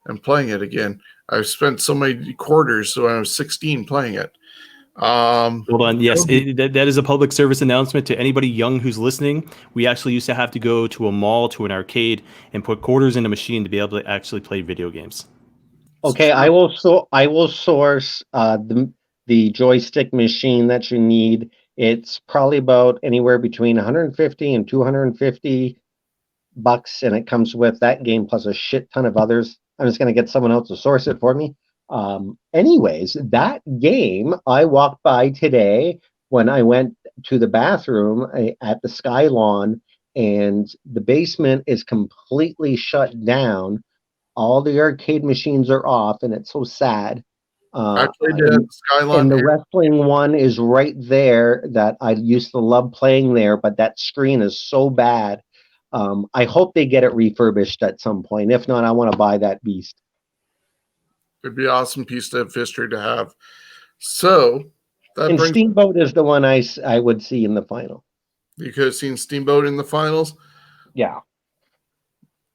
and playing it again. I've spent so many quarters when I was 16 playing it. Hold on. Yes, that is a public service announcement to anybody young who's listening. We actually used to have to go to a mall, to an arcade, and put quarters in a machine to be able to actually play video games. Okay, I will source the joystick machine that you need. It's probably about anywhere between 150 and 250 bucks, and it comes with that game plus a shit ton of others. I'm just going to get someone else to source it for me. Anyways, that game I walked by today when I went to the bathroom at the Sky Lawn, and the basement is completely shut down. All the arcade machines are off, and it's so sad. I played the Sky Lawn, and the wrestling one is right there that I used to love playing there, but that screen is so bad. I hope they get it refurbished at some point. If not, I want to buy that beast. It'd be an awesome piece of history to have. So, Steamboat is the one I would see in the final. You could have seen Steamboat in the finals? Yeah.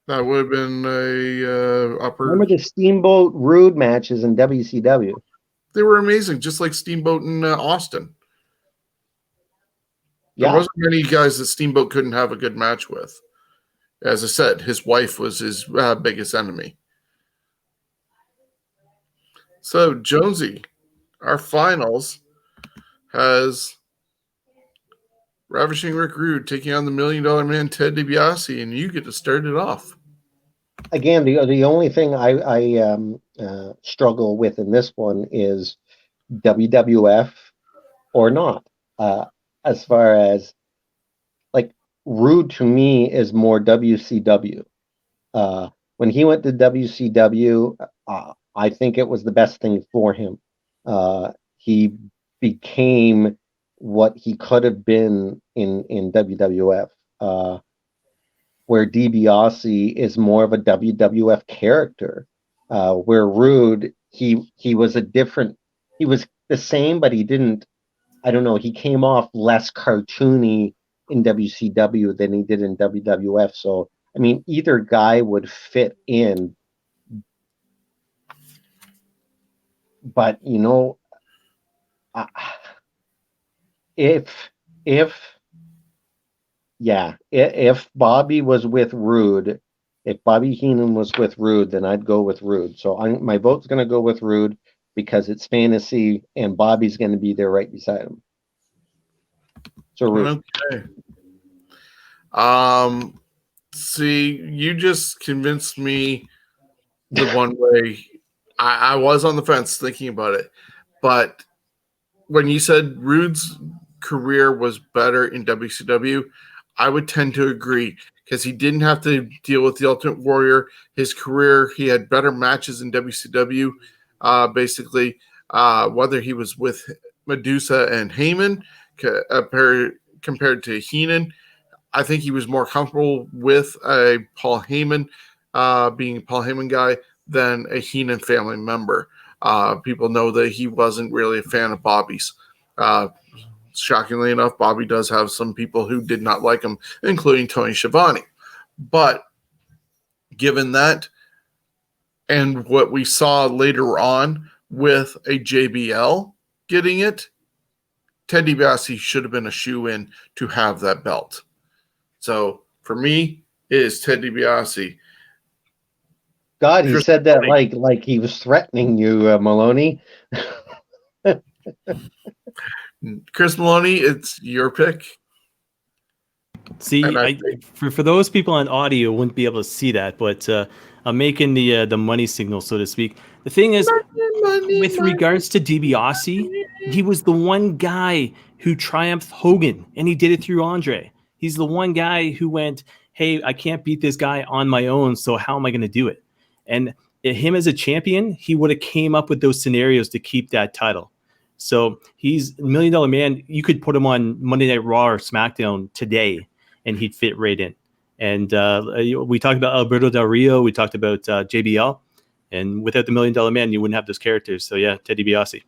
That would have been a upper. Remember the Steamboat Rude matches in WCW? They were amazing, just like Steamboat in Austin. Yeah. There wasn't many guys that Steamboat couldn't have a good match with. As I said, his wife was his biggest enemy. So, Jonesy, our finals has Ravishing Rick Rude taking on the $1 Million Man Ted DiBiase, and you get to start it off. Again, the only thing I struggle with in this one is WWF or not. As far as like Rude to me is more WCW. When he went to WCW, I think it was the best thing for him. He became what he could have been in WWF, where DiBiase is more of a WWF character, where Rude, he was he was the same, but he didn't, I don't know, he came off less cartoony in WCW than he did in WWF. So, I mean, either guy would fit in. But, if Bobby was with Rude, if Bobby Heenan was with Rude, then I'd go with Rude. So my vote's going to go with Rude because it's fantasy, and Bobby's going to be there right beside him. So Rude. Okay. See, you just convinced me the one way. I was on the fence thinking about it, but when you said Rude's career was better in WCW, I would tend to agree because he didn't have to deal with the Ultimate Warrior. His career, he had better matches in WCW, basically, whether he was with Medusa and Heyman compared to Heenan. I think he was more comfortable with a Paul Heyman, being a Paul Heyman guy, than a Heenan family member. People know that he wasn't really a fan of Bobby's. Shockingly enough, Bobby does have some people who did not like him, including Tony Schiavone. But given that, and what we saw later on with a JBL getting it, Ted DiBiase should have been a shoe-in to have that belt. So for me, it is Ted DiBiase. God, he said that like he was threatening you, Maloney. Chris Maloney, it's your pick. See, for those people on audio wouldn't be able to see that, but I'm making the money signal, so to speak. The thing is, with regards to DiBiase, he was the one guy who triumphed Hogan, and he did it through Andre. He's the one guy who went, hey, I can't beat this guy on my own, so how am I going to do it? And him as a champion, he would have came up with those scenarios to keep that title. So he's $1 Million Man. You could put him on Monday Night Raw or SmackDown today, and he'd fit right in. And we talked about Alberto Del Rio. We talked about JBL. And without the $1 Million Man, you wouldn't have those characters. So, yeah, Ted DiBiase.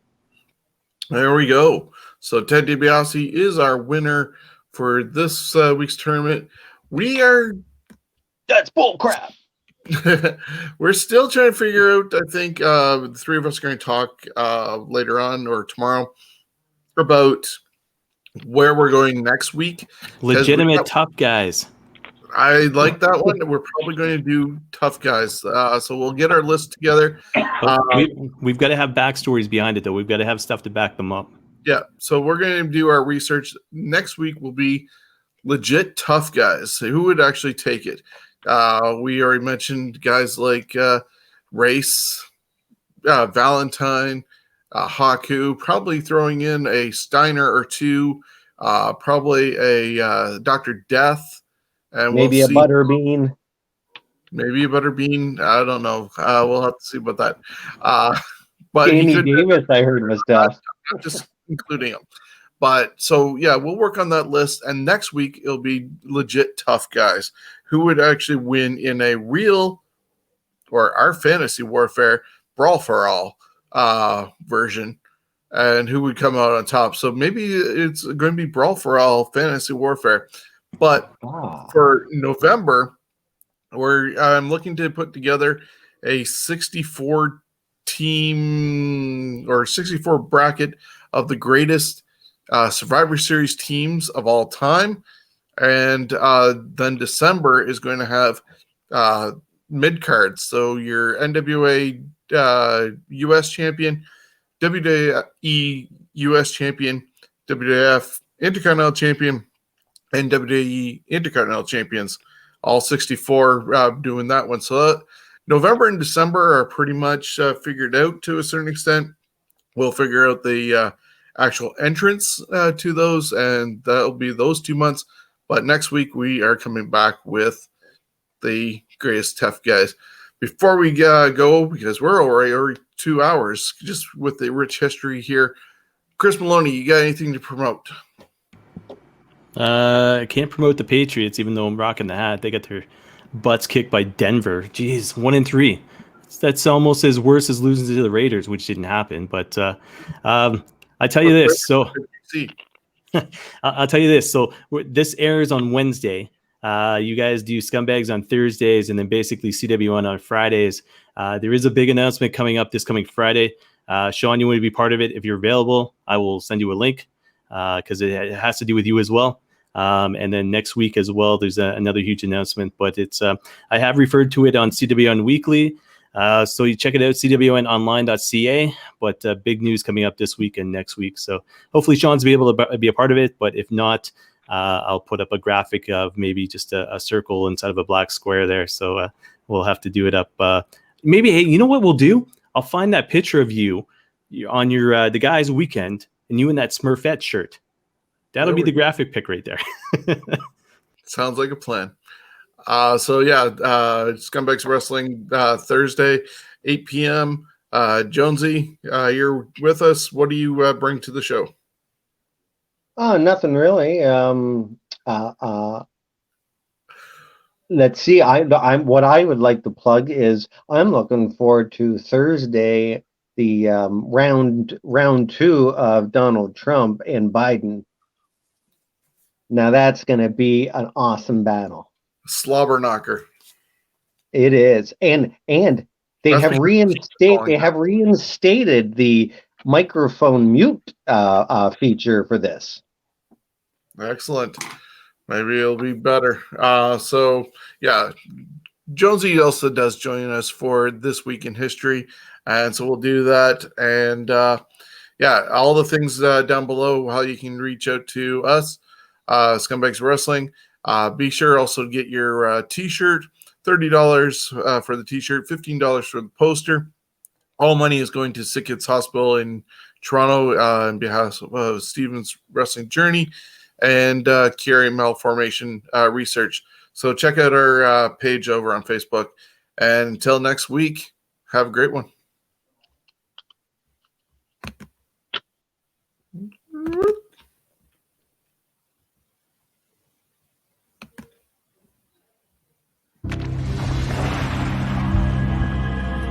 There we go. So Ted DiBiase is our winner for this week's tournament. That's bull crap. We're still trying to figure out, I think the three of us are going to talk later on or tomorrow about where we're going next week. Legitimate tough guys. I like that one. We're probably going to do tough guys. So we'll get our list together. We've got to have backstories behind it, though. We've got to have stuff to back them up. Yeah. So we're going to do our research. Next week will be legit tough guys. So who would actually take it? We already mentioned guys like Race, Valentine, Haku, probably throwing in a Steiner or two, probably a Dr. Death. And maybe a Butterbean. Maybe a Butterbean. I don't know. We'll have to see about that. But Danny Davis, I heard, was death. Not just including him. But so, yeah, we'll work on that list. And next week, it'll be legit tough guys who would actually win in a real or our fantasy warfare brawl for all version and who would come out on top. So maybe it's going to be brawl for all fantasy warfare. But for November, I'm looking to put together a 64 team or 64 bracket of the greatest Survivor Series teams of all time. And then December is going to have mid cards. So your NWA US champion, WWE US champion, WWF Intercontinental champion, and WWE Intercontinental champions, all 64 doing that one. So November and December are pretty much figured out to a certain extent. We'll figure out the actual entrance to those, and that'll be those 2 months. But next week, we are coming back with the greatest tough guys. Before we go, because we're already 2 hours, just with the rich history here, Chris Maloney, you got anything to promote? I can't promote the Patriots, even though I'm rocking the hat. They got their butts kicked by Denver. Jeez, 1-3. That's almost as worse as losing to the Raiders, which didn't happen. But I tell you this. So I'll tell you this. So this airs on Wednesday. You guys do Scumbags on Thursdays, and then basically CW1 on Fridays. There is a big announcement coming up this coming Friday. Shawn, you want to be part of it? If you're available, I will send you a link. because it has to do with you as well. And then next week as well, there's another huge announcement, but it's I have referred to it on CWN Weekly. So you check it out, cwnonline.ca, but big news coming up this week and next week. So hopefully Sean's be able to be a part of it, but if not, I'll put up a graphic of maybe just a circle inside of a black square there. So we'll have to do it up. Maybe, hey, you know what we'll do? I'll find that picture of you on your the guys' weekend and you in that Smurfette shirt. That'll be the graphic pic right there. Sounds like a plan. Scumbags Wrestling Thursday, 8 p.m. Jonesy, you're with us. What do you bring to the show? Nothing really. Let's see. I'm what I would like to plug is I'm looking forward to Thursday, the round 2 of Donald Trump and Biden. Now that's going to be an awesome battle. Slobber knocker. It is, and they have reinstated the microphone mute feature for this. Excellent. Maybe it'll be better. Jonesy also does join us for This Week in History, and so we'll do that. And all the things down below, how you can reach out to us, Scumbags Wrestling. Be sure also to get your t-shirt, $30 for the t-shirt, $15 for the poster. All money is going to Sick Kids Hospital in Toronto on behalf of Steven's Wrestling Journey and Curie Malformation Research. So check out our page over on Facebook. And until next week, have a great one.